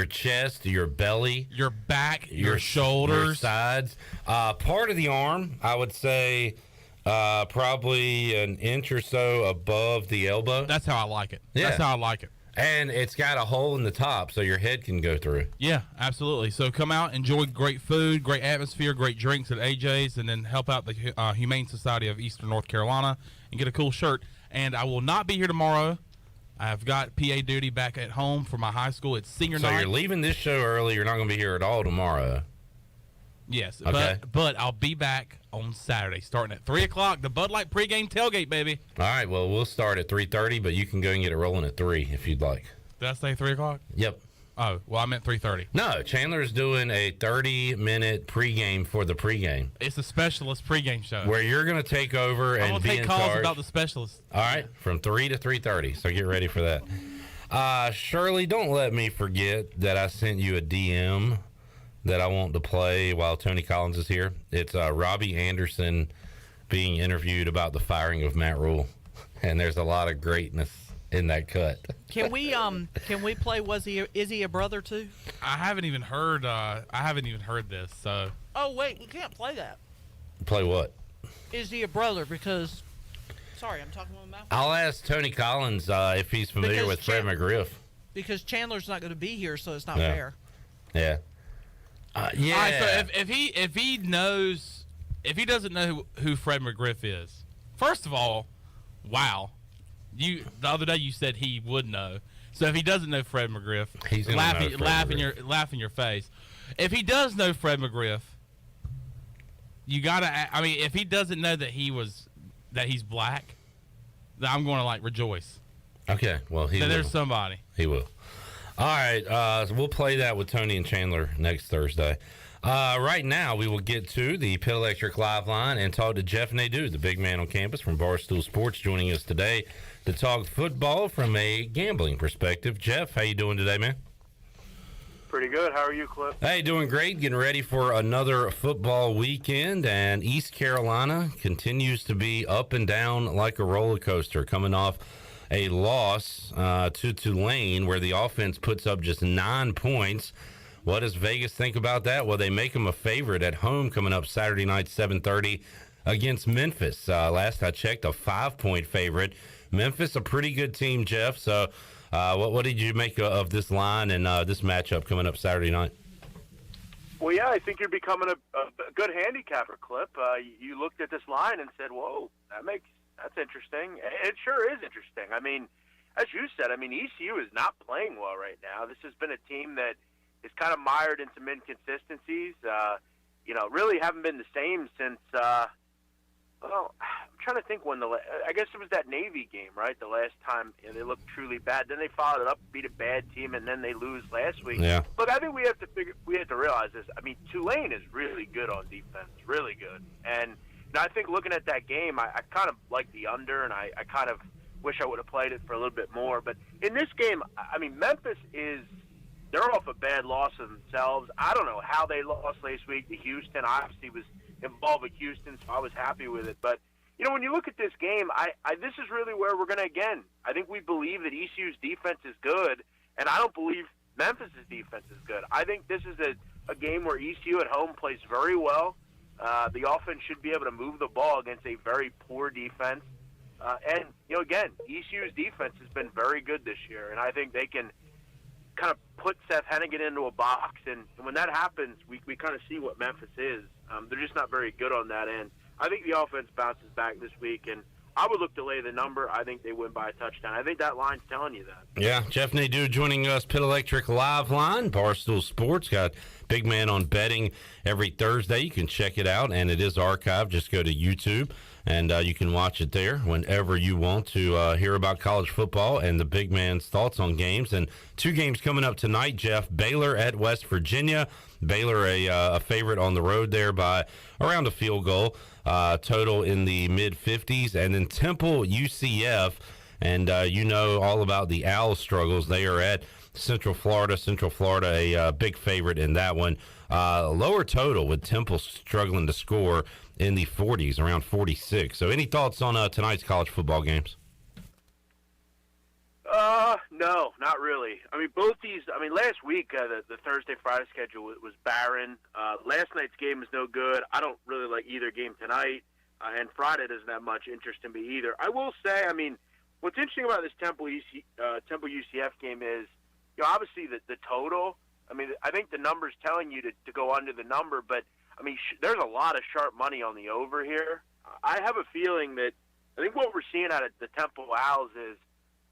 chest, your belly, your back, your shoulders, your sides. Part of the arm, I would say, probably an inch or so above the elbow. That's how I like it. Yeah. That's how I like it. And it's got a hole in the top so your head can go through. Yeah, absolutely. So come out, enjoy great food, great atmosphere, great drinks at AJ's, and then help out the Humane Society of Eastern North Carolina and get a cool shirt. And I will not be here tomorrow. I've got PA duty back at home for my high school. It's senior night. So you're leaving this show early. You're not going to be here at all tomorrow. Yes, okay. but I'll be back on Saturday, starting at 3 o'clock. The Bud Light pregame tailgate, baby. All right, well, we'll start at 3:30, but you can go and get it rolling at 3 if you'd like. Did I say 3 o'clock? Yep. Oh, well, I meant 3:30. No, Chandler's doing a 30-minute pregame for the pregame. It's a specialist pregame show. Where you're going to take over and be in charge. I'm going to take calls about the specialists. All right, from 3 to 3:30, so get ready for that. Shirley, don't let me forget that I sent you a DM that I want to play while Tony Collins is here. It's Robbie Anderson being interviewed about the firing of Matt Rule, and there's a lot of greatness in that cut. Can we play is he a brother too? I haven't even heard this. So. Oh wait, you can't play that. Play what? Is he a brother? Because sorry, I'm talking with my mouth. I'll ask Tony Collins if he's familiar with Fred McGriff. Because Chandler's not going to be here, so it's not fair. Yeah. Yeah. All right, so if he doesn't know who Fred McGriff is, first of all, wow, the other day you said he would know. So if he doesn't know Fred McGriff, he's laugh in your face. If he does know Fred McGriff, you gotta. I mean, if he doesn't know that he's black, then I'm going to rejoice. Okay, well there's somebody. He will. All right, so we'll play that with Tony and Chandler next Thursday. Right now, we will get to the Pit Electric Live Line and talk to Jeff Nadu, the big man on campus from Barstool Sports, joining us today to talk football from a gambling perspective. Jeff, how you doing today, man? Pretty good. How are you, Cliff? Hey, doing great. Getting ready for another football weekend, and East Carolina continues to be up and down like a roller coaster, coming off a loss to Tulane where the offense puts up just 9 points. What does Vegas think about that? Well, they make them a favorite at home coming up Saturday night, 7:30 against Memphis. Last I checked, a 5-point favorite. Memphis, a pretty good team, Jeff. So what did you make of this line and this matchup coming up Saturday night? Well, yeah, I think you're becoming a good handicapper, Clip. You looked at this line and said, whoa, that's interesting. It sure is interesting. I mean, as you said, ECU is not playing well right now. This has been a team that is kind of mired in some inconsistencies. Really haven't been the same since, I'm trying to think when I guess it was that Navy game, right? The last time they looked truly bad. Then they followed it up, beat a bad team, and then they lose last week. Yeah. Look, I think we have to realize this. Tulane is really good on defense, really good. And I think looking at that game, I kind of like the under, and I kind of wish I would have played it for a little bit more. But in this game, Memphis they're off a bad loss of themselves. I don't know how they lost last week to Houston. I obviously was involved with Houston, so I was happy with it. But, when you look at this game, this is really where we're going to, I think we believe that ECU's defense is good, and I don't believe Memphis' defense is good. I think this is a game where ECU at home plays very well. The offense should be able to move the ball against a very poor defense. And, ECU's defense has been very good this year, and I think they can kind of put Seth Hennigan into a box, and when that happens, we kind of see what Memphis is. They're just not very good on that end. I think the offense bounces back this week, and I would look to lay the number. I think they win by a touchdown. I think that line's telling you that. Yeah, Jeff Nadu joining us, Pit Electric Live Line, Barstool Sports. Got Big Man on Betting every Thursday. You can check it out, and it is archived. Just go to YouTube, and you can watch it there whenever you want to hear about college football and the Big Man's thoughts on games. And 2 games coming up tonight, Jeff. Baylor at West Virginia. Baylor a favorite on the road there by around a field goal. Total in the mid-50s. And then Temple UCF, and you know all about the Owls' struggles. They are at Central Florida, a big favorite in that one. Lower total with Temple struggling to score in the 40s, around 46. So any thoughts on tonight's college football games? No, not really. I mean, both these. I mean, last week the Thursday Friday schedule was barren. Last night's game is no good. I don't really like either game tonight, and Friday doesn't have much interest in me either. I will say, I mean, what's interesting about this Temple UCF game is, you know, obviously the total. I mean, I think the number's telling you to go under the number, but I mean, there's a lot of sharp money on the over here. I have a feeling that I think what we're seeing out of the Temple Owls is,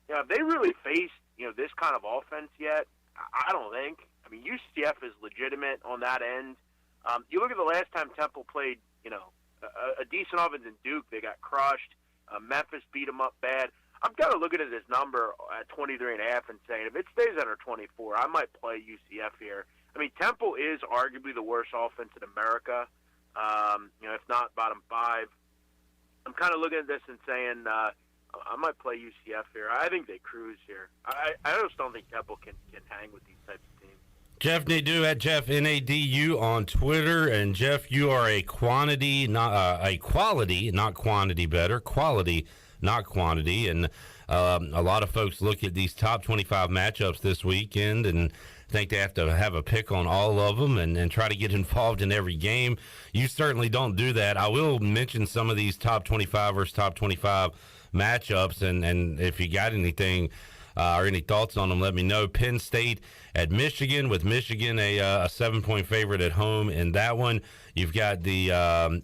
you know, have they really faced, you know, this kind of offense yet? I don't think. I mean, UCF is legitimate on that end. You look at the last time Temple played, you know, a decent offense in Duke, they got crushed. Memphis beat them up bad. I'm kind of looking at this number at 23.5 and saying, if it stays under 24, I might play UCF here. I mean, Temple is arguably the worst offense in America, you know, if not bottom 5. I'm kind of looking at this and saying, I might play UCF here. I think they cruise here. I just don't think Temple can hang with these types of teams. Jeff Nadu at Jeff Nadu on Twitter. And Jeff, you are a quality, not quantity better. Quality, not quantity. And a lot of folks look at these top 25 matchups this weekend and think they have to have a pick on all of them and try to get involved in every game. You certainly don't do that. I will mention some of these top 25 versus top 25 matchups, and if you got anything or any thoughts on them, let me know. Penn State at Michigan, with Michigan a 7-point favorite at home in that one. You've got the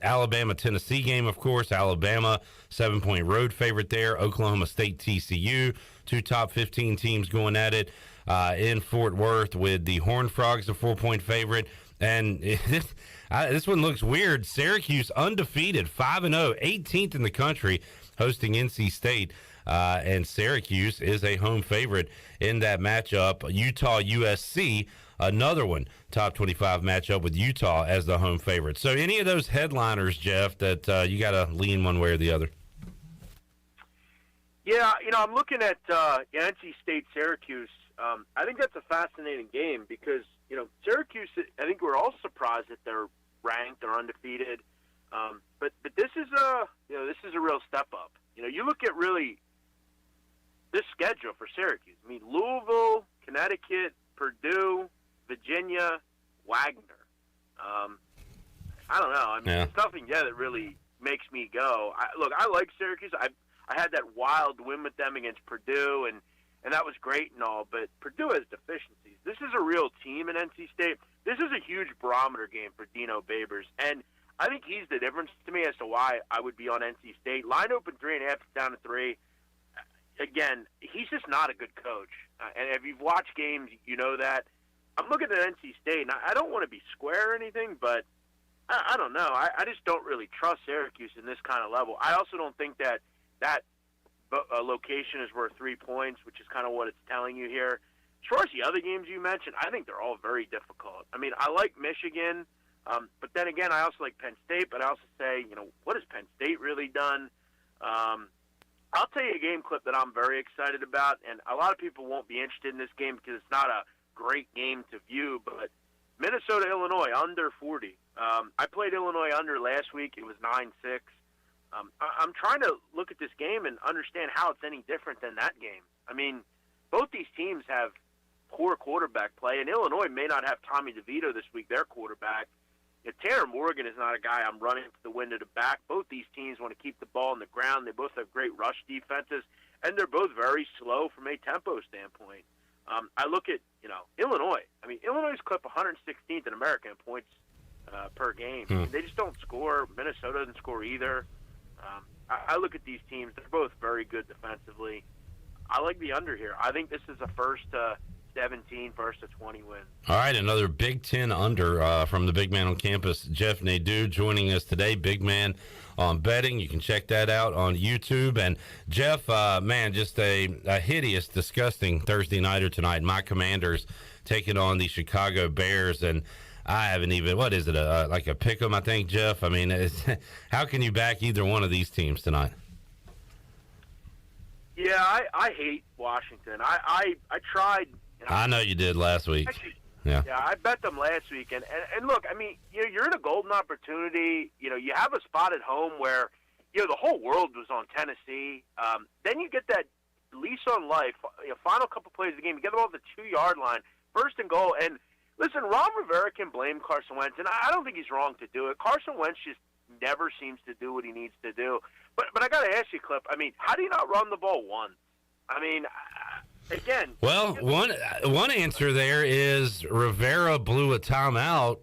Alabama-Tennessee game, of course. Alabama, 7-point road favorite there. Oklahoma State, TCU, 2 top 15 teams going at it in Fort Worth, with the Horned Frogs, a 4-point favorite. And this one looks weird. Syracuse undefeated, 5-0, 18th in the country, hosting NC State, and Syracuse is a home favorite in that matchup. Utah-USC, another one, top 25 matchup with Utah as the home favorite. So any of those headliners, Jeff, that you got to lean one way or the other? Yeah, you know, I'm looking at NC State-Syracuse. I think that's a fascinating game because, you know, Syracuse, I think we're all surprised that they're ranked or undefeated. But this is a real step up. You know, you look at really this schedule for Syracuse. I mean, Louisville, Connecticut, Purdue, Virginia, Wagner. I don't know. I mean, It's nothing yet that really makes me go. I like Syracuse. I had that wild win with them against Purdue, and that was great and all, but Purdue has deficiencies. This is a real team in NC State. This is a huge barometer game for Dino Babers, and I think he's the difference to me as to why I would be on NC State. Line open 3.5, down to 3. Again, he's just not a good coach. And if you've watched games, you know that. I'm looking at NC State, and I don't want to be square or anything, but I don't know. I just don't really trust Syracuse in this kind of level. I also don't think that location is worth 3 points, which is kind of what it's telling you here. As far as the other games you mentioned, I think they're all very difficult. I mean, I like Michigan. But then again, I also like Penn State, but I also say, you know, what has Penn State really done? I'll tell you a game clip that I'm very excited about, and a lot of people won't be interested in this game because it's not a great game to view, but Minnesota-Illinois, under 40. I played Illinois under last week. It was 9-6. I'm trying to look at this game and understand how it's any different than that game. I mean, both these teams have poor quarterback play, and Illinois may not have Tommy DeVito this week, their quarterback. Tanner Morgan is not a guy I'm running to the window to back. Both these teams want to keep the ball on the ground. They both have great rush defenses, and they're both very slow from a tempo standpoint. I look at, Illinois. I mean, Illinois clip 116th in America in points per game. They just don't score. Minnesota doesn't score either. I look at these teams. They're both very good defensively. I like the under here. I think this is a first 17, first to 20 win. All right, another Big Ten under from the big man on campus, Jeff Nadu, joining us today. Big man on betting. You can check that out on YouTube. And Jeff, man, just a hideous, disgusting Thursday nighter tonight. My Commanders taking on the Chicago Bears, and I haven't even, what is it, like a pick 'em, I think, Jeff? I mean, how can you back either one of these teams tonight? Yeah, I hate Washington. I tried. I know you did last week. Actually, yeah, I bet them last week. And look, I mean, you're in a golden opportunity. You have a spot at home where, the whole world was on Tennessee. Then you get that lease on life, final couple plays of the game. You get them off the 2-yard line, first and goal. And listen, Ron Rivera can blame Carson Wentz, and I don't think he's wrong to do it. Carson Wentz just never seems to do what he needs to do. But I got to ask you, Clip, I mean, how do you not run the ball once? I mean, again. Well, one answer there is Rivera blew a timeout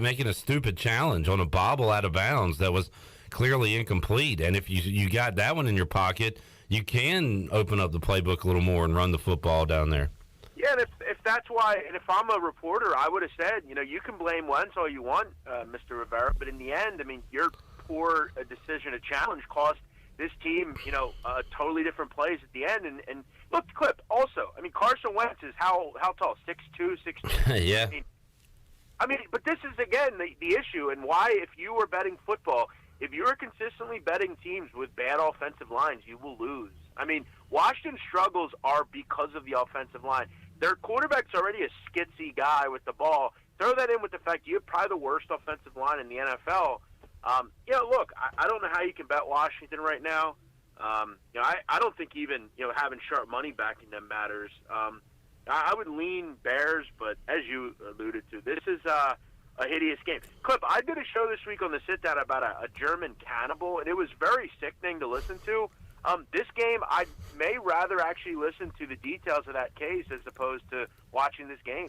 making a stupid challenge on a bobble out of bounds that was clearly incomplete. And if you got that one in your pocket, you can open up the playbook a little more and run the football down there. Yeah, and if that's why, and if I'm a reporter, I would have said, you can blame Wentz all you want, Mr. Rivera, but in the end, I mean, your poor decision to challenge cost this team, totally different plays at the end. And look, Clip, also, I mean, Carson Wentz is how tall? 6'2", 6'3"? Yeah. I mean, but this is, again, the issue, and why, if you were betting football, if you're consistently betting teams with bad offensive lines, you will lose. I mean, Washington's struggles are because of the offensive line. Their quarterback's already a skitsy guy with the ball. Throw that in with the fact you have probably the worst offensive line in the NFL. Look, I don't know how you can bet Washington right now. I don't think even, having sharp money backing them matters. I would lean Bears, but as you alluded to, this is a hideous game. Clip, I did a show this week on the sit-down about a German cannibal, and it was very sickening to listen to. This game, I may rather actually listen to the details of that case as opposed to watching this game.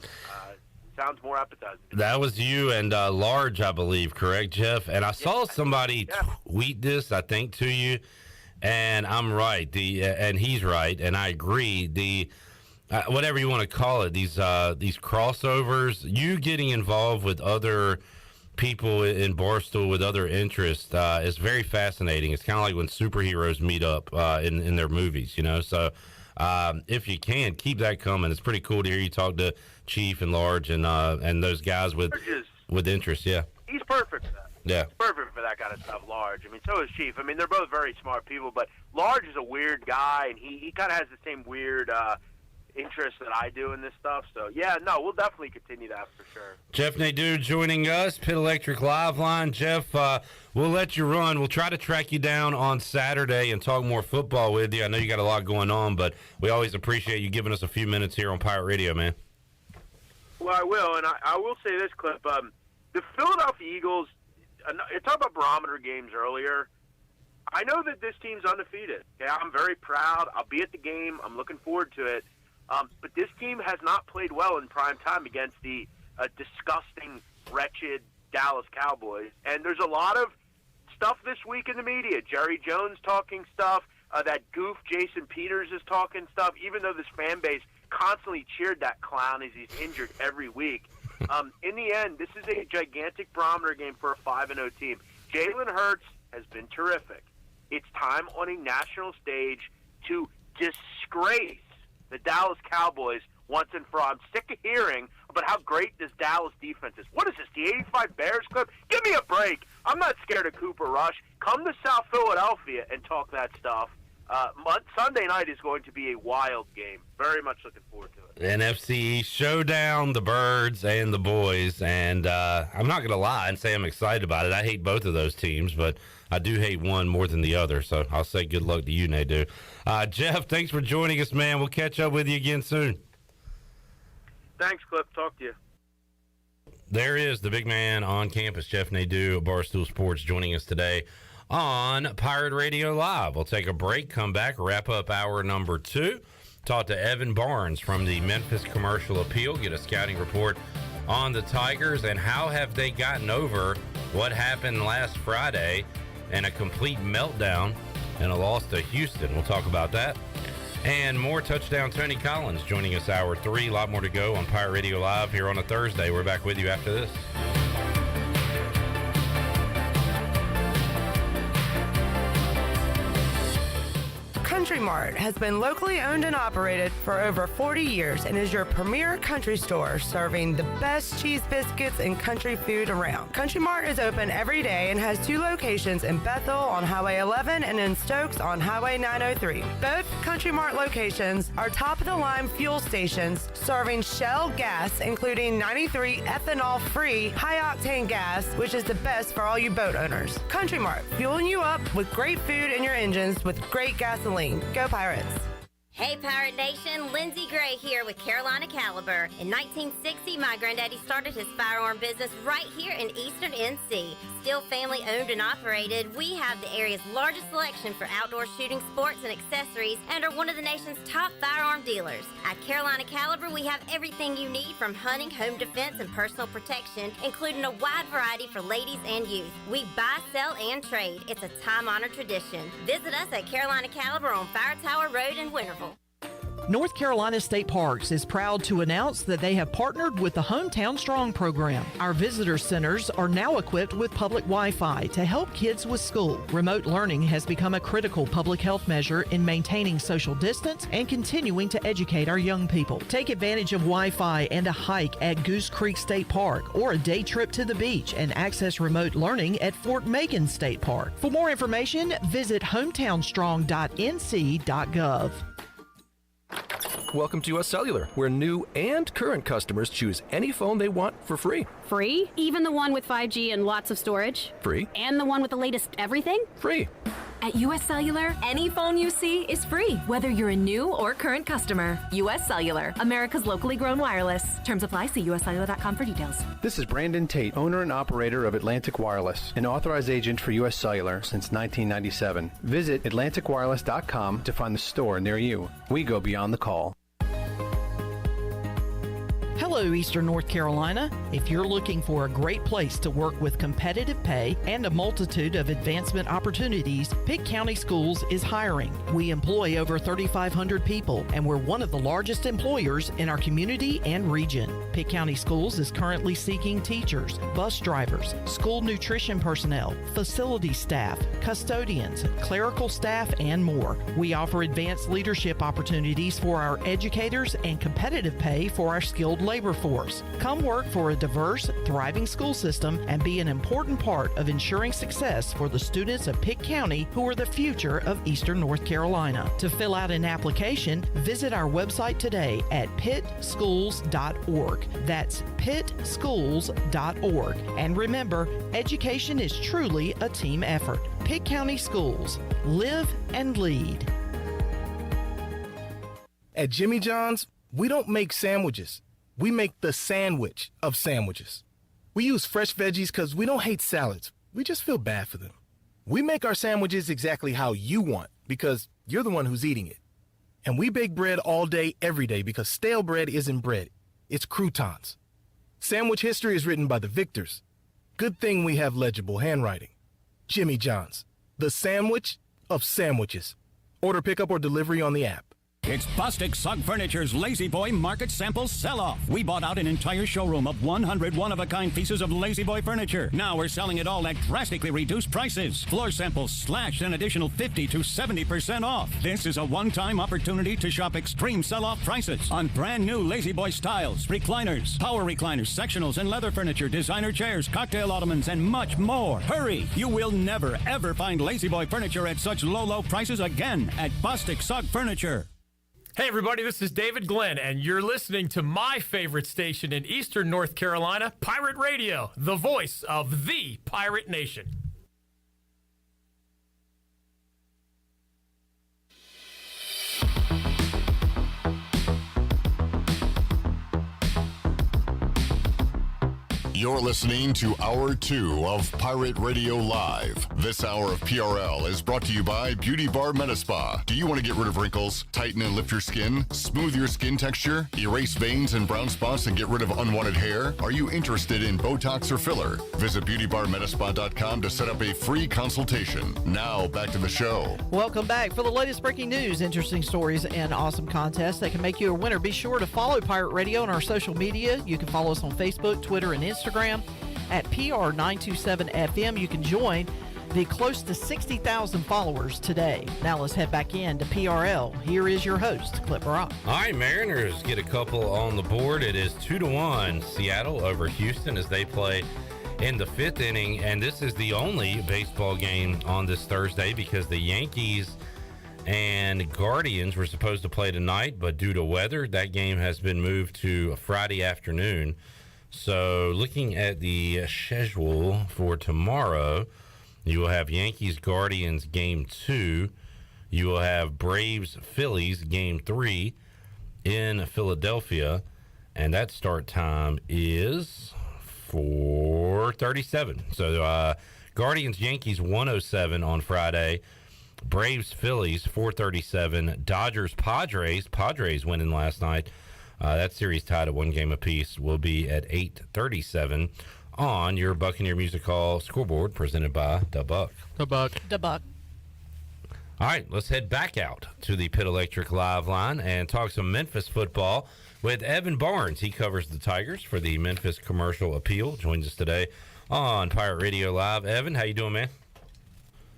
Sounds more appetizing. That was you and Large, I believe, correct, Jeff? And I saw somebody tweet this, I think, to you, and I'm right. And he's right, and I agree. The whatever you want to call it, these crossovers, you getting involved with other people in Barstool with other interests is very fascinating. It's kind of like when superheroes meet up in their movies, So if you can, keep that coming. It's pretty cool to hear you talk to Chief and Large and those guys with interest. Yeah, he's perfect for that. Yeah, he's perfect for that kind of stuff. Large. I mean, so is Chief. I mean, they're both very smart people, but Large is a weird guy, and he kind of has the same weird interest that I do in this stuff. So, yeah, no, we'll definitely continue that for sure. Jeff Nadu joining us, Pit Electric Live Line. Jeff, we'll let you run. We'll try to track you down on Saturday and talk more football with you. I know you got a lot going on, but we always appreciate you giving us a few minutes here on Pirate Radio, man. Well, I will, and I will say this, Clip. The Philadelphia Eagles, you talked about barometer games earlier. I know that this team's undefeated. Okay? I'm very proud. I'll be at the game. I'm looking forward to it. But this team has not played well in prime time against the disgusting, wretched Dallas Cowboys. And there's a lot of stuff this week in the media. Jerry Jones talking stuff. That goof Jason Peters is talking stuff, even though this fan base constantly cheered that clown as he's injured every week. In the end, this is a gigantic barometer game for a 5-0 team. Jalen Hurts has been terrific. It's time on a national stage to disgrace the Dallas Cowboys once and for all. I'm sick of hearing about how great this Dallas defense is. What is this, the 85 Bears Club? Give me a break. I'm not scared of Cooper Rush. Come to South Philadelphia and talk that stuff. Sunday night is going to be a wild game. Very much looking forward to it. NFC showdown, the Birds and the Boys. And I'm not going to lie and say I'm excited about it. I hate both of those teams, but I do hate one more than the other. So I'll say good luck to you, Nadu. Jeff, thanks for joining us, man. We'll catch up with you again soon. Thanks, Clip. Talk to you. There is the big man on campus, Jeff Nadu of Barstool Sports, joining us today on Pirate Radio Live. We'll take a break, come back, wrap up hour number 2. Talk to Evan Barnes from the Memphis Commercial Appeal, get a scouting report on the Tigers and how have they gotten over what happened last Friday and a complete meltdown and a loss to Houston. We'll talk about that. And more touchdown Tony Collins joining us hour 3. A lot more to go on Pirate Radio Live here on a Thursday. We're back with you after this. Country Mart has been locally owned and operated for over 40 years and is your premier country store serving the best cheese biscuits and country food around. Country Mart is open every day and has 2 locations in Bethel on Highway 11 and in Stokes on Highway 903. Both Country Mart locations are top-of-the-line fuel stations serving Shell gas, including 93 ethanol-free high-octane gas, which is the best for all you boat owners. Country Mart, fueling you up with great food in your engines with great gasoline. Go Pirates! Hey Pirate Nation, Lindsey Gray here with Carolina Caliber. In 1960, my granddaddy started his firearm business right here in Eastern NC. Still family owned and operated, we have the area's largest selection for outdoor shooting sports and accessories and are one of the nation's top firearm dealers. At Carolina Caliber, we have everything you need from hunting, home defense, and personal protection, including a wide variety for ladies and youth. We buy, sell, and trade. It's a time-honored tradition. Visit us at Carolina Caliber on Fire Tower Road in Winterville. North Carolina State Parks is proud to announce that they have partnered with the Hometown Strong program. Our visitor centers are now equipped with public Wi-Fi to help kids with school. Remote learning has become a critical public health measure in maintaining social distance and continuing to educate our young people. Take advantage of Wi-Fi and a hike at Goose Creek State Park or a day trip to the beach and access remote learning at Fort Macon State Park. For more information, visit hometownstrong.nc.gov. Welcome to US Cellular, where new and current customers choose any phone they want for free. Free? Even the one with 5G and lots of storage? Free. And the one with the latest everything? Free. At US Cellular, any phone you see is free, whether you're a new or current customer. US Cellular, America's locally grown wireless. Terms apply. See uscellular.com for details. This is Brandon Tate, owner and operator of Atlantic Wireless, an authorized agent for US Cellular since 1997. Visit atlanticwireless.com to find the store near you. We go beyond the call. Hello, Eastern North Carolina. If you're looking for a great place to work with competitive pay and a multitude of advancement opportunities, Pitt County Schools is hiring. We employ over 3,500 people, and we're one of the largest employers in our community and region. Pitt County Schools is currently seeking teachers, bus drivers, school nutrition personnel, facility staff, custodians, clerical staff, and more. We offer advanced leadership opportunities for our educators and competitive pay for our skilled labor force. Come work for a diverse, thriving school system and be an important part of ensuring success for the students of Pitt County who are the future of Eastern North Carolina. To fill out an application, visit our website today at pittschools.org. That's pittschools.org. And remember, education is truly a team effort. Pitt County Schools. Live and lead. At Jimmy John's, we don't make sandwiches. We make the sandwich of sandwiches. We use fresh veggies because we don't hate salads. We just feel bad for them. We make our sandwiches exactly how you want because you're the one who's eating it. And we bake bread all day, every day because stale bread isn't bread. It's croutons. Sandwich history is written by the victors. Good thing we have legible handwriting. Jimmy John's, the sandwich of sandwiches. Order pickup or delivery on the app. It's Bostic Sugg Furniture's Lazy Boy Market Sample Sell-Off. We bought out an entire showroom of 100 one-of-a-kind pieces of Lazy Boy furniture. Now we're selling it all at drastically reduced prices. Floor samples slashed an additional 50 to 70% off. This is a one-time opportunity to shop extreme sell-off prices on brand new Lazy Boy styles, recliners, power recliners, sectionals, and leather furniture, designer chairs, cocktail ottomans, and much more. Hurry! You will never, ever find Lazy Boy furniture at such low prices again at Bostic Sugg Furniture. Hey everybody, this is David Glenn, and you're listening to my favorite station in Eastern North Carolina, Pirate Radio, the voice of the Pirate Nation. You're listening to Hour 2 of Pirate Radio Live. This hour of PRL is brought to you by Beauty Bar Metaspa. Do you want to get rid of wrinkles, tighten and lift your skin, smooth your skin texture, erase veins and brown spots and get rid of unwanted hair? Are you interested in Botox or filler? Visit beautybarmetaspa.com to set up a free consultation. Now, back to the show. Welcome back. For the latest breaking news, interesting stories, and awesome contests that can make you a winner, be sure to follow Pirate Radio on our social media. You can follow us on Facebook, Twitter, and Instagram at PR927FM. You can join the close to 60,000 followers today. Now let's head back in to PRL. Here is your host, Clip Rock. All right, Mariners get a couple on the board. It is 2-1 Seattle over Houston as they play in the 5th inning. And this is the only baseball game on this Thursday because the Yankees and Guardians were supposed to play tonight, but due to weather, that game has been moved to a Friday afternoon. So looking at the schedule for tomorrow, you will have Yankees-Guardians Game 2. You will have Braves-Phillies Game 3 in Philadelphia. And that start time is 4:37. So Guardians-Yankees 1:07 on Friday. Braves-Phillies 4:37. Dodgers-Padres. Padres winning last night. That series tied at 1 game apiece will be at 8:37 on your Buccaneer Music Hall scoreboard presented by The Buck. The Buck. The Buck. All right, let's head back out to the Pit Electric Live line and talk some Memphis football with Evan Barnes. He covers the Tigers for the Memphis Commercial Appeal. Joins us today on Pirate Radio Live. Evan, how you doing, man?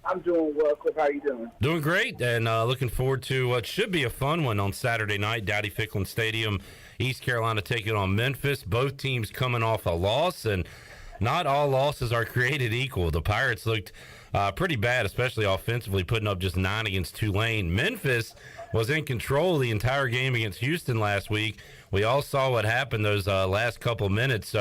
I'm doing well, Cliff. How you doing? Doing great, and looking forward to what should be a fun one on Saturday night, Dowdy Ficklin Stadium. East Carolina taking on Memphis. Both teams coming off a loss, and not all losses are created equal. The Pirates looked pretty bad, especially offensively, putting up just 9 against Tulane. Memphis was in control the entire game against Houston last week. We all saw what happened those last couple minutes.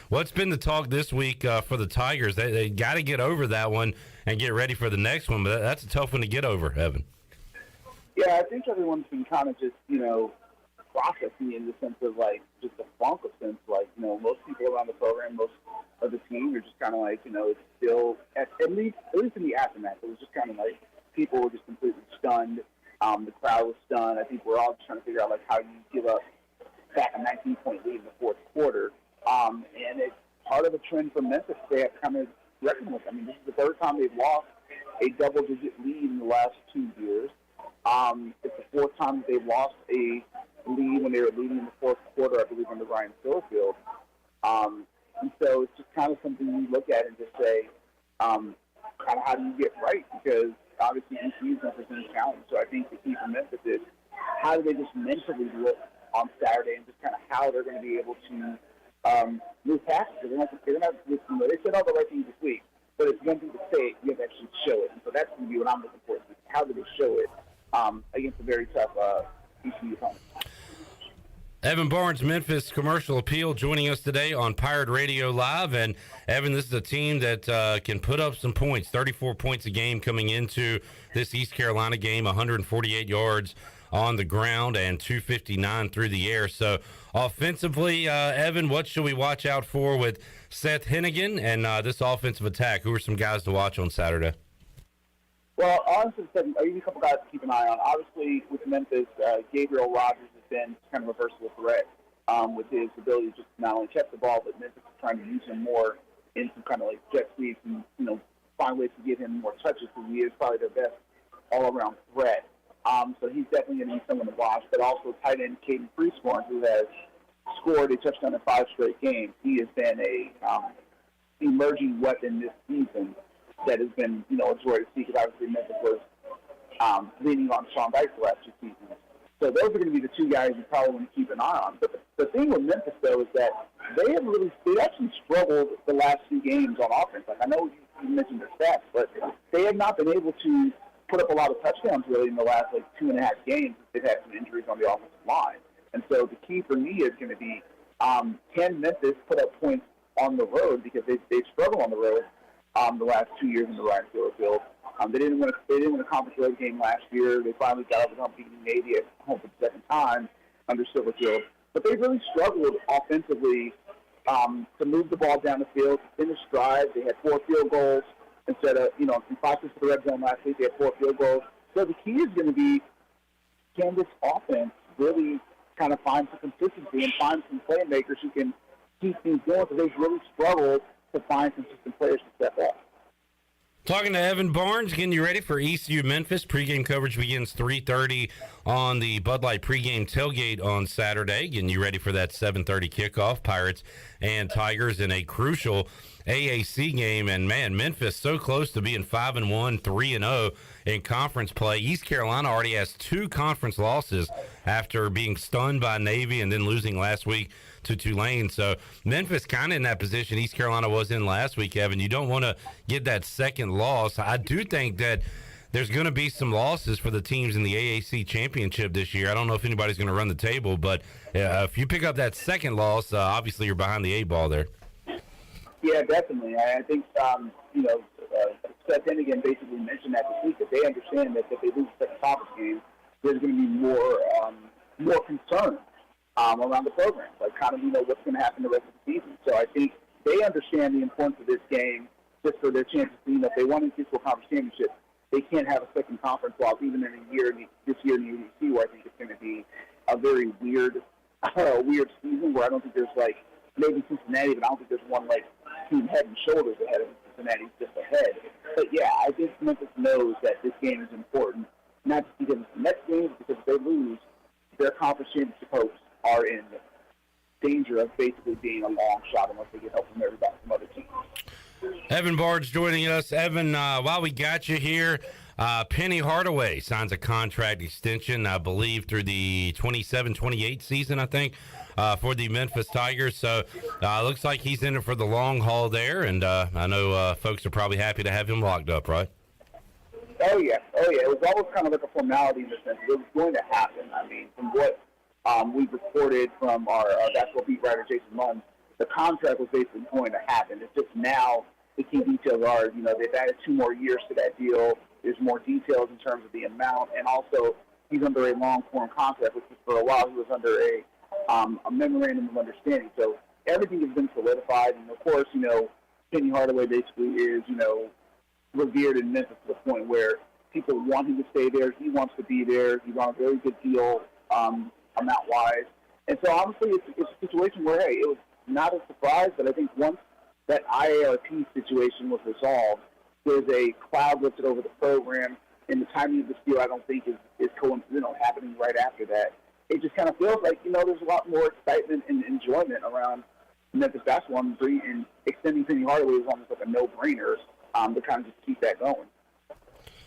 What's been the talk this week for the Tigers? They got to get over that one and get ready for the next one, but that's a tough one to get over, Evan. Yeah, I think everyone's been kind of just, processing in the sense of, just a funk of sense. Most people around the program, most of the team are just kind of it's still, at least in the aftermath, it was just kind of people were just completely stunned. The crowd was stunned. I think we're all just trying to figure out, how you give up back a 19-point lead in the fourth quarter. And it's part of a trend for Memphis they have kind of reckoned with. I mean, this is the third time they've lost a double-digit lead in the last 2 years. It's the fourth time they've lost a lead when they were leading in the fourth quarter, I believe, under Ryan Philfield. And so it's just kind of something you look at and just say, kind of how do you get right? Because obviously ECU is going to present a challenge. So I think the key for Memphis is how do they just mentally look on Saturday and just kind of how they're going to be able to move past it. They're going to have to, they said all the right things this week, but it's one thing to say it, you have to actually show it. And so that's going to be what I'm looking for. How do they show it against a very tough ECU opponent? Evan Barnes, Memphis Commercial Appeal, joining us today on Pirate Radio Live. And, Evan, this is a team that can put up some points, 34 points a game coming into this East Carolina game, 148 yards on the ground and 259 through the air. So, offensively, Evan, what should we watch out for with Seth Hennigan and this offensive attack? Who are some guys to watch on Saturday? Well, honestly, a couple guys to keep an eye on. Obviously, with Memphis, Gabriel Rogers has been kind of a versatile threat with his ability to just not only catch the ball, but Memphis is trying to use him more in some kind of jet sweeps and, find ways to give him more touches because he is probably their best all-around threat. So he's definitely going to be someone to watch. But also tight end Caden Freescorn, who has scored a touchdown in 5 straight games. He has been a emerging weapon this season that has been, a joy to see because obviously Memphis was leaning on Sean Dyche the last 2 seasons. So those are going to be the 2 guys you probably want to keep an eye on. But the thing with Memphis, though, is that they've actually struggled the last few games on offense. I know you mentioned their stats, but they have not been able to put up a lot of touchdowns really in the last 2.5 games. They've had some injuries on the offensive line. And so the key for me is going to be can Memphis put up points on the road because they've struggled on the road the last 2 years in the Ryan Philfield. They didn't win a conference road game last year. They finally got over the hump beating Navy at home for the second time under Silverfield. But they really struggled offensively to move the ball down the field, to finish drives. They had 4 field goals instead of, in practice for the red zone last week, they had 4 field goals. So the key is going to be, can this offense really kind of find some consistency and find some playmakers who can keep things going, because they've really struggled to find consistent players to step up. Talking to Evan Barnes, getting you ready for ECU Memphis. Pregame coverage begins 3:30 on the Bud Light pregame tailgate on Saturday. Getting you ready for that 7:30 kickoff. Pirates and Tigers in a crucial AAC game. And, man, Memphis so close to being 5-1, 3-0 in conference play. East Carolina already has 2 conference losses after being stunned by Navy and then losing last week to Tulane. So Memphis kind of in that position East Carolina was in last week, Evan. You don't want to get that second loss. I do think that there's going to be some losses for the teams in the AAC championship this year. I don't know if anybody's going to run the table, but if you pick up that second loss, obviously you're behind the 8 ball there. Yeah, definitely. I think, Seth Hennigan basically mentioned that this week, that they understand that if they lose the second conference game, there's going to be more concern around the program, like kind of, what's going to happen the rest of the season. So I think they understand the importance of this game just for their chances. If they want to get to a conference championship, they can't have a second conference loss, even in a year, this year in the AAC, where I think it's going to be a very weird season, where I don't think there's, maybe Cincinnati, but I don't think there's one, team head and shoulders ahead of Cincinnati, just ahead. But, yeah, I think Memphis knows that this game is important, not just because it's the next game, but because if they lose, their conference championship hopes are in danger of basically being a long shot unless they get help from everybody from other teams. Evan Barnes joining us. Evan, while we got you here, Penny Hardaway signs a contract extension, I believe, through the 27-28 season, I think, for the Memphis Tigers. So looks like he's in it for the long haul there, and I know folks are probably happy to have him locked up, right? Oh, yeah. It was always kind of like a formality in the sense that it was going to happen. I mean, from what we've reported from our basketball beat writer, Jason Munn, the contract was basically going to happen. It's just now the key details are, they've added 2 more years to that deal. There's more details in terms of the amount, and also he's under a long-form contract, which for a while he was under a memorandum of understanding. So everything has been solidified, and of course, Penny Hardaway basically is, revered in Memphis to the point where people want him to stay there. He wants to be there. He's on a very good deal amount-wise. And so obviously it's a situation where, hey, it was not a surprise, but I think once that IARP situation was resolved, there's a cloud lifted over the program, and the timing of this deal I don't think is coincidental, happening right after that. It just kind of feels like, there's a lot more excitement and enjoyment around Memphis basketball, and extending Penny Hardaway is almost like a no-brainer to kind of just keep that going.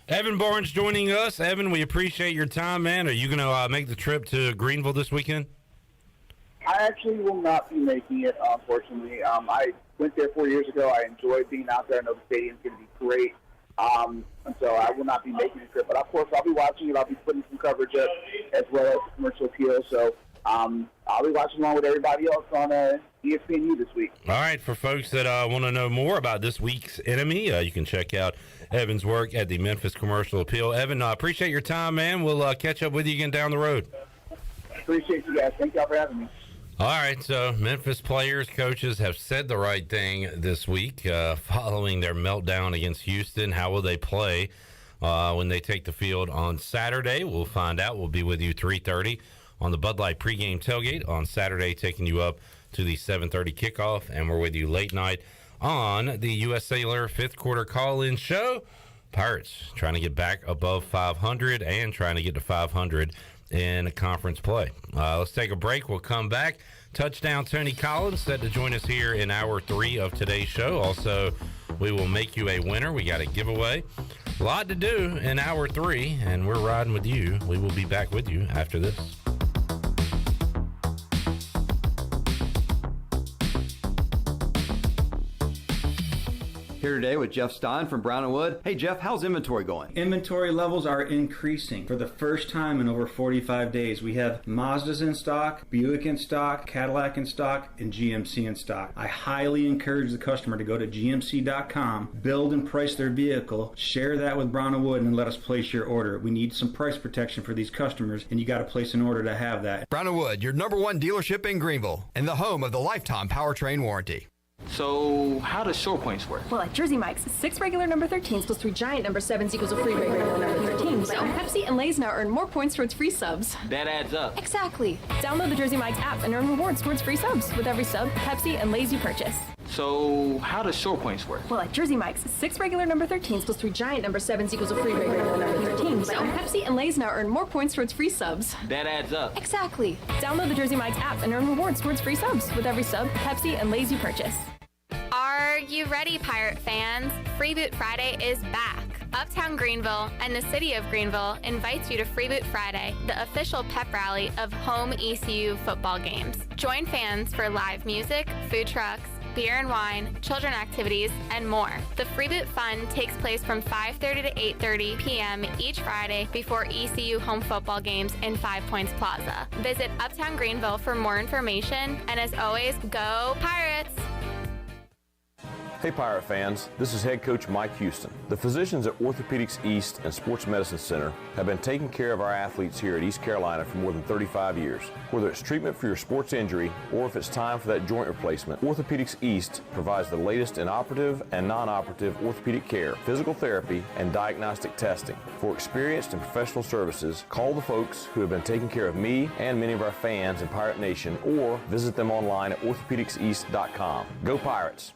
Evan Barnes joining us. Evan, we appreciate your time, man. Are you going to make the trip to Greenville this weekend? I actually will not be making it, unfortunately. I went there 4 years ago. I enjoyed being out there. I know the stadium's going to be great. And so I will not be making the trip. But, of course, I'll be watching it. I'll be putting some coverage up as well as the commercial appeal. So I'll be watching along with everybody else on ESPNU this week. All right. For folks that want to know more about this week's enemy, you can check out Evan's work at the Memphis Commercial Appeal. Evan, appreciate your time, man. We'll catch up with you again down the road. Appreciate you guys. Thank y'all for having me. All right, so Memphis players, coaches have said the right thing this week following their meltdown against Houston. How will they play when they take the field on Saturday? We'll find out. We'll be with you 3:30 on the Bud Light pregame tailgate on Saturday, taking you up to the 7:30 kickoff, and we're with you late night on the U.S. Cellular fifth quarter call-in show. Pirates trying to get back above 500 and trying to get to 500 in conference play. Let's take a break. We'll come back. Touchdown Tony Collins set to join us here in hour 3 of today's show. Also, we will make you a winner. We got a giveaway. A lot to do in hour 3, and we're riding with you. We will be back with you after this. Here today with Jeff Stein from Brown & Wood. Hey Jeff, how's inventory going? Inventory levels are increasing. For the first time in over 45 days, we have Mazdas in stock, Buick in stock, Cadillac in stock, and GMC in stock. I highly encourage the customer to go to gmc.com, build and price their vehicle, share that with Brown & Wood, and let us place your order. We need some price protection for these customers, and you got to place an order to have that. Brown & Wood, your #1 dealership in Greenville, and the home of the lifetime powertrain warranty. So, how does short points work? Well, at Jersey Mike's, 6 regular number 13s plus 3 giant number 7s equals a free regular number 13. So, Pepsi and Lay's now earn more points towards free subs. That adds up. Exactly. Download the Jersey Mike's app and earn rewards towards free subs with every sub, Pepsi, and Lay's you purchase. So, how does short points work? Well, at Jersey Mike's, 6 regular number 13s plus 3 giant number 7s equals a free regular number 13. So, Pepsi and Lay's now earn more points towards free subs. That adds up. Exactly. Download the Jersey Mike's app and earn rewards towards free subs with every sub, Pepsi, and Lay's you purchase. Are you ready, Pirate fans? Freeboot Friday is back. Uptown Greenville and the City of Greenville invites you to Freeboot Friday, the official pep rally of home ECU football games. Join fans for live music, food trucks, beer and wine, children activities, and more. The Freeboot Fun takes place from 5:30 to 8:30 p.m. each Friday before ECU home football games in 5 Points Plaza. Visit Uptown Greenville for more information, and as always, go Pirates! Hey Pirate fans, this is head coach Mike Houston. The physicians at Orthopedics East and Sports Medicine Center have been taking care of our athletes here at East Carolina for more than 35 years. Whether it's treatment for your sports injury or if it's time for that joint replacement, Orthopedics East provides the latest in operative and non-operative orthopedic care, physical therapy, and diagnostic testing. For experienced and professional services, call the folks who have been taking care of me and many of our fans in Pirate Nation, or visit them online at orthopedicseast.com. Go Pirates!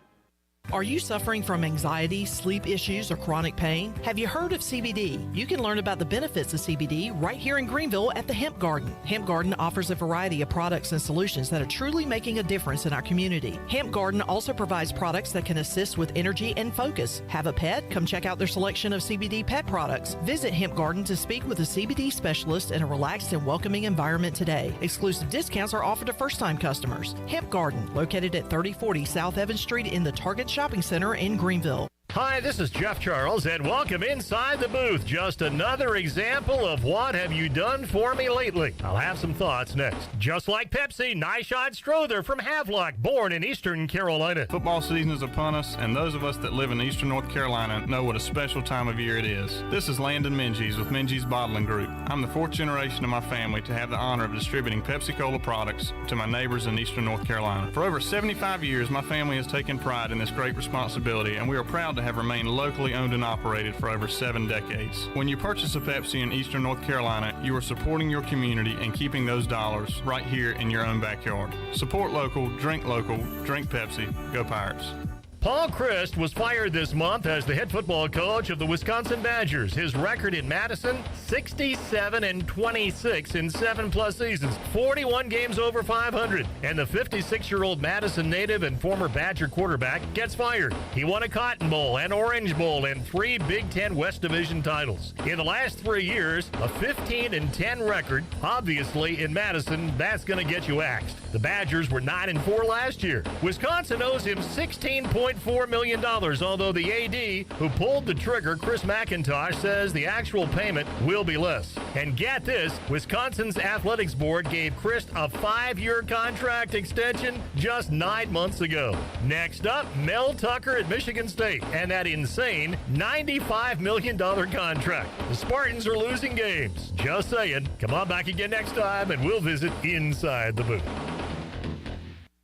Are you suffering from anxiety, sleep issues, or chronic pain? Have you heard of CBD? You can learn about the benefits of CBD right here in Greenville at the Hemp Garden. Hemp Garden offers a variety of products and solutions that are truly making a difference in our community. Hemp Garden also provides products that can assist with energy and focus. Have a pet? Come check out their selection of CBD pet products. Visit Hemp Garden to speak with a CBD specialist in a relaxed and welcoming environment today. Exclusive discounts are offered to first-time customers. Hemp Garden, located at 3040 South Evans Street in the Target Shopping Center in Greenville. Hi, this is Jeff Charles, and welcome inside the booth. Just another example of what have you done for me lately. I'll have some thoughts next. Just like Pepsi, Nishad Strother from Havelock, born in Eastern Carolina. Football season is upon us, and those of us that live in Eastern North Carolina know what a special time of year it is. This is Landon Minges with Minges Bottling Group. I'm the 4th generation of my family to have the honor of distributing Pepsi-Cola products to my neighbors in Eastern North Carolina. For over 75 years, my family has taken pride in this great responsibility, and we are proud to have remained locally owned and operated for over 7 decades. When you purchase a Pepsi in Eastern North Carolina, you are supporting your community and keeping those dollars right here in your own backyard. Support local, drink Pepsi, go Pirates. Paul Christ was fired this month as the head football coach of the Wisconsin Badgers. His record in Madison, 67-26 in 7+ seasons, 41 games over 500. And the 56-year-old Madison native and former Badger quarterback gets fired. He won a Cotton Bowl and Orange Bowl and 3 Big Ten West Division titles. In the last 3 years, a 15-10 record. Obviously, in Madison, that's going to get you axed. The Badgers were 9-4 last year. Wisconsin owes him $16.4 million, although the AD who pulled the trigger, Chris McIntosh, says the actual payment will be less. And get this, Wisconsin's athletics board gave Chris a 5-year contract extension just 9 months ago. Next up, Mel Tucker at Michigan State and that insane $95 million contract. The Spartans are losing games. Just saying. Come on back again next time and we'll visit inside the booth.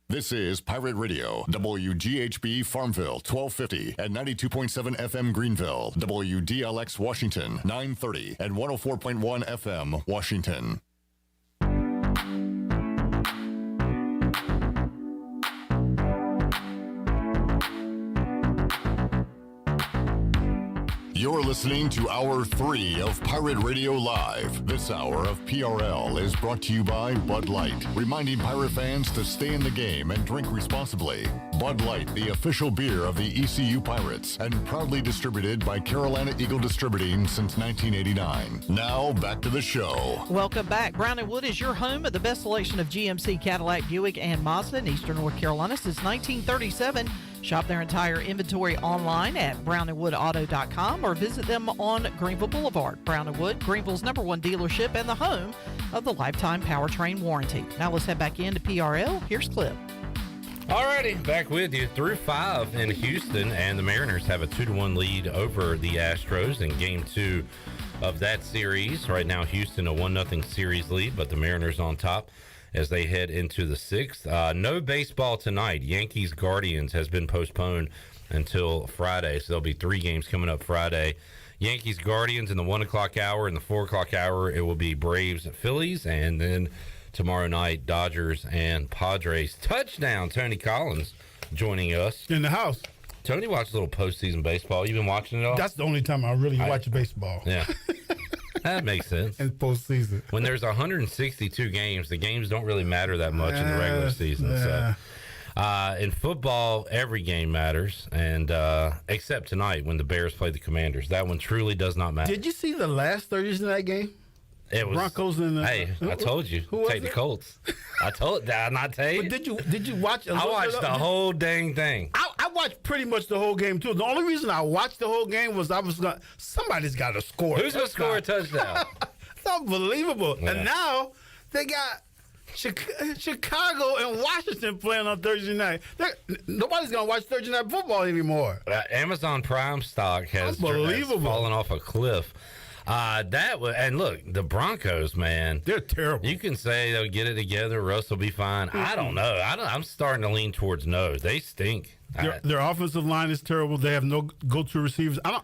This is Pirate Radio, WGHB Farmville, 1250 and 92.7 FM Greenville, WDLX Washington, 930 and 104.1 FM Washington. You're listening to Hour 3 of Pirate Radio Live. This hour of PRL is brought to you by Bud Light, reminding Pirate fans to stay in the game and drink responsibly. Bud Light, the official beer of the ECU Pirates, and proudly distributed by Carolina Eagle Distributing since 1989. Now, back to the show. Welcome back. Brown & Wood is your home of the best selection of GMC, Cadillac, Buick, and Mazda in Eastern North Carolina since 1937. Shop their entire inventory online at brownandwoodauto.com or visit them on Greenville Boulevard. Brown & Wood, Greenville's #1 dealership and the home of the lifetime powertrain warranty. Now let's head back into PRL. Here's Clip. Alrighty, back with you through 5 in Houston, and the Mariners have a 2-1 lead over the Astros in Game 2 of that series. Right now, Houston a 1-0 series lead, but the Mariners on top as they head into the 6th. No baseball tonight. Yankees-Guardians has been postponed until Friday, so there'll be 3 games coming up Friday. Yankees-Guardians in the 1 o'clock hour. In the 4 o'clock hour, it will be Braves-Phillies, and then tomorrow night, Dodgers and Padres. Touchdown, Tony Collins joining us. In the house. Tony watched a little postseason baseball. You been watching it all? That's the only time I really watch baseball. Yeah. That makes sense. In postseason. When there's 162 games, the games don't really matter that much in the regular season. Yeah. So, in football, every game matters, and except tonight when the Bears play the Commanders. That one truly does not matter. Did you see the last Thursday night game? It was Broncos and hey, I told you, take the Colts. I told. Did I not tell you? But did you watch? I watched the whole dang thing. I watched pretty much the whole game too. The only reason I watched the whole game was somebody's got to score. Who's gonna score a touchdown? It's unbelievable. Yeah. And now they got Chicago and Washington playing on Thursday night. Nobody's gonna watch Thursday night football anymore. Amazon Prime stock has fallen off a cliff. And look, the Broncos, man, they're terrible. You can say they'll get it together, Russ will be fine. I don't know. I'm starting to lean towards no. They stink. Their offensive line is terrible. They have no go-to receivers. I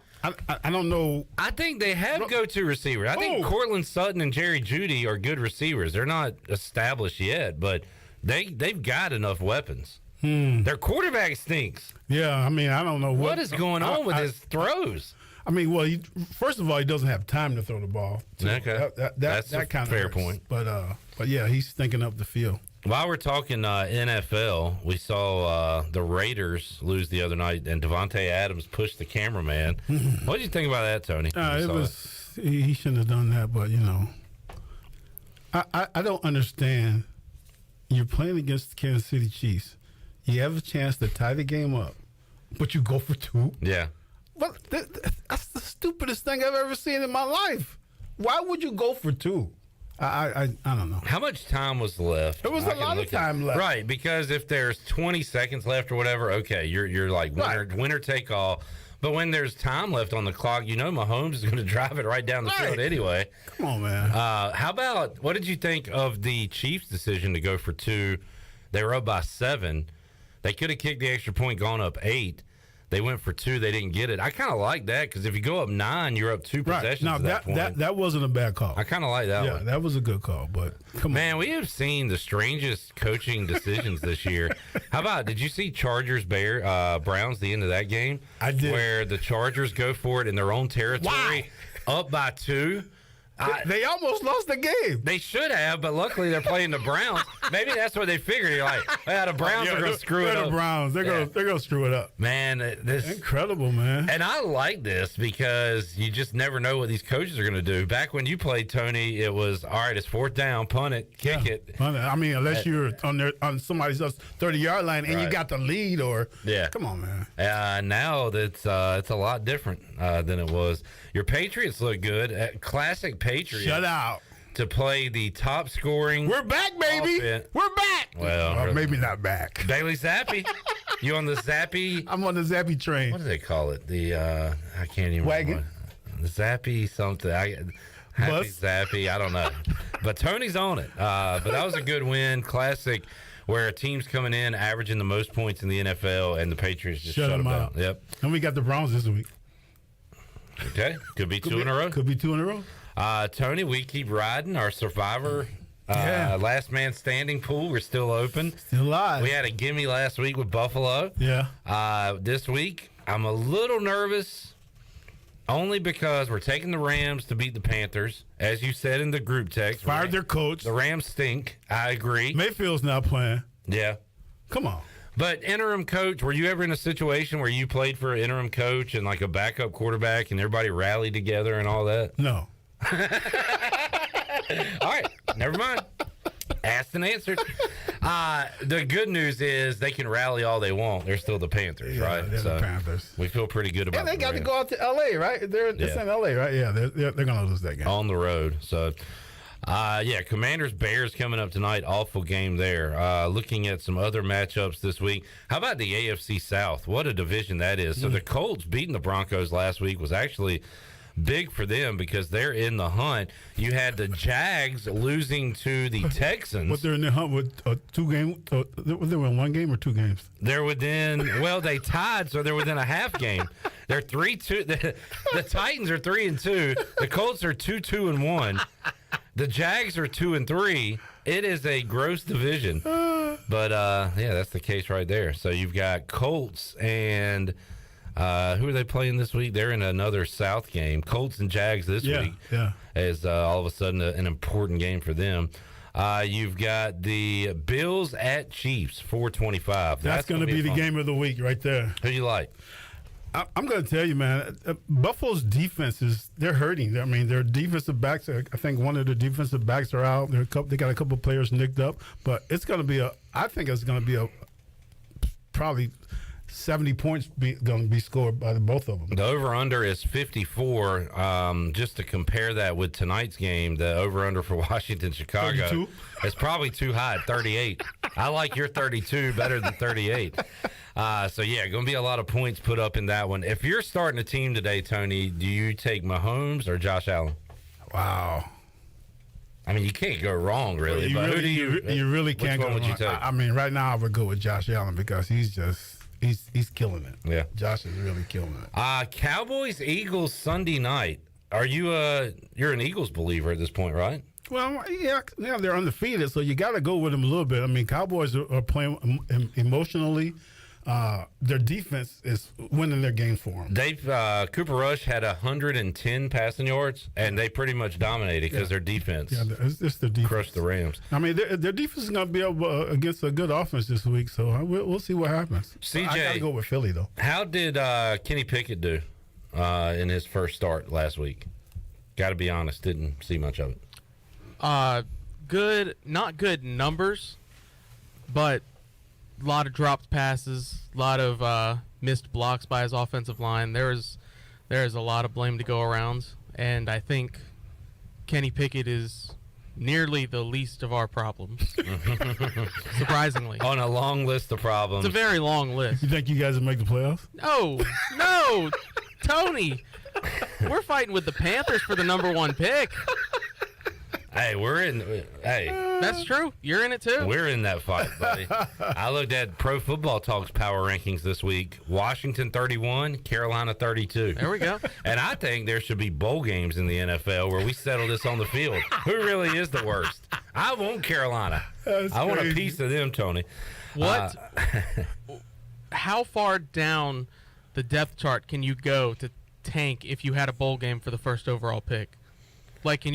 don't know. I think they have go-to receivers. I think Cortland Sutton and Jerry Jeudy are good receivers. They're not established yet, but they've got enough weapons. Their quarterback stinks. Yeah, I mean, I don't know what is going on with his throws. I mean, well, first of all, he doesn't have time to throw the ball. Okay, that's a kind of fair point. But yeah, he's thinking up the field. While we're talking NFL, we saw the Raiders lose the other night, and Devontae Adams pushed the cameraman. What did you think about that, Tony? He shouldn't have done that, but I don't understand. You're playing against the Kansas City Chiefs. You have a chance to tie the game up, but you go for 2. Yeah. Well, that's the stupidest thing I've ever seen in my life. Why would you go for 2? I don't know. How much time was left? There was a lot of time left. Right, because if there's 20 seconds left or whatever, okay, you're like winner take all. But when there's time left on the clock, Mahomes is going to drive it right down the field anyway. Come on, man. How about, what did you think of the Chiefs' decision to go for 2? They were up by 7. They could have kicked the extra point, gone up 8. They went for 2. They didn't get it. I kind of like that because if you go up 9, you're up 2 possessions. Now, at that point. That wasn't a bad call. I kind of like that one. Yeah, that was a good call. But come on. Man, we have seen the strangest coaching decisions this year. How about, did you see Chargers Browns, the end of that game? I did. Where the Chargers go for it in their own territory, up by 2. They almost lost the game. They should have, but luckily they're playing the Browns. Maybe that's what they figured. You're like, the Browns are going to screw it up. The Browns, they're going to screw it up. Man, this incredible, man. And I like this because you just never know what these coaches are going to do. Back when you played, Tony, it was all right. It's 4th down, punt it, kick it. Punt it. I mean, unless you're on somebody's 30-yard line and you got the lead, or come on, man. Now it's a lot different than it was. Your Patriots look good. Classic Patriots. Shut out. To play the top scoring. We're back, baby. Offense. We're back. Well, maybe not back. Bailey Zappi. You on the Zappy? I'm on the Zappy train. What do they call it? The I can't even wagon. The Zappy something. Happy Zappy. I don't know. But Tony's on it. But that was a good win. Classic. Where a team's coming in averaging the most points in the NFL, and the Patriots just shut them down. Yep. And we got the Browns this week. Okay. Could be 2 in a row. Could be 2 in a row. Tony, we keep riding our Survivor last man standing pool. We're still open. Still live. We had a gimme last week with Buffalo. Yeah. This week, I'm a little nervous only because we're taking the Rams to beat the Panthers. As you said in the group text. Fired their coach. The Rams stink. I agree. Mayfield's not playing. Yeah. Come on. But interim coach, were you ever in a situation where you played for an interim coach and like a backup quarterback and everybody rallied together and all that? No. All right. Never mind. Asked and answered. The good news is they can rally all they want. They're still the Panthers, right? They're the Panthers. We feel pretty good about And they got to Rams. go out to L.A., right? It's in L.A., right? Yeah, they're going to lose that game. On the road. So, Commanders-Bears coming up tonight. Awful game there. Looking at some other matchups this week. How about the AFC South? What a division that is. So the Colts beating the Broncos last week was actually big for them because they're in the hunt. You had the Jags losing to the Texans. But they're in the hunt with 2 games. They were in 1 game or 2 games? They're within, they tied, so they're within a half game. They're 3-2. The Titans are 3-2. The Colts are 2-2-1. The Jags are 2-3. It is a gross division. But, that's the case right there. So you've got Colts and who are they playing this week? They're in another South game. Colts and Jags this week is all of a sudden an important game for them. You've got the Bills at Chiefs, 425. That's going to be the game of the week right there. Who do you like? I'm going to tell you, man, Buffalo's defenses, they're hurting. I mean, their defensive backs, I think one of the defensive backs are out. They got a couple of players nicked up. But it's going to be probably 70 points going to be scored by both of them. The over-under is 54. Just to compare that with tonight's game, the over-under for Washington-Chicago 32? is probably too high at 38. I like your 32 better than 38. Going to be a lot of points put up in that one. If you're starting a team today, Tony, do you take Mahomes or Josh Allen? Wow. I mean, you can't go wrong, really. But who do you really can't go wrong. Which one would you take? I mean, right now I would go with Josh Allen because he's killing it. Yeah. Josh is really killing it. Cowboys, Eagles Sunday night. Are you you're an Eagles believer at this point, right? Well, yeah, they're undefeated, so you got to go with them a little bit. I mean, Cowboys are playing emotionally. Their defense is winning their games for them. Cooper Rush had 110 passing yards, and they pretty much dominated because their defense. Yeah, it's their defense. Crushed the Rams. I mean, their defense is going to be able against a good offense this week, so we'll see what happens. CJ, I got to go with Philly, though. How did Kenny Pickett do in his first start last week? Got to be honest, didn't see much of it. Not good numbers, but a lot of dropped passes, a lot of missed blocks by his offensive line. There is a lot of blame to go around, and I think Kenny Pickett is nearly the least of our problems. Surprisingly. On a long list of problems. It's a very long list. You think you guys will make the playoffs? No, Tony. We're fighting with the Panthers for the number 1 pick. Hey, that's true. You're in it too. We're in that fight, buddy. I looked at Pro Football Talk's power rankings this week. Washington 31, Carolina 32. There we go. And I think there should be bowl games in the NFL where we settle this on the field. Who really is the worst? I want Carolina. I want a piece of them, Tony. What? How far down the depth chart can you go to tank if you had a bowl game for the first overall pick? Like, can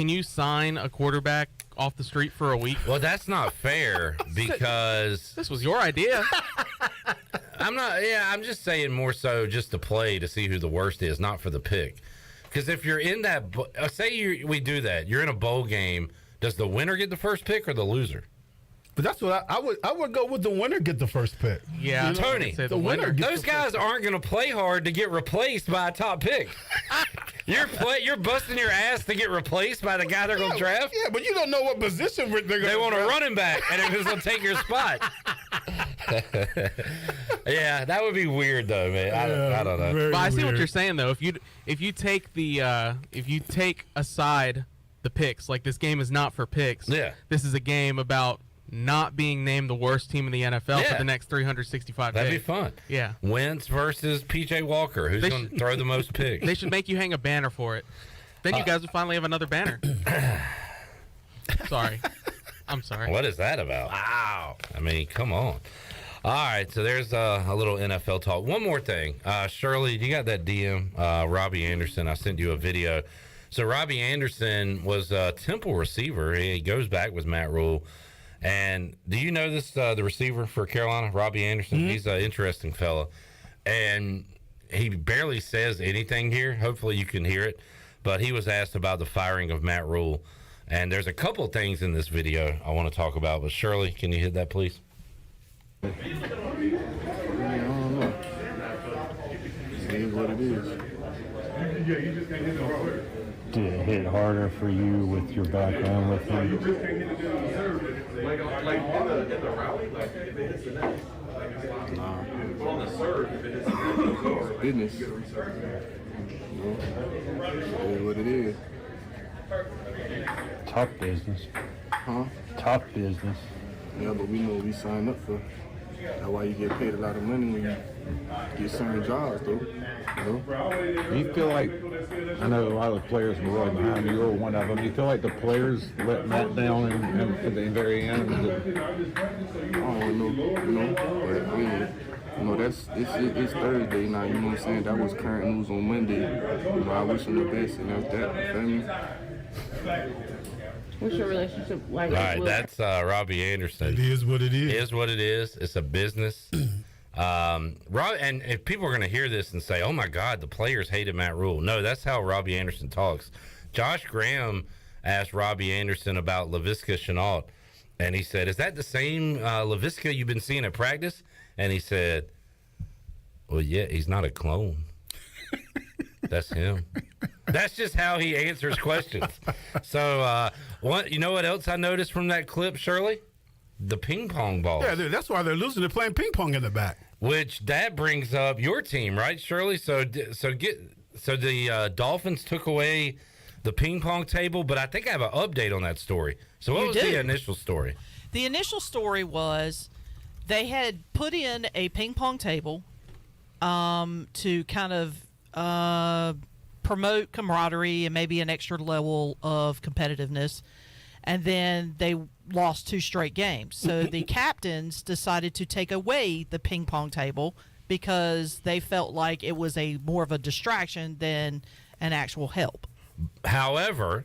you sign a quarterback off the street for a week? Well, that's not fair because this was your idea. I'm just saying more so just to play to see who the worst is, not for the pick. Because if you're in that, we do that. You're in a bowl game. Does the winner get the first pick or the loser? But that's what I would go with the winner get the first pick. Yeah, Tony, the winner. Those guys aren't going to play hard to get replaced by a top pick. You're busting your ass to get replaced by the guy they're going to draft. Yeah, but you don't know what position they're going to. They want a running back, and who's going to take your spot? Yeah, that would be weird though, man. I don't know. But I see what you're saying though. If you take aside the picks, like this game is not for picks. Yeah, this is a game about not being named the worst team in the NFL for the next 365 days. That'd be fun. Yeah. Wentz versus P.J. Walker. Who's going to throw the most picks? They should make you hang a banner for it. Then you guys would finally have another banner. Sorry. I'm sorry. What is that about? Wow. I mean, come on. All right, so there's a little NFL talk. One more thing. Shirley, you got that DM, Robbie Anderson. I sent you a video. So Robbie Anderson was a Temple receiver. He goes back with Matt Rule. And do you know this, the receiver for Carolina, Robbie Anderson? Mm-hmm. He's an interesting fella. And he barely says anything here. Hopefully you can hear it. But he was asked about the firing of Matt Rule. And there's a couple things in this video I want to talk about, but Shirley, can you hit that, please? I don't know. It is what it is. Did it hit harder for you with your background with him? Nah. It's business. It is what it is. Tough business. Huh? Tough business. Yeah, but we know what we signed up for. That's why you get paid a lot of money when you get certain jobs, though. Do you feel like, I know a lot of the players were really behind you, you're one of them. Do you feel like the players let Matt down at the very end? I don't know, but I mean, it's Thursday now, you know what I'm saying? That was current news on Monday. I wish them the best, and that's that, you feel me? What's your relationship like? All right, that's Robbie Anderson. It is what it is. It is what it is. It's a business. And if people are going to hear this and say, oh, my God, the players hated Matt Rule. No, that's how Robbie Anderson talks. Josh Graham asked Robbie Anderson about Laviska Shenault, and he said, is that the same Laviska you've been seeing at practice? And he said, well, yeah, he's not a clone. That's him. That's just how he answers questions. So, you know what else I noticed from that clip, Shirley? The ping pong balls. Yeah, that's why they're losing. They're playing ping pong in the back. Which that brings up your team, right, Shirley? So the Dolphins took away the ping pong table, but I think I have an update on that story. So what was the initial story? The initial story was they had put in a ping pong table to kind of promote camaraderie and maybe an extra level of competitiveness. And then they lost 2 straight games. So the captains decided to take away the ping pong table because they felt like it was more of a distraction than an actual help. However,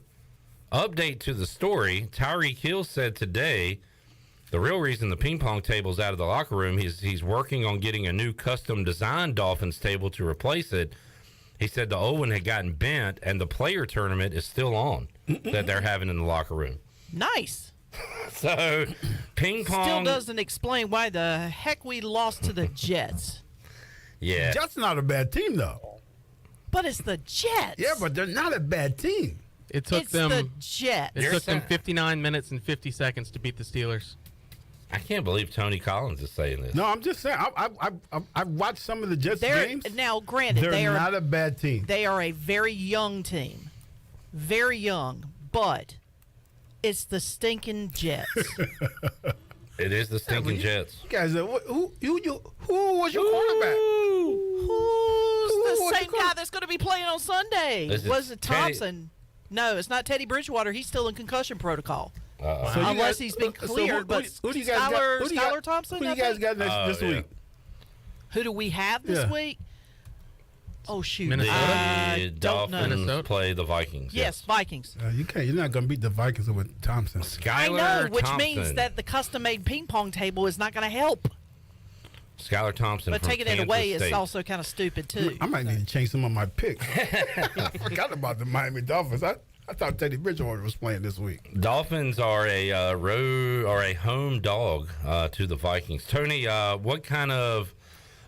update to the story, Tyreek Hill said today the real reason the ping pong table's out of the locker room, he's working on getting a new custom designed Dolphins table to replace it. He said the old one had gotten bent and the player tournament is still on that they're having in the locker room. Nice. So, ping pong still doesn't explain why the heck we lost to the Jets. Yeah. Jets not a bad team, though. But it's the Jets. Yeah, but they're not a bad team. It took them the Jets. It took them 59 minutes and 50 seconds to beat the Steelers. I can't believe Tony Collins is saying this. No, I'm just saying. I've watched some of the Jets games. Now, granted, they're not a bad team. They are a very young team. Very young. But it's the stinking Jets. It is the stinking Jets. You guys, who was your quarterback? Who's the same guy that's going to be playing on Sunday? Was it Thompson? No, it's not Teddy Bridgewater. He's still in concussion protocol. Unless he's been cleared. But Skylar Thompson? Who do you guys got this week? Who do we have this week? Oh, shoot. The Dolphins play the Vikings. Yes, Vikings. You're not going to beat the Vikings with Thompson. I know, which means that the custom-made ping pong table is not going to help. Skylar Thompson. But taking it away is also kind of stupid, too. I might need to change some of my picks. I forgot about the Miami Dolphins. I thought Teddy Bridgewater was playing this week. Dolphins are a home dog to the Vikings. Tony, what kind of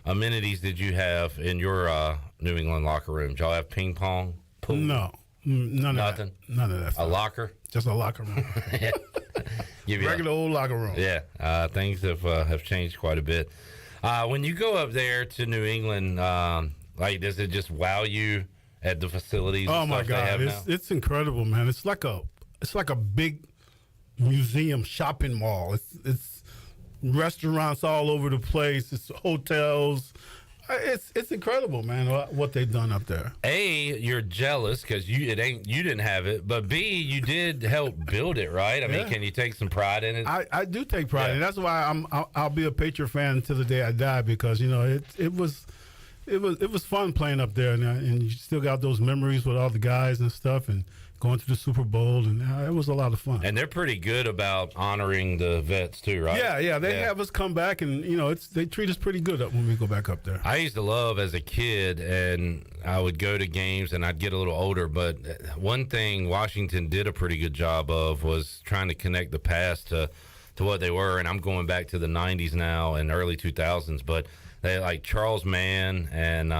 amenities did you have in your New England locker room? Did y'all have ping pong? Pool? No, none of that. None of that. A locker? Just a locker room. Regular old locker room. Yeah, things have changed quite a bit. When you go up there to New England, does it just wow you at the facilities? Oh my God, it's incredible, man. It's like a big museum shopping mall. It's restaurants all over the place. It's hotels. It's incredible, man, what they've done up there. A, you're jealous because you didn't have it, but B, you did help build it, right? I mean, can you take some pride in it? I do take pride in it. That's why I'll be a Patriot fan to the day I die, because it was it was fun playing up there, and you still got those memories with all the guys and stuff, and going to the Super Bowl, and it was a lot of fun. And they're pretty good about honoring the vets too, right? Yeah. They have us come back, and they treat us pretty good when we go back up there. I used to love as a kid, and I would go to games, and I'd get a little older. But one thing Washington did a pretty good job of was trying to connect the past to what they were. And I'm going back to the '90s now and early 2000s, but they like Charles Mann and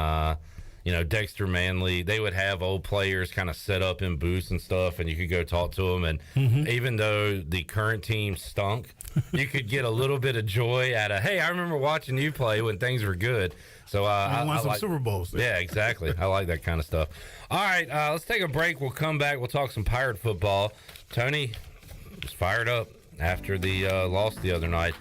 Dexter Manley. They would have old players kind of set up in booths and stuff, and you could go talk to them. And even though the current team stunk, you could get a little bit of joy out of, hey, I remember watching you play when things were good. So I won some like Super Bowls. Yeah, exactly. I like that kind of stuff. All right, let's take a break. We'll come back. We'll talk some Pirate football. Tony was fired up after the loss the other night.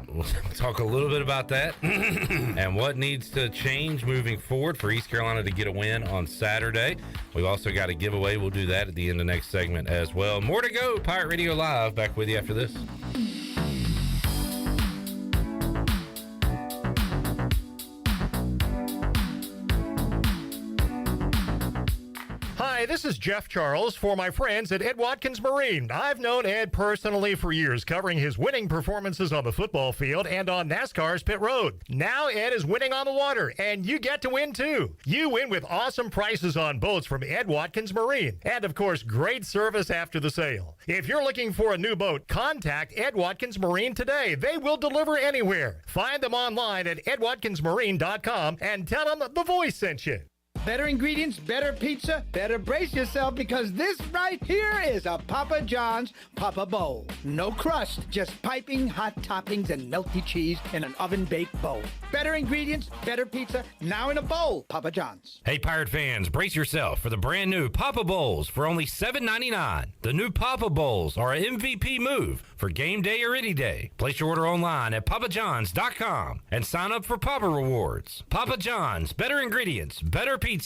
We'll talk a little bit about that and what needs to change moving forward for East Carolina to get a win on Saturday. We've also got a giveaway. We'll do that at the end of next segment as well. More to go. Pirate Radio Live. Back with you after this. Hi, this is Jeff Charles for my friends at Ed Watkins Marine. I've known Ed personally for years, covering his winning performances on the football field and on NASCAR's pit road. Now Ed is winning on the water, and you get to win too. You win with awesome prices on boats from Ed Watkins Marine, and of course, great service after the sale. If you're looking for a new boat, contact Ed Watkins Marine today. They will deliver anywhere. Find them online at edwatkinsmarine.com and tell them the voice sent you. Better ingredients, better pizza, better brace yourself because this right here is a Papa John's Papa Bowl. No crust, just piping hot toppings and melty cheese in an oven-baked bowl. Better ingredients, better pizza, now in a bowl, Papa John's. Hey, Pirate fans, brace yourself for the brand new Papa Bowls for only $7.99. The new Papa Bowls are an MVP move for game day or any day. Place your order online at papajohns.com and sign up for Papa Rewards. Papa John's, better ingredients, better pizza.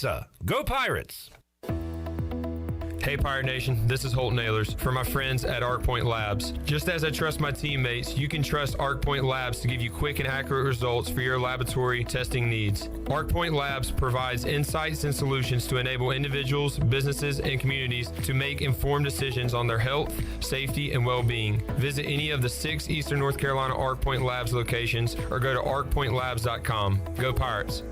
Go Pirates! Hey Pirate Nation, this is Holt Nailers for my friends at ArcPoint Labs. Just as I trust my teammates, you can trust ArcPoint Labs to give you quick and accurate results for your laboratory testing needs. ArcPoint Labs provides insights and solutions to enable individuals, businesses, and communities to make informed decisions on their health, safety, and well-being. Visit any of the 6 Eastern North Carolina ArcPoint Labs locations or go to arcpointlabs.com. Go Pirates!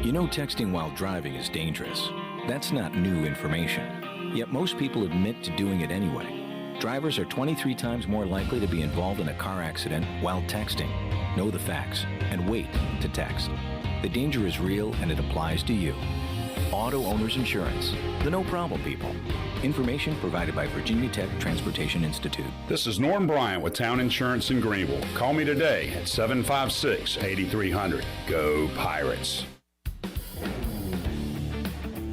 You know texting while driving is dangerous. That's not new information. Yet most people admit to doing it anyway. Drivers are 23 times more likely to be involved in a car accident while texting. Know the facts and wait to text. The danger is real and it applies to you. Auto Owners Insurance. The no problem people. Information provided by Virginia Tech Transportation Institute. This is Norm Bryant with Town Insurance in Greenville. Call me today at 756-8300. Go Pirates.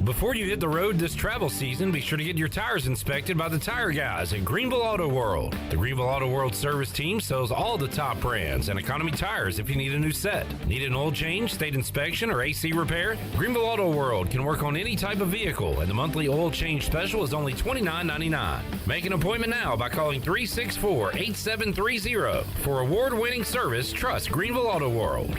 Before you hit the road this travel season, be sure to get your tires inspected by the tire guys at Greenville Auto World. The Greenville Auto World service team sells all the top brands and economy tires if you need a new set. Need an oil change, state inspection, or AC repair? Greenville Auto World can work on any type of vehicle, and the monthly oil change special is only $29.99. Make an appointment now by calling 364-8730. For award-winning service, trust Greenville Auto World.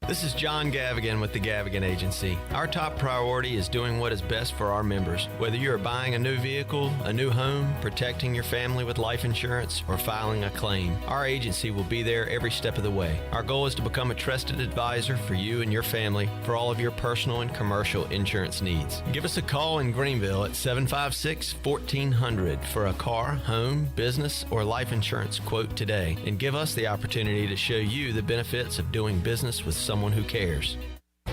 This is John Gavigan with the Gavigan Agency. Our top priority is doing what is best for our members. Whether you are buying a new vehicle, a new home, protecting your family with life insurance, or filing a claim, our agency will be there every step of the way. Our goal is to become a trusted advisor for you and your family for all of your personal and commercial insurance needs. Give us a call in Greenville at 756-1400 for a car, home, business, or life insurance quote today, and give us the opportunity to show you the benefits of doing business with someone who cares.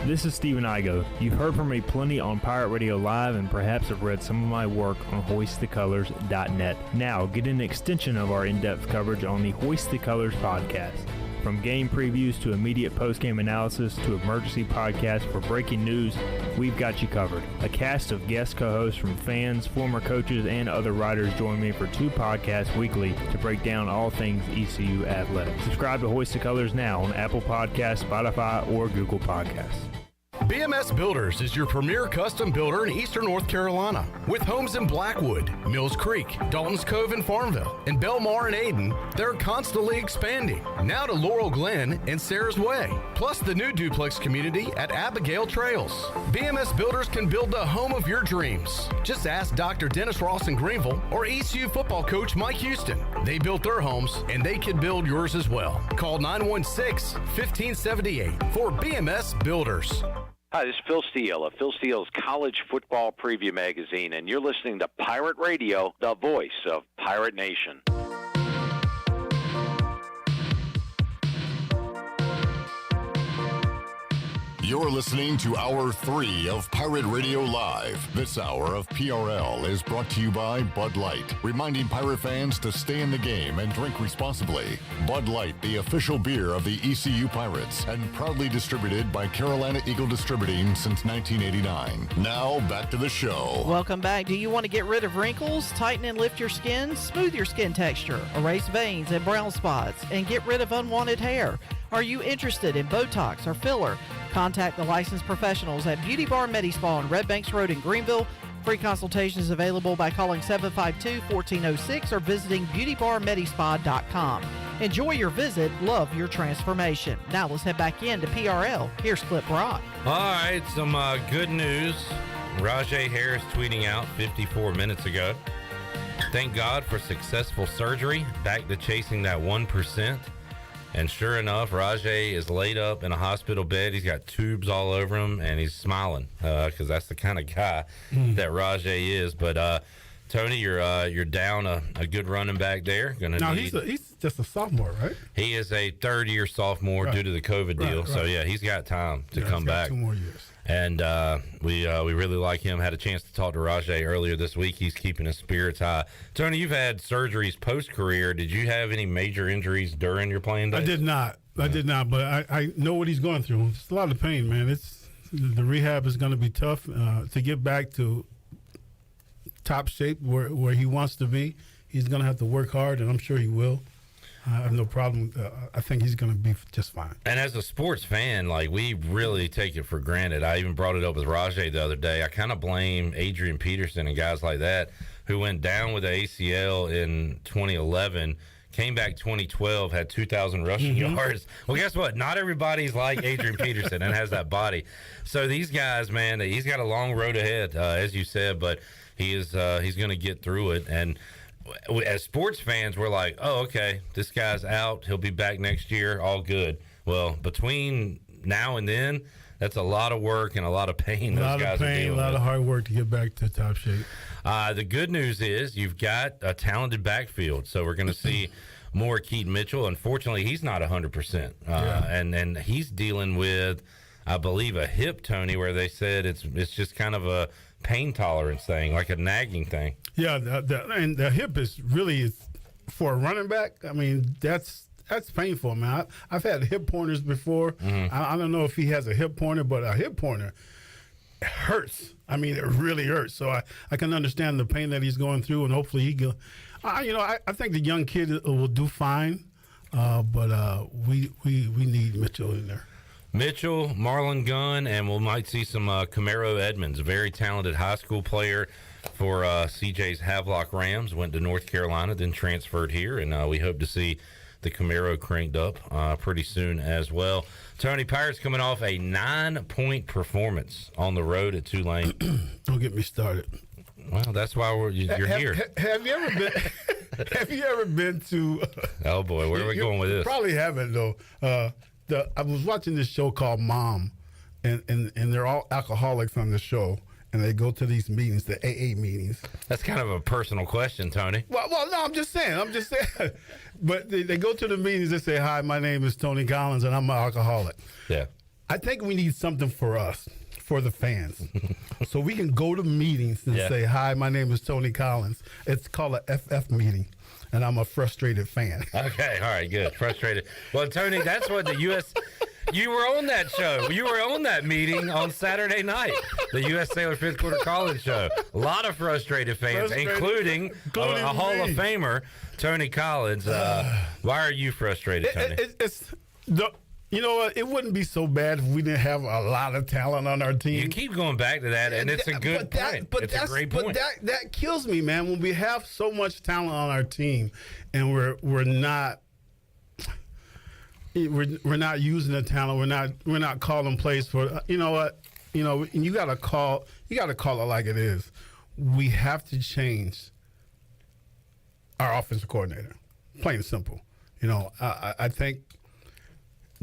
This is Stephen Igo. You've heard from me plenty on Pirate Radio Live and perhaps have read some of my work on hoistthecolors.net. Now get an extension of our in-depth coverage on the Hoist the Colors podcast. From game previews to immediate post-game analysis to emergency podcasts for breaking news, we've got you covered. A cast of guest co-hosts from fans, former coaches, and other writers join me for 2 podcasts weekly to break down all things ECU athletics. Subscribe to Hoist the Colors now on Apple Podcasts, Spotify, or Google Podcasts. BMS Builders is your premier custom builder in eastern North Carolina. With homes in Blackwood, Mills Creek, Dalton's Cove and Farmville, and Belmar and Ayden, they're constantly expanding. Now to Laurel Glen and Sarah's Way, plus the new duplex community at Abigail Trails. BMS Builders can build the home of your dreams. Just ask Dr. Dennis Ross in Greenville or ECU football coach Mike Houston. They built their homes, and they can build yours as well. Call 916-1578 for BMS Builders. Hi, this is Phil Steele of Phil Steele's College Football Preview Magazine, and you're listening to Pirate Radio, the voice of Pirate Nation. You're listening to Hour 3 of Pirate Radio Live. This hour of PRL is brought to you by Bud Light, reminding Pirate fans to stay in the game and drink responsibly. Bud Light, the official beer of the ECU Pirates, and proudly distributed by Carolina Eagle Distributing since 1989. Now, back to the show. Welcome back. Do you want to get rid of wrinkles, tighten and lift your skin, smooth your skin texture, erase veins and brown spots, and get rid of unwanted hair? Are you interested in Botox or filler? Contact the licensed professionals at Beauty Bar Medi-Spa on Red Banks Road in Greenville. Free consultation is available by calling 752-1406 or visiting beautybarmedispa.com. Enjoy your visit. Love your transformation. Now let's head back into PRL. Here's Clip Brock. All right, some good news. Rajay Harris tweeting out 54 minutes ago. Thank God for successful surgery. Back to chasing that 1%. And sure enough, Rajay is laid up in a hospital bed. He's got tubes all over him, and he's smiling because that's the kind of guy that Rajay is. But Tony, you're down a good running back there. He's just a sophomore, right? He is a third-year sophomore due to the COVID deal. Right. So yeah, he's got time to come back. 2 more years. And we really like him. Had a chance to talk to Rajay earlier this week. He's keeping his spirits high. Tony, you've had surgeries post-career. Did you have any major injuries during your playing days? I did not. But I know what he's going through. It's a lot of pain, man. The rehab is going to be tough to get back to top shape where he wants to be. He's going to have to work hard, and I'm sure he will. I have no problem. I think he's going to be just fine. And as a sports fan, we really take it for granted. I even brought it up with Rajay the other day. I kind of blame Adrian Peterson and guys like that who went down with the ACL in 2011, came back 2012, had 2,000 rushing yards. Well, guess what? Not everybody's like Adrian Peterson and has that body. So these guys, man, he's got a long road ahead, as you said, but he's going to get through it. And as sports fans, we're like, oh, okay, this guy's out. He'll be back next year. All good. Well, between now and then, that's a lot of work and a lot of pain. A lot of pain, a lot of hard work to get back to top shape. The good news is you've got a talented backfield, so we're going to see more Keaton Mitchell. Unfortunately, he's not 100%, and he's dealing with, I believe, a hip, Tony, where they said it's just kind of a pain tolerance thing, like a nagging thing. Yeah, and the hip is really, for a running back, I mean, that's painful, man. I've had hip pointers before. I don't know if he has a hip pointer, but a hip pointer hurts. I mean, it really hurts. So I can understand the pain that he's going through, and hopefully he go. I think the young kid will do fine, but we need Mitchell in there. Mitchell, Marlon Gunn, and we might see some Camaro Edmonds, a very talented high school player for CJ's Havelock Rams. Went to North Carolina, then transferred here, and we hope to see the Camaro cranked up pretty soon as well. Tony, Pirates coming off a 9-point performance on the road at Tulane. Don't get me started. Well, that's why you're here. Have you ever been to? Oh boy, where are we going with this? Probably haven't though. I was watching this show called Mom, and they're all alcoholics on the show, and they go to these meetings, the AA meetings. That's kind of a personal question, Tony. Well, no, I'm just saying. But they go to the meetings, they say, hi, my name is Tony Collins, and I'm an alcoholic. Yeah. I think we need something for us, for the fans. So we can go to meetings and say, hi, my name is Tony Collins. It's called a FF meeting. And I'm a frustrated fan. Okay, all right, good. Frustrated. Well, Tony, that's what the U.S. You were on that show. You were on that meeting on Saturday night, the U.S. Sailor Fifth Quarter College show. A lot of frustrated fans, including a Hall of Famer, Tony Collins. Why are you frustrated, Tony? You know what? It wouldn't be so bad if we didn't have a lot of talent on our team. You keep going back to that, and it's a good point. It's a great point. But that kills me, man. When we have so much talent on our team, and we're not using the talent. We're not calling plays for. You know what? You know, and you got to call it like it is. We have to change our offensive coordinator. Plain and simple. You know, I think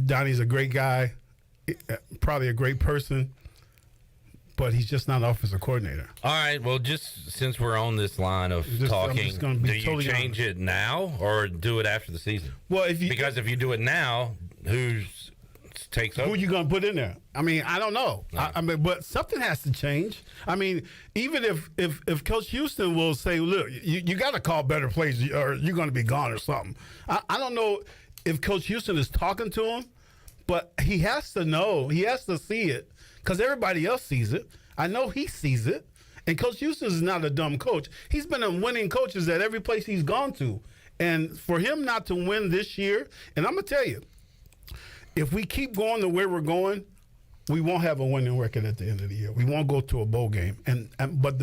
Donnie's a great guy, probably a great person, but he's just not an offensive coordinator. All right. Well, just since we're on this line of talking, do you change it now or do it after the season? Well, because if you do it now, who takes over? Who are you going to put in there? I mean, I don't know. No. I mean, but something has to change. I mean, even if Coach Houston will say, look, you got to call better plays or you're going to be gone or something. I don't know if Coach Houston is talking to him, but he has to know. He has to see it because everybody else sees it. I know he sees it. And Coach Houston is not a dumb coach. He's been a winning coaches at every place he's gone to. And for him not to win this year, and I'm going to tell you, if we keep going the way we're going, we won't have a winning record at the end of the year. We won't go to a bowl game. But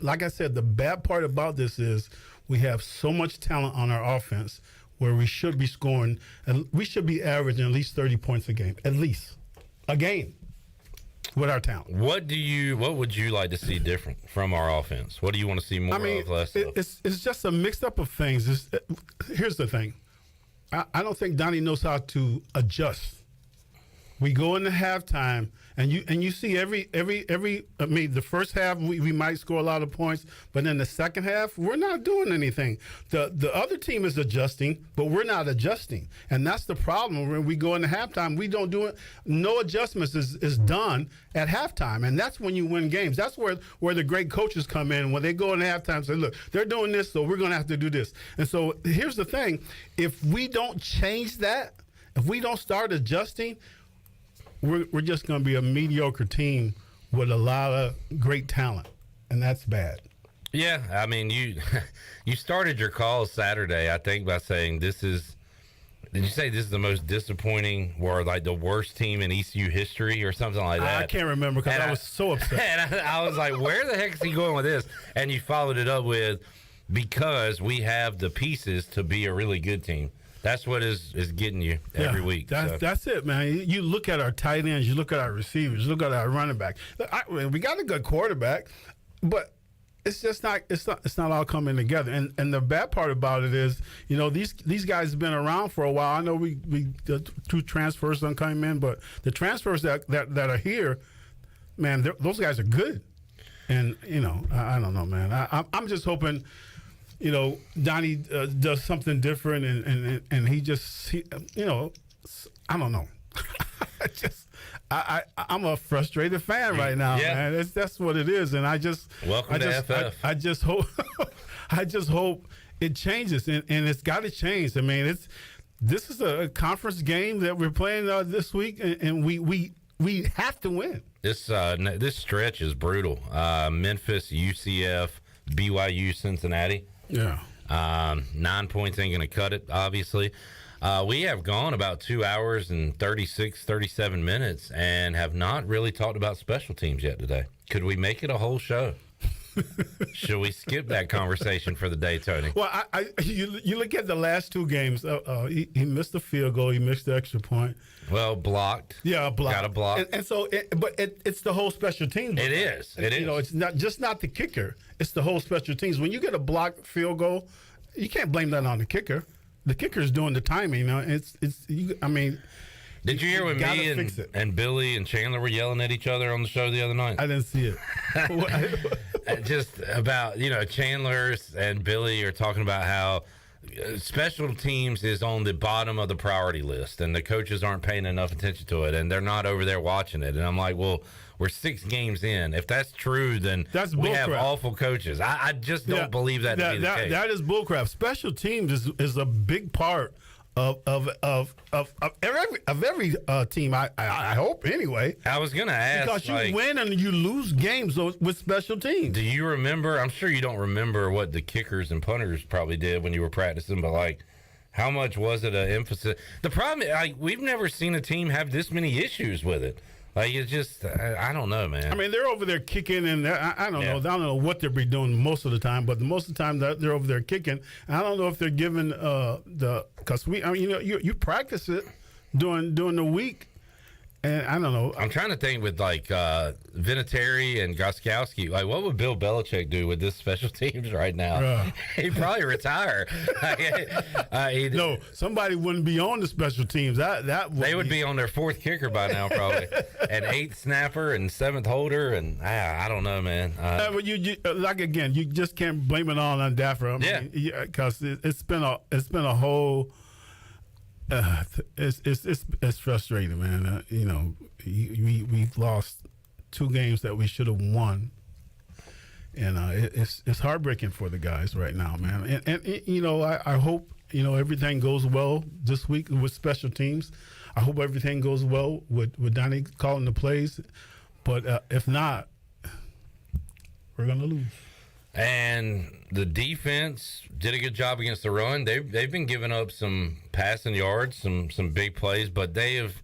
like I said, the bad part about this is we have so much talent on our offense where we should be scoring, and we should be averaging at least 30 points a game, at least a game with our talent. What would you like to see different from our offense? What do you want to see more of, less of? It's just a mix up of things. Here's the thing. I don't think Donnie knows how to adjust. We go into halftime, and you see every. I mean, the first half we might score a lot of points, but in the second half we're not doing anything. The other team is adjusting, but we're not adjusting, and that's the problem. When we go into halftime, we don't do it. No adjustments is done at halftime, and that's when you win games. That's where the great coaches come in when they go into halftime and say, look, they're doing this, so we're going to have to do this. And so here's the thing: if we don't change that, if we don't start adjusting, we're just going to be a mediocre team with a lot of great talent, and that's bad. Yeah, I mean, you started your call Saturday, I think, by saying did you say this is the most disappointing or like the worst team in ECU history or something like that? I can't remember because I was so upset. And I was like, where the heck is he going with this? And you followed it up with, because we have the pieces to be a really good team. That's what is getting you every week. That's it, man. You look at our tight ends, you look at our receivers, you look at our running back. We got a good quarterback, but it's just not. It's not all coming together. And the bad part about it is, you know, these guys have been around for a while. I know we the 2 transfers don't come in, but the transfers that are here, man, those guys are good. And you know, I don't know, man. I'm just hoping, you know, Donnie does something different, and he just, you know, I don't know. I'm a frustrated fan right now, man. That's what it is, and welcome to FF. I just hope it changes, and it's got to change. I mean, this is a conference game that we're playing this week, and we have to win. This stretch is brutal. Memphis, UCF, BYU, Cincinnati. Yeah. 9 points ain't going to cut it, obviously. We have gone about 2 hours and 37 minutes and have not really talked about special teams yet today. Could we make it a whole show? Should we skip that conversation for the day, Tony? Well, you look at the last 2 games. He missed the field goal. He missed the extra point. Well, blocked. Yeah, blocked. Got a block. And so, it's the whole special teams. It is. It is. You know, it's not the kicker. It's the whole special teams. When you get a blocked field goal, you can't blame that on the kicker. The kicker's doing the timing. You know, I mean. Did you hear when me and Billy and Chandler were yelling at each other on the show the other night? I didn't see it. Just about, you know, Chandler and Billy are talking about how special teams is on the bottom of the priority list and the coaches aren't paying enough attention to it and they're not over there watching it. And I'm like, well, we're 6 games in. If that's true, then we have awful coaches. I just don't believe that to be the case. That is bullcrap. Special teams is a big part of every team. I hope anyway. I was gonna ask, because you win and you lose games with special teams. Do you remember? I'm sure you don't remember what the kickers and punters probably did when you were practicing, but like, How much was it an emphasis? The problem, we've never seen a team have this many issues with it. Like, it's just, I don't know, man. I mean, they're over there kicking, and I don't know. I don't know what they'll be doing most of the time, but most of the time they're over there kicking. And I don't know if they're giving because you practice it during the week. And I don't know. I'm trying to think with like Vinatieri and Gostkowski. Like, what would Bill Belichick do with this special teams right now? He'd probably retire. No, somebody wouldn't be on the special teams. They would be on their fourth kicker by now, probably, and eighth snapper and seventh holder, and I don't know, man. But you just can't blame it all on Daffer. Because it's been a whole. It's frustrating, man. We've lost 2 games that we should have won, and it's heartbreaking for the guys right now, man. And I hope everything goes well this week with special teams. I hope everything goes well with Donnie calling the plays, but if not, we're gonna lose. And the defense did a good job against the run. They've been giving up some passing yards, some big plays, but they've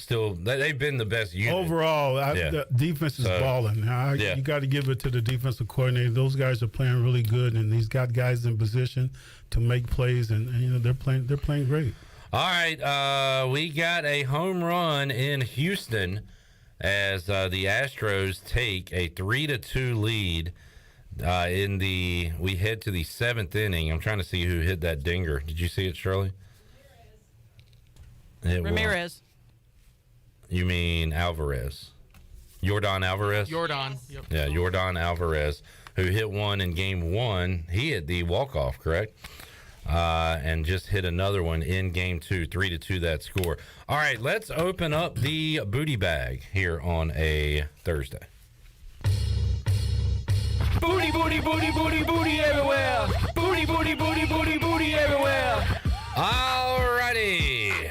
been the best unit. Overall, the defense is balling. You got to give it to the defensive coordinator. Those guys are playing really good, and he's got guys in position to make plays, and they're playing great. All right, we got a home run in Houston as the Astros take a 3-2 lead. We head to the 7th inning. I'm trying to see who hit that dinger. Did you see it, Shirley? Ramirez. You mean Alvarez? Yordan Alvarez? Yordan. Yep. Yeah, Yordan Alvarez, who hit one in game 1. He hit the walk-off, correct? And just hit another one in game 2, 3-2 that score. All right, let's open up the booty bag here on a Thursday. Booty, booty, booty, booty, booty everywhere. Booty, booty, booty, booty, booty everywhere. Alrighty.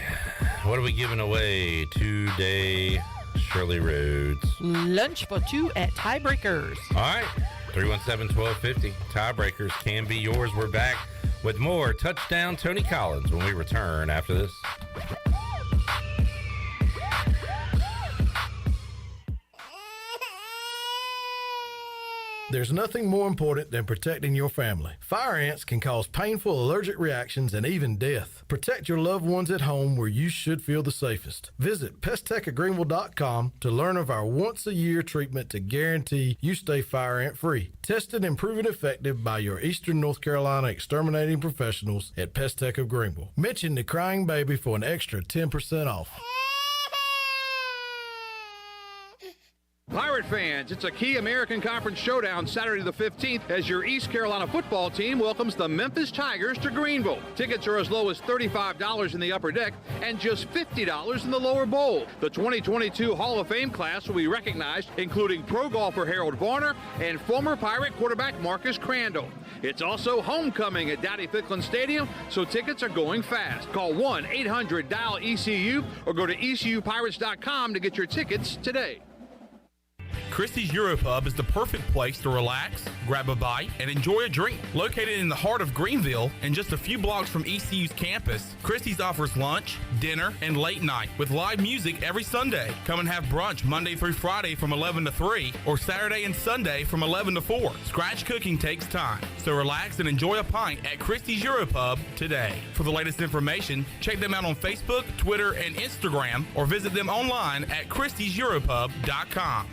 What are we giving away today, Shirley Rhodes? Lunch for 2 at Tiebreakers. All right. 317-1250. Tiebreakers can be yours. We're back with more Touchdown Tony Collins when we return after this. There's nothing more important than protecting your family. Fire ants can cause painful allergic reactions and even death. Protect your loved ones at home where you should feel the safest. Visit pesttechofgreenville.com to learn of our once-a-year treatment to guarantee you stay fire ant free. Tested and proven effective by your Eastern North Carolina exterminating professionals at Pest Tech of Greenville. Mention the crying baby for an extra 10% off. Pirate fans, it's a key American Conference showdown Saturday the 15th as your East Carolina football team welcomes the Memphis Tigers to Greenville. Tickets are as low as $35 in the upper deck and just $50 in the lower bowl. The 2022 Hall of Fame class will be recognized, including pro golfer Harold Varner and former Pirate quarterback Marcus Crandall. It's also homecoming at Dowdy Ficklin Stadium, so tickets are going fast. Call 1-800-DIAL-ECU or go to ECUPirates.com to get your tickets today. Christie's Europub is the perfect place to relax, grab a bite, and enjoy a drink. Located in the heart of Greenville and just a few blocks from ECU's campus, Christie's offers lunch, dinner, and late night with live music every Sunday. Come and have brunch Monday through Friday from 11 to 3 or Saturday and Sunday from 11 to 4. Scratch cooking takes time, so relax and enjoy a pint at Christie's Europub today. For the latest information, check them out on Facebook, Twitter, and Instagram or visit them online at christieseuropub.com.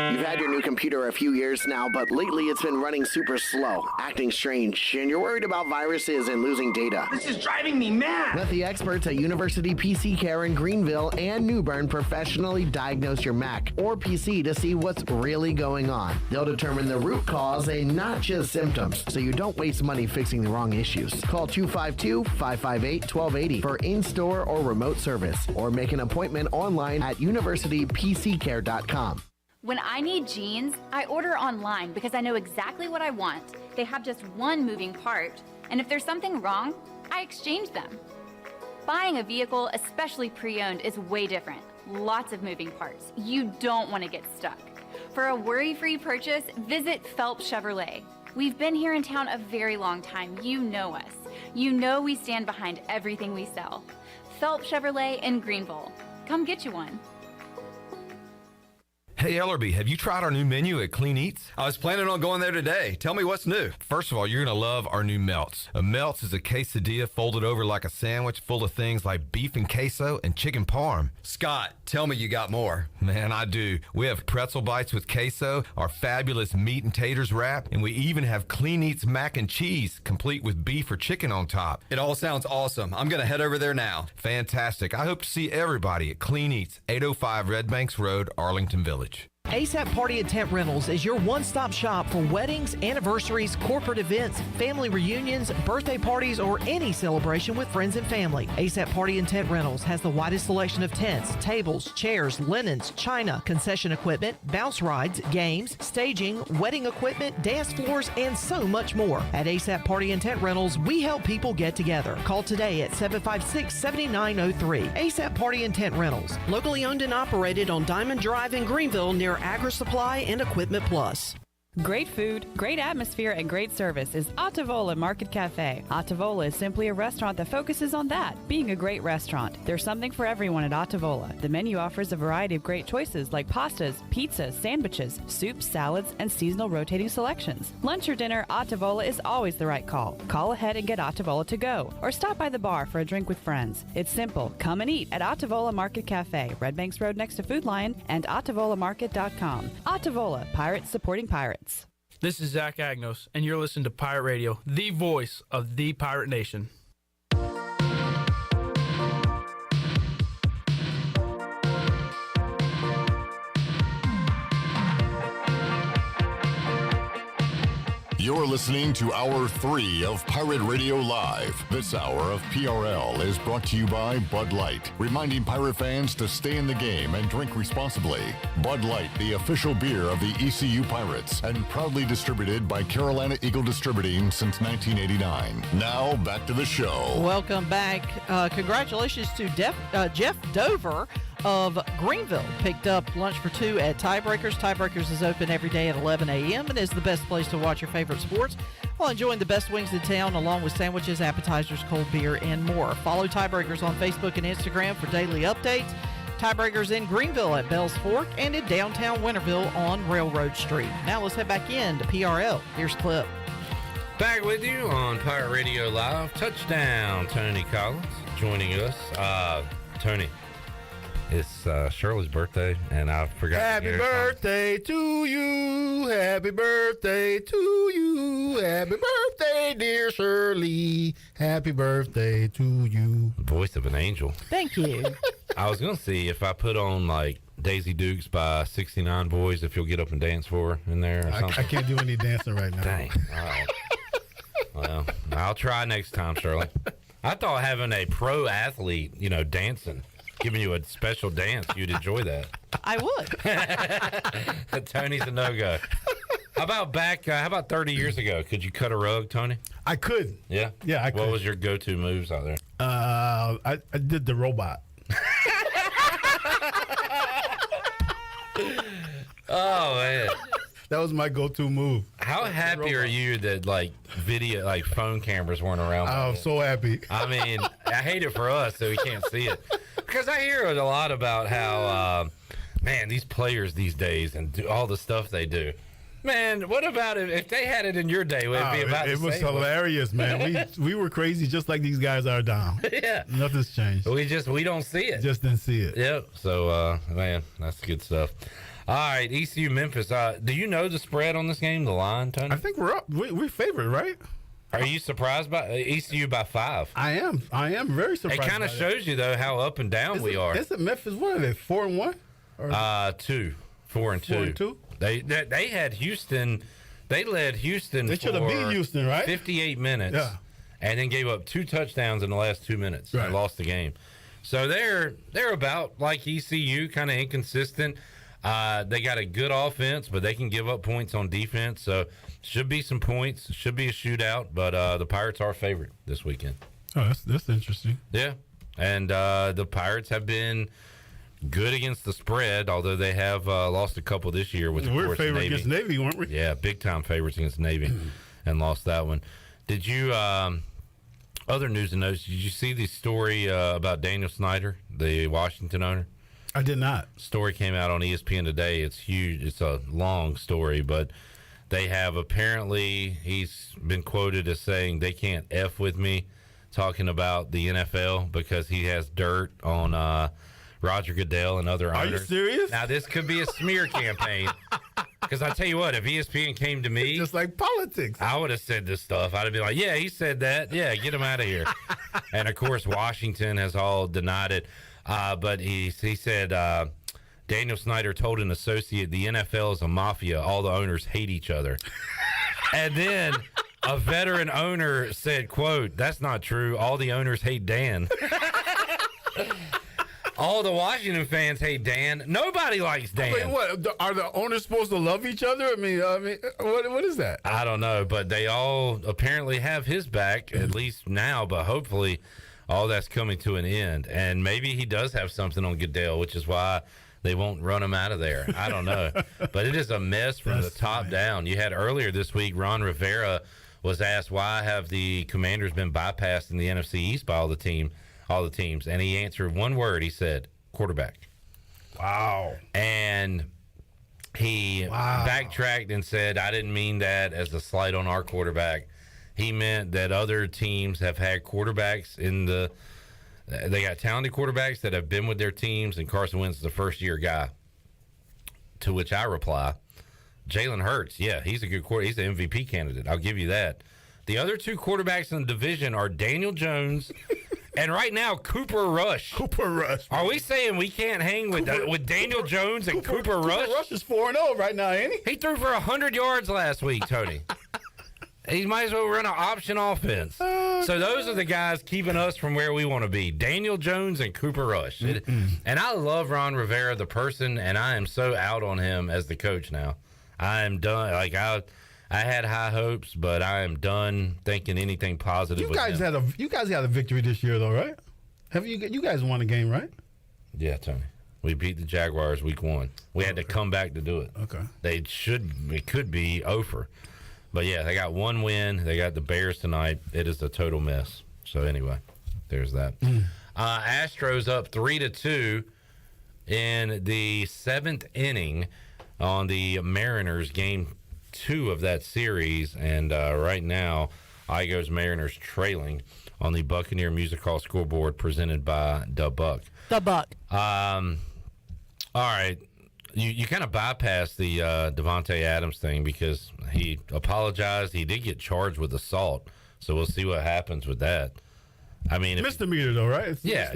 You've had your new computer a few years now, but lately it's been running super slow, acting strange, and you're worried about viruses and losing data. This is driving me mad. Let the experts at University PC Care in Greenville and New Bern professionally diagnose your Mac or PC to see what's really going on. They'll determine the root cause and not just symptoms, so you don't waste money fixing the wrong issues. Call 252-558-1280 for in-store or remote service, or make an appointment online at universitypccare.com. When I need jeans, I order online because I know exactly what I want. They have just one moving part, and if there's something wrong, I exchange them. Buying a vehicle, especially pre-owned, is way different. Lots of moving parts. You don't want to get stuck. For a worry-free purchase, visit Phelps Chevrolet. We've been here in town a very long time. You know us. You know we stand behind everything we sell. Phelps Chevrolet in Greenville. Come get you one. Hey, Ellerby, have you tried our new menu at Clean Eats? I was planning on going there today. Tell me what's new. First of all, you're going to love our new melts. A melts is a quesadilla folded over like a sandwich full of things like beef and queso and chicken parm. Scott, tell me you got more. Man, I do. We have pretzel bites with queso, our fabulous meat and taters wrap, and we even have Clean Eats mac and cheese, complete with beef or chicken on top. It all sounds awesome. I'm going to head over there now. Fantastic. I hope to see everybody at Clean Eats, 805 Red Banks Road, Arlington Village. ASAP Party and Tent Rentals is your one-stop shop for weddings, anniversaries, corporate events, family reunions, birthday parties, or any celebration with friends and family. ASAP Party and Tent Rentals has the widest selection of tents, tables, chairs, linens, china, concession equipment, bounce rides, games, staging, wedding equipment, dance floors, and so much more. At ASAP Party and Tent Rentals, we help people get together. Call today at 756-7903. ASAP Party and Tent Rentals, locally owned and operated on Diamond Drive in Greenville near Agri Supply and Equipment Plus. Great food, great atmosphere, and great service is Ottavola Market Cafe. Ottavola is simply a restaurant that focuses on that, being a great restaurant. There's something for everyone at Ottavola. The menu offers a variety of great choices like pastas, pizzas, sandwiches, soups, salads, and seasonal rotating selections. Lunch or dinner, Ottavola is always the right call. Call ahead and get Ottavola to go, or stop by the bar for a drink with friends. It's simple. Come and eat at Ottavola Market Cafe, Red Banks Road next to Food Lion, and OttavolaMarket.com. Ottavola, pirates supporting pirates. This is Zach Agnos, and you're listening to Pirate Radio, the voice of the Pirate Nation. You're listening to Hour 3 of Pirate Radio Live. This hour of PRL is brought to you by Bud Light, reminding Pirate fans to stay in the game and drink responsibly. Bud Light, the official beer of the ECU Pirates, and proudly distributed by Carolina Eagle Distributing since 1989. Now, back to the show. Welcome back. Congratulations to Jeff Dover of Greenville. Picked up lunch for two at Tiebreakers. Tiebreakers is open every day at 11 a.m. and is the best place to watch your favorite sports while enjoying the best wings in town, along with sandwiches, appetizers, cold beer, and more. Follow Tiebreakers on Facebook and Instagram for daily updates. Tiebreakers in Greenville at Bells Fork and in downtown Winterville on Railroad Street. Now let's head back in to PRL. Here's Clip. Back with you on Pirate Radio Live. Touchdown, Tony Collins joining us. Tony, it's Shirley's birthday, and I forgot. Happy birthday to you. Happy birthday to you. Happy birthday, dear Shirley. Happy birthday to you. Voice of an angel. Thank you. I was going to see if I put on, like, Daisy Dukes by 69 Boys, if you'll get up and dance for her in there or something. I can't do any dancing right now. Dang. All right. Well, I'll try next time, Shirley. I thought having a pro athlete, dancing, giving you a special dance, you'd enjoy that. I would. Tony's a no-go. How about 30 years ago? Could you cut a rug, Tony? I could. Yeah? Yeah, I could. What was your go-to moves out there? I did the robot. Oh, man. That was my go-to move. How happy are you that, phone cameras weren't around? I'm so happy. I mean, I hate it for us that we can't see it. Because I hear a lot about how, these players these days and do all the stuff they do. Man, what about it? If they had it in your day, would it be about it was hilarious, man. We were crazy just like these guys are down. Yeah. Nothing's changed. We don't see it. Just didn't see it. Yep. So, that's good stuff. All right, ECU Memphis. Do you know the spread on this game, the line, Tony? I think we're up. We're favored, right? Are you surprised by ECU by 5? I am very surprised. It kind of shows you, though, how up and down we are. Isn't Memphis, what are they, 4-1? 2. 4-2. They had Houston. They led Houston. They should have beat Houston, right? 58 minutes. Yeah. And then gave up 2 touchdowns in the last 2 minutes. Right. And lost the game. So they're about like ECU, kind of inconsistent. They got a good offense, but they can give up points on defense. So should be some points. Should be a shootout. But the Pirates are favored this weekend. Oh, that's interesting. Yeah. And the Pirates have been good against the spread, although they have lost a couple this year with, we're favored against Navy, weren't we? Yeah, big time favorites against Navy and lost that one. Did you Other news and notes. Did you see the story about Daniel Snyder, the Washington owner? I did not. Story came out on ESPN today. It's huge. It's a long story, but they have apparently, he's been quoted as saying they can't F with me, talking about the NFL because he has dirt on Roger Goodell and other owners. Are you serious? Now, this could be a smear campaign. Because I tell you what, if ESPN came to me, just like politics, I would have said this stuff. I'd have been like, yeah, he said that. Yeah, get him out of here. And of course, Washington has all denied it. But he said Daniel Snyder told an associate the NFL is a mafia. All the owners hate each other. And then a veteran owner said, quote, that's not true. All the owners hate Dan. All the Washington fans hate Dan. Nobody likes Dan. Wait, what? Are the owners supposed to love each other? I mean, what is that? I don't know, but they all apparently have his back, at least now, but hopefully all that's coming to an end. And maybe he does have something on Goodell, which is why they won't run him out of there. I don't know. But it is a mess from the top down. You had earlier this week, Ron Rivera was asked, why have the Commanders been bypassed in the NFC East by all the teams? And he answered one word. He said, quarterback. Wow. And he backtracked and said, I didn't mean that as a slight on our quarterback. He meant that other teams have had quarterbacks they got talented quarterbacks that have been with their teams, and Carson Wentz is the first-year guy. To which I reply, Jalen Hurts, yeah, he's a good quarterback. He's an MVP candidate. I'll give you that. The other two quarterbacks in the division are Daniel Jones and right now, Cooper Rush. Cooper Rush. Are we saying we can't hang with Daniel Jones and Cooper Rush? Cooper Rush is 4-0 right now, ain't he? He threw for 100 yards last week, Tony. He might as well run an option offense. So those are the guys keeping us from where we want to be. Daniel Jones and Cooper Rush. And I love Ron Rivera, the person, and I am so out on him as the coach now. I am done. Like, I had high hopes, but I am done thinking anything positive. You guys had a victory this year, though, right? Have you guys won a game, right? Yeah, Tony. We beat the Jaguars week 1. We had to come back to do it. Okay. It could be over. But yeah, they got one win. They got the Bears tonight. It is a total mess. So anyway, there's that. Astros up 3-2 in the 7th inning on the Mariners, game 2 of that series, and right now, Igos Mariners trailing on the Buccaneer Music Hall scoreboard presented by Da Buck. Da Buck. All right. You kind of bypassed the Devontae Adams thing because he apologized. He did get charged with assault, so we'll see what happens with that. I mean, misdemeanor though, right? It's yeah.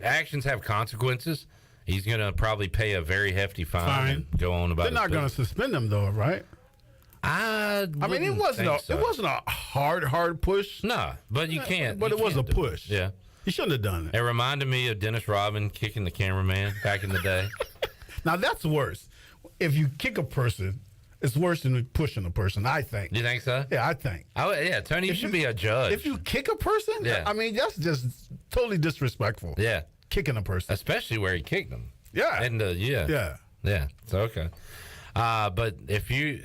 Actions have consequences. He's going to probably pay a very hefty fine. And go on about. They're not going to suspend him though, right? I mean, it wasn't a hard push. No, but you can't. But it was a push. Yeah. He shouldn't have done it. It reminded me of Dennis Rodman kicking the cameraman back in the day. Now, that's worse. If you kick a person, it's worse than pushing a person, I think. You think so? Yeah, I think. Yeah, Tony, you should be a judge. If you kick a person, yeah. I mean, that's just totally disrespectful. Yeah. Kicking a person. Especially where he kicked them. Yeah. And yeah. So, okay. But if you...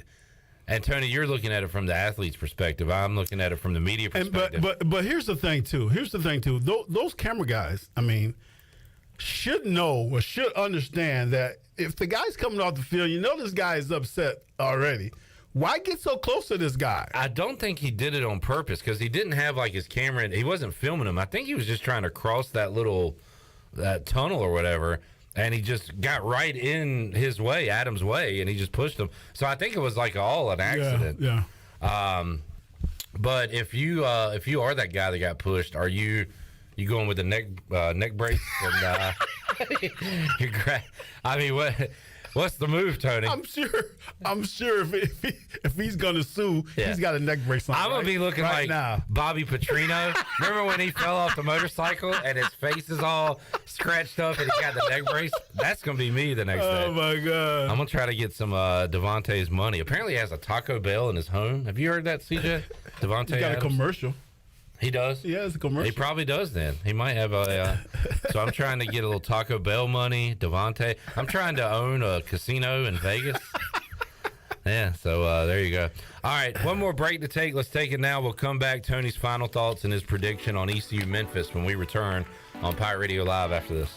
And, Tony, you're looking at it from the athlete's perspective. I'm looking at it from the media perspective. But here's the thing, too. Those camera guys, I mean, should know or should understand that if the guy's coming off the field, you know this guy is upset already. Why get so close to this guy? I don't think he did it on purpose because he didn't have, like, his camera. He wasn't filming him. I think he was just trying to cross that tunnel or whatever. And he just got right in his way, Adam's way, and he just pushed him. So I think it was like all an accident. Yeah. But if you are that guy that got pushed, are you going with the neck brace? And I mean, what's the move, Tony? I'm sure if he's gonna sue, he's got a neck brace on. I'm gonna be looking right like now. Bobby Petrino. Remember when he fell off the motorcycle and his face is all scratched up and he got the neck brace? That's gonna be me the next day. Oh my God! I'm gonna try to get some Devontae's money. Apparently, he has a Taco Bell in his home. Have you heard that, CJ? Devontae He got Adams? a commercial. He does? Yeah, it's a commercial. He probably does then. He might have a... so I'm trying to get a little Taco Bell money, Devontae. I'm trying to own a casino in Vegas. Yeah, so there you go. All right, one more break to take. Let's take it now. We'll come back. Tony's final thoughts and his prediction on ECU Memphis when we return on Pirate Radio Live after this.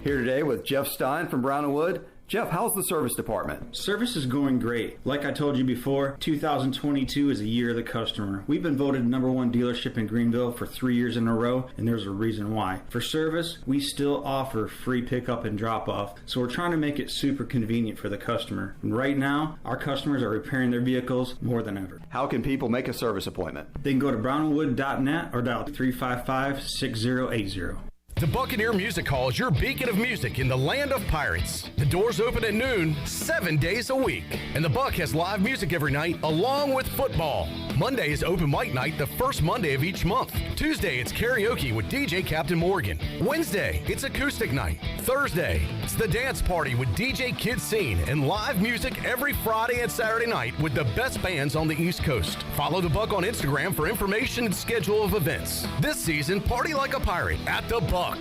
Here today with Jeff Stein from Brown & Wood. Jeff, how's the service department? Service is going great. Like I told you before, 2022 is a year of the customer. We've been voted #1 dealership in Greenville for 3 years in a row, and there's a reason why. For service, we still offer free pickup and drop-off, so we're trying to make it super convenient for the customer. And right now, our customers are repairing their vehicles more than ever. How can people make a service appointment? They can go to brownandwood.net or dial 355-6080. The Buccaneer Music Hall is your beacon of music in the land of pirates. The doors open at noon, 7 days a week. And the Buck has live music every night, along with football. Monday is open mic night, the first Monday of each month. Tuesday, it's karaoke with DJ Captain Morgan. Wednesday, it's acoustic night. Thursday, it's the dance party with DJ Kid Scene and live music every Friday and Saturday night with the best bands on the East Coast. Follow the Buck on Instagram for information and schedule of events. This season, party like a pirate at the Buck.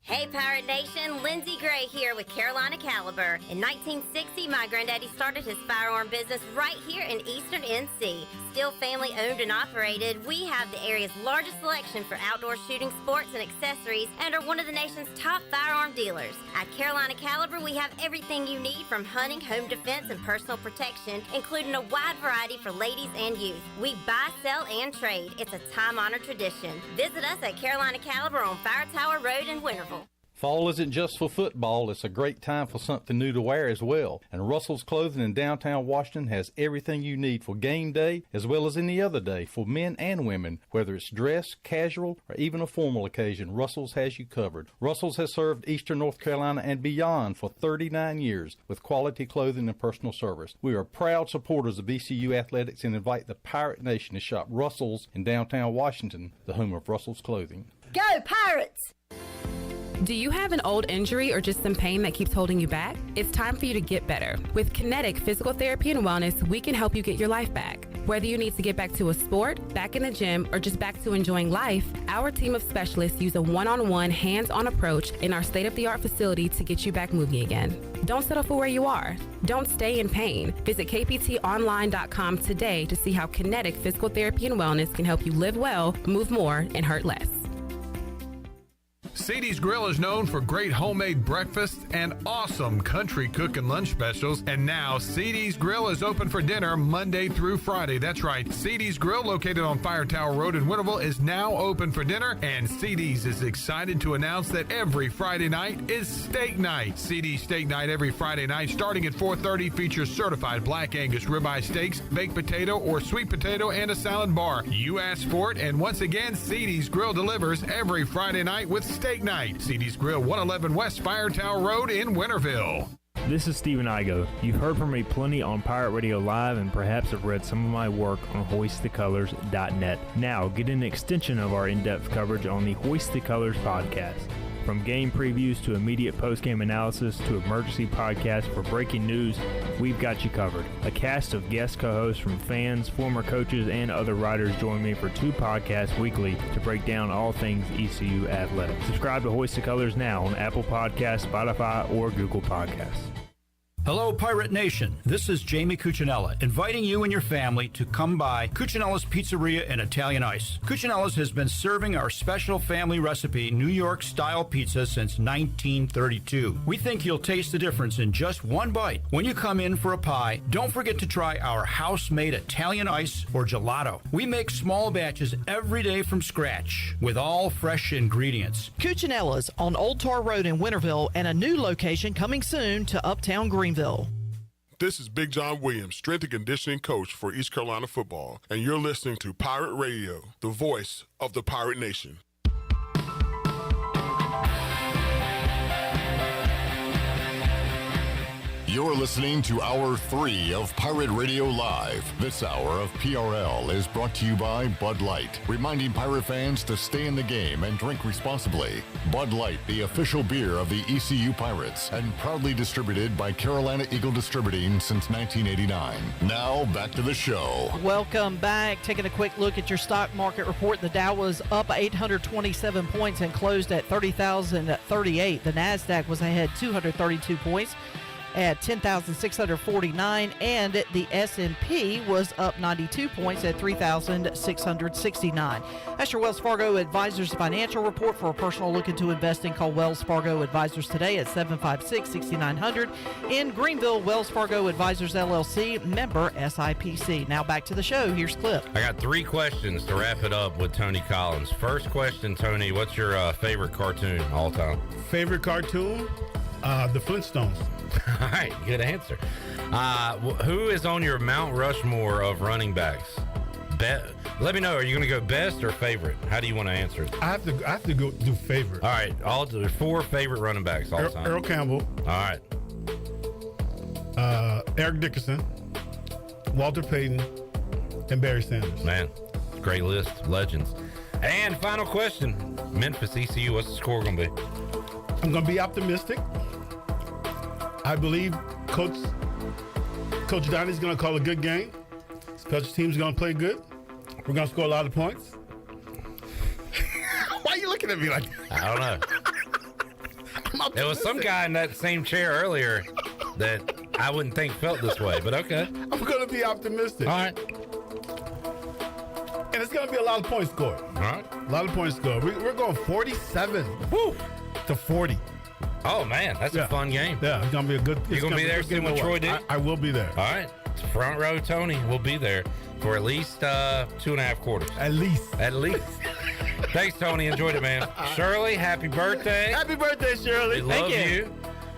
Hey Pirate Nation, Lindsey Gray here with Carolina Caliber. In 1960, my granddaddy started his firearm business right here in Eastern NC. Still family owned and operated, we have the area's largest selection for outdoor shooting sports and accessories and are one of the nation's top firearm dealers. At Carolina Caliber, we have everything you need from hunting, home defense, and personal protection, including a wide variety for ladies and youth. We buy, sell, and trade. It's a time-honored tradition. Visit us at Carolina Caliber on Fire Tower Road in Winterville. Fall isn't just for football, it's a great time for something new to wear as well. And Russell's Clothing in downtown Washington has everything you need for game day as well as any other day for men and women. Whether it's dress, casual, or even a formal occasion, Russell's has you covered. Russell's has served Eastern North Carolina and beyond for 39 years with quality clothing and personal service. We are proud supporters of ECU athletics and invite the Pirate Nation to shop Russell's in downtown Washington, the home of Russell's Clothing. Go Pirates! Do you have an old injury or just some pain that keeps holding you back? It's time for you to get better. With Kinetic Physical Therapy and Wellness, we can help you get your life back. Whether you need to get back to a sport, back in the gym, or just back to enjoying life, our team of specialists use a one-on-one, hands-on approach in our state-of-the-art facility to get you back moving again. Don't settle for where you are. Don't stay in pain. Visit kptonline.com today to see how Kinetic Physical Therapy and Wellness can help you live well, move more, and hurt less. CD's Grill is known for great homemade breakfast and awesome country cook and lunch specials. And now CD's Grill is open for dinner Monday through Friday. That's right. CD's Grill, located on Fire Tower Road in Winterville, is now open for dinner. And CD's is excited to announce that every Friday night is steak night. CD's Steak Night every Friday night starting at 4:30 features certified Black Angus ribeye steaks, baked potato or sweet potato, and a salad bar. You asked for it, and once again, CD's Grill delivers every Friday night with Steak Night. CD's Grill, 111 West Fire Tower Road in Winterville. This is Stephen Igo. You've heard from me plenty on Pirate Radio Live and perhaps have read some of my work on hoistthecolors.net. Now, get an extension of our in-depth coverage on the Hoist the Colors podcast. From game previews to immediate post-game analysis to emergency podcasts for breaking news, we've got you covered. A cast of guest co-hosts from fans, former coaches, and other writers join me for 2 podcasts weekly to break down all things ECU athletics. Subscribe to Hoist the Colors now on Apple Podcasts, Spotify, or Google Podcasts. Hello, Pirate Nation. This is Jamie Cuccinella, inviting you and your family to come by Cuccinella's Pizzeria and Italian Ice. Cuccinella's has been serving our special family recipe New York-style pizza since 1932. We think you'll taste the difference in just one bite. When you come in for a pie, don't forget to try our house-made Italian ice or gelato. We make small batches every day from scratch with all fresh ingredients. Cuccinella's on Old Tar Road in Winterville and a new location coming soon to Uptown Greenville. This is Big John Williams, strength and conditioning coach for East Carolina football, and you're listening to Pirate Radio, the voice of the Pirate Nation. You're listening to Hour 3 of Pirate Radio Live. This hour of PRL is brought to you by Bud Light, reminding Pirate fans to stay in the game and drink responsibly. Bud Light, the official beer of the ECU Pirates, and proudly distributed by Carolina Eagle Distributing since 1989. Now, back to the show. Welcome back. Taking a quick look at your stock market report. The Dow was up 827 points and closed at 30,038. The NASDAQ was ahead 232 points at 10,649, and the S&P was up 92 points at 3,669. That's your Wells Fargo Advisors financial report. For a personal look into investing, call Wells Fargo Advisors today at 756-6900. In Greenville, Wells Fargo Advisors LLC, member SIPC. Now back to the show. Here's Clip. I got 3 questions to wrap it up with Tony Collins. First question, Tony, what's your favorite cartoon all time? Favorite cartoon? The Flintstones. All right, good answer. Who is on your Mount Rushmore of running backs? Let me know. Are you going to go best or favorite? How do you want to answer it? I have to go do favorite. All right, I'll do 4 favorite running backs all time. Earl Campbell. All right. Eric Dickerson, Walter Payton, and Barry Sanders. Man, great list. Legends. And final question. Memphis ECU, what's the score going to be? I'm going to be optimistic. I believe Coach Donnie's going to call a good game. Special team's going to play good. We're going to score a lot of points. Why are you looking at me like that? I don't know. There was some guy in that same chair earlier that I wouldn't think felt this way, but okay. I'm going to be optimistic. All right. And it's going to be a lot of points scored. All right. A lot of points scored. We're going 47 to 40. Oh, man, that's a fun game. Yeah, it's going to be a good You going to be there soon with Troy D? I will be there. All right. Front row Tony will be there for at least 2.5 quarters. At least. Thanks, Tony. Enjoyed it, man. Shirley, happy birthday. Happy birthday, Shirley. We love you.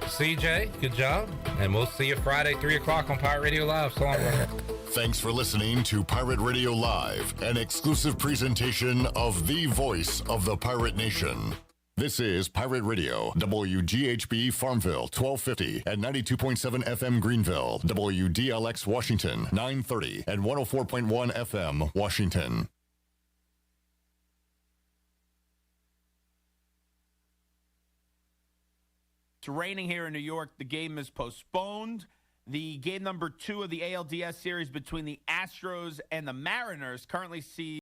CJ, good job. And we'll see you Friday, 3 o'clock on Pirate Radio Live. So long, brother. Thanks for listening to Pirate Radio Live, an exclusive presentation of the voice of the Pirate Nation. This is Pirate Radio, WGHB Farmville, 1250 and 92.7 FM Greenville, WDLX Washington, 930 and 104.1 FM Washington. It's raining here in New York. The game is postponed. The game number 2 of the ALDS series between the Astros and the Mariners currently sees